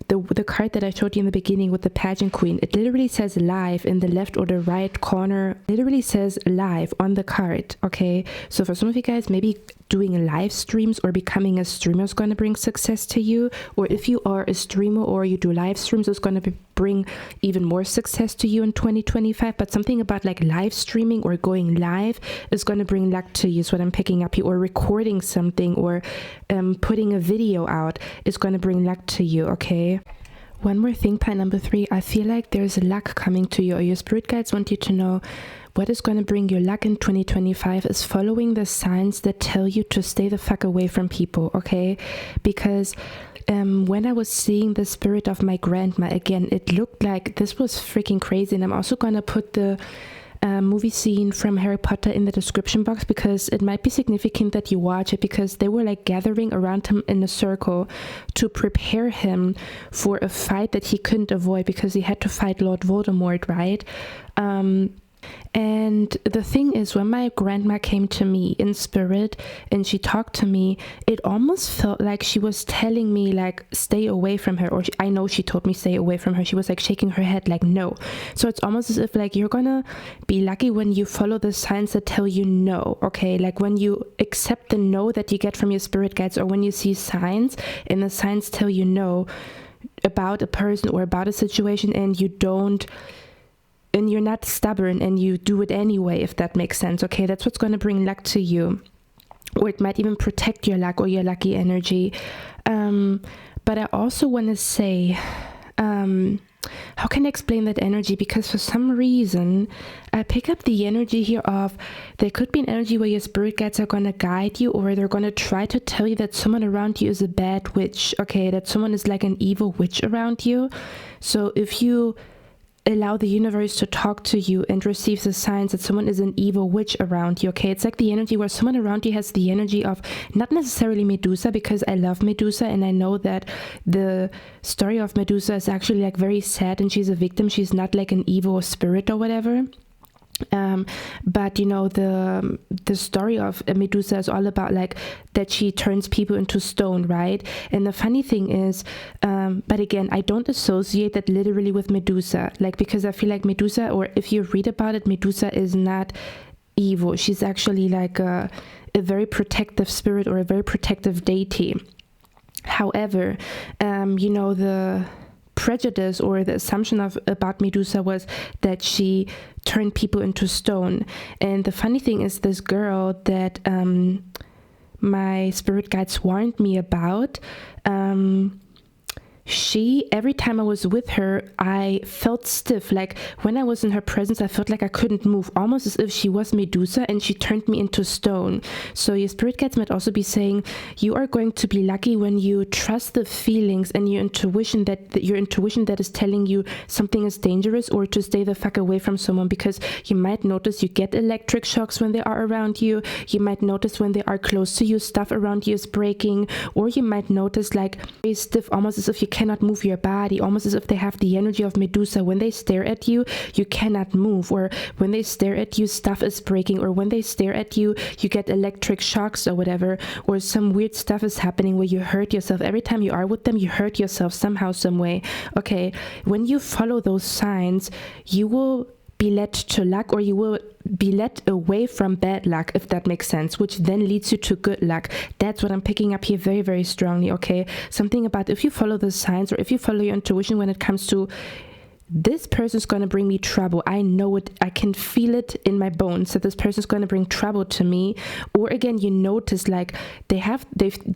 the card that I showed you in the beginning with the pageant queen, it literally says live in the left or the right corner. Literally says live on the card, okay? So for some of you guys, maybe doing live streams or becoming a streamer is going to bring success to you. Or if you are a streamer or you do live streams, it's going to bring even more success to you in 2025. But something about like live streaming or going live is going to bring luck to you. So what I'm picking up here, or recording something, or putting a video out is going to bring luck to you, okay? One more thing, pile number 3, I feel like there's luck coming to you, or your spirit guides want you to know what is going to bring you luck in 2025 is following the signs that tell you to stay the fuck away from people, okay? Because when I was seeing the spirit of my grandma, again, it looked like this was freaking crazy. And I'm also going to put the movie scene from Harry Potter in the description box, because it might be significant that you watch it, because they were like gathering around him in a circle to prepare him for a fight that he couldn't avoid, because he had to fight Lord Voldemort, right? And the thing is, when my grandma came to me in spirit and she talked to me, it almost felt like she was telling me like stay away from her, or I know she told me stay away from her. She was like shaking her head like no. So it's almost as if like you're gonna be lucky when you follow the signs that tell you no, okay? Like when you accept the no that you get from your spirit guides, or when you see signs and the signs tell you no, about a person or about a situation and you're not stubborn and you do it anyway, if that makes sense. Okay, that's what's going to bring luck to you, or it might even protect your luck or your lucky energy. But I also want to say, how can I explain that energy? Because for some reason, I pick up the energy here of there could be an energy where your spirit guides are going to guide you, or they're going to try to tell you that someone around you is a bad witch, okay, that someone is like an evil witch around you. So if you allow the universe to talk to you and receive the signs that someone is an evil witch around you, okay, it's like the energy where someone around you has the energy of not necessarily Medusa, because I love Medusa and I know that the story of Medusa is actually like very sad and she's a victim. She's not like an evil spirit or whatever. But you know, the story of Medusa is all about like that she turns people into stone, right? And the funny thing is, but again, I don't associate that literally with Medusa, like, because I feel like Medusa, or if you read about it, Medusa is not evil. She's actually like a very protective spirit or a very protective deity. However, you know, the prejudice or the assumption about Medusa was that she turned people into stone. And the funny thing is, this girl that my spirit guides warned me about, every time I was with her, I felt stiff. Like when I was in her presence, I felt like I couldn't move, almost as if she was Medusa and she turned me into stone. So your spirit guides might also be saying, you are going to be lucky when you trust the feelings and your intuition that is telling you something is dangerous, or to stay the fuck away from someone, because you might notice you get electric shocks when they are around you. You might notice when they are close to you, stuff around you is breaking, or you might notice like very stiff, almost as if you cannot move your body, almost as if they have the energy of Medusa. When they stare at you, you cannot move, or when they stare at you, stuff is breaking, or when they stare at you, you get electric shocks or whatever, or some weird stuff is happening where you hurt yourself. Every time you are with them, you hurt yourself somehow, some way. Okay, when you follow those signs, you will be led to luck, or you will be led away from bad luck, if that makes sense, which then leads you to good luck. That's what I'm picking up here very, very strongly, okay? Something about if you follow the signs, or if you follow your intuition when it comes to this person's going to bring me trouble. I know it. I can feel it in my bones that this person's going to bring trouble to me. Or again, you notice like they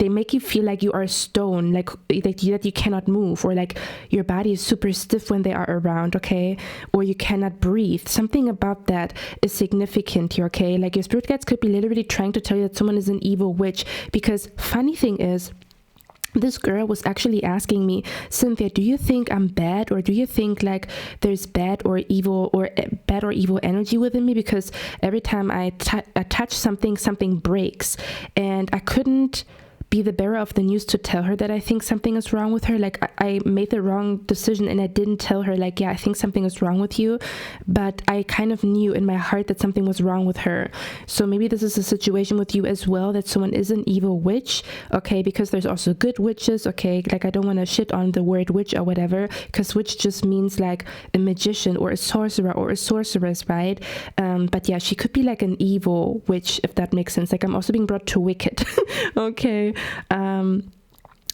make you feel like you are stone, like that you cannot move, or like your body is super stiff when they are around, okay? Or you cannot breathe. Something about that is significant here, okay? Like your spirit guides could be literally trying to tell you that someone is an evil witch, because funny thing is, this girl was actually asking me, Cynthia, do you think I'm bad, or do you think like there's bad or evil energy within me? Because every time I touch something breaks, and I couldn't be the bearer of the news to tell her that I think something is wrong with her. Like I made the wrong decision and I didn't tell her like, yeah, I think something is wrong with you, but I kind of knew in my heart that something was wrong with her. So maybe this is a situation with you as well, that someone is an evil witch, okay? Because there's also good witches, okay? Like I don't want to shit on the word witch or whatever, because witch just means like a magician or a sorcerer or a sorceress, right? But yeah, she could be like an evil witch, if that makes sense. Like I'm also being brought to wicked, okay?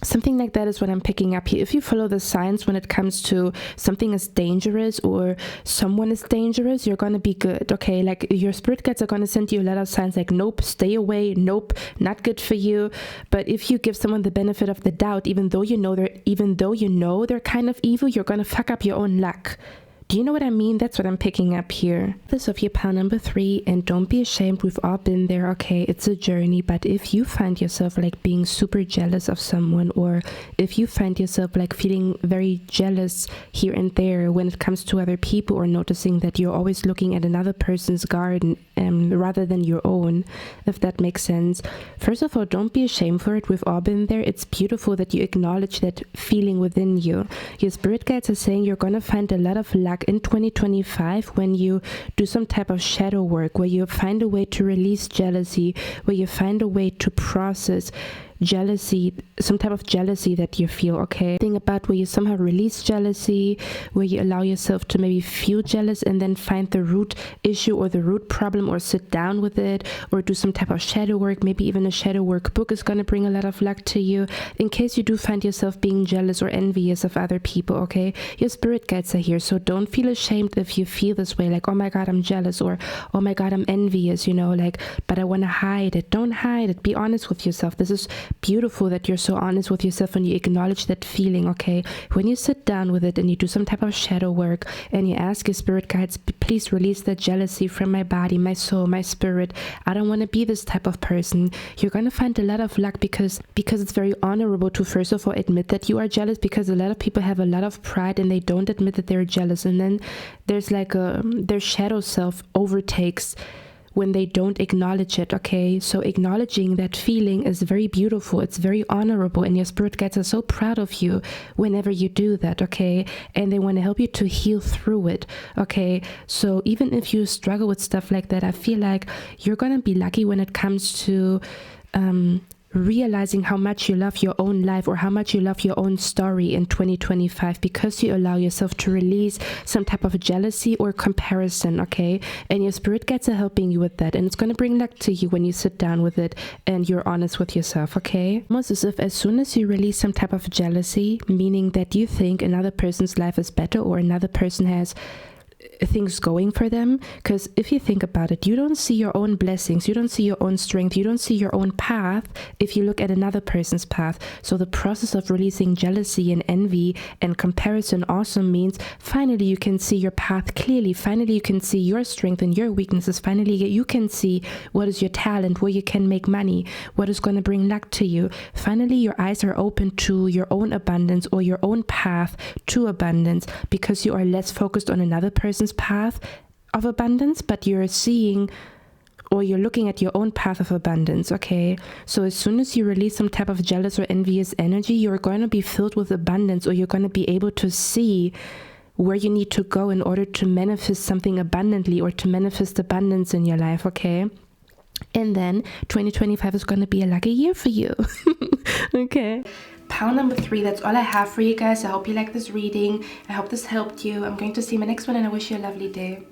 Something like that is what I'm picking up here. If you follow the signs when it comes to something is dangerous or someone is dangerous, you're going to be good, okay? Like your spirit guides are going to send you a lot of signs like, nope, stay away, nope, not good for you. But if you give someone the benefit of the doubt, even though you know they're kind of evil, you're going to fuck up your own luck. Do you know what I mean? That's what I'm picking up here. This of your pile number 3, and don't be ashamed, we've all been there, okay? It's a journey, but if you find yourself like being super jealous of someone, or if you find yourself like feeling very jealous here and there when it comes to other people, or noticing that you're always looking at another person's garden rather than your own, if that makes sense. First of all, don't be ashamed for it. We've all been there. It's beautiful that you acknowledge that feeling within you. Your spirit guides are saying you're going to find a lot of luck in 2025 when you do some type of shadow work, where you find a way to release jealousy, where you find a way to process jealousy, some type of jealousy that you feel, okay? Think about where you somehow release jealousy, where you allow yourself to maybe feel jealous and then find the root issue or the root problem, or sit down with it, or do some type of shadow work. Maybe even a shadow work book is going to bring a lot of luck to you in case you do find yourself being jealous or envious of other people, okay? Your spirit guides are here, so don't feel ashamed if you feel this way, like, oh my god, I'm jealous, or oh my god, I'm envious, you know, like, but I want to hide it. Don't hide it. Be honest with yourself. This is beautiful that you're so honest with yourself and you acknowledge that feeling, okay? When you sit down with it and you do some type of shadow work and you ask your spirit guides, please release that jealousy from my body, my soul, my spirit. I don't want to be this type of person. You're going to find a lot of luck because it's very honorable to first of all admit that you are jealous, because a lot of people have a lot of pride and they don't admit that they're jealous, and then there's like their shadow self overtakes when they don't acknowledge it, okay? So acknowledging that feeling is very beautiful. It's very honorable, and your spirit guides are so proud of you whenever you do that, okay? And they want to help you to heal through it, okay? So even if you struggle with stuff like that, I feel like you're gonna be lucky when it comes to realizing how much you love your own life, or how much you love your own story in 2025, because you allow yourself to release some type of jealousy or comparison, okay? And your spirit guides are helping you with that, and it's going to bring luck to you when you sit down with it and you're honest with yourself, okay? Almost as if as soon as you release some type of jealousy, meaning that you think another person's life is better or another person has things going for them, because if you think about it, you don't see your own blessings, you don't see your own strength, you don't see your own path if you look at another person's path. So the process of releasing jealousy and envy and comparison also means finally you can see your path clearly. Finally you can see your strength and your weaknesses. Finally you can see what is your talent, where you can make money, what is going to bring luck to you. Finally your eyes are open to your own abundance or your own path to abundance, because you are less focused on another person's path of abundance, but you're seeing, or you're looking at your own path of abundance, okay? So as soon as you release some type of jealous or envious energy, you're going to be filled with abundance, or you're going to be able to see where you need to go in order to manifest something abundantly, or to manifest abundance in your life, okay? And then 2025 is going to be a lucky year for you. Okay. Pile number 3, that's all I have for you guys. I hope you like this reading. I hope this helped you. I'm going to see you in my next one, and I wish you a lovely day.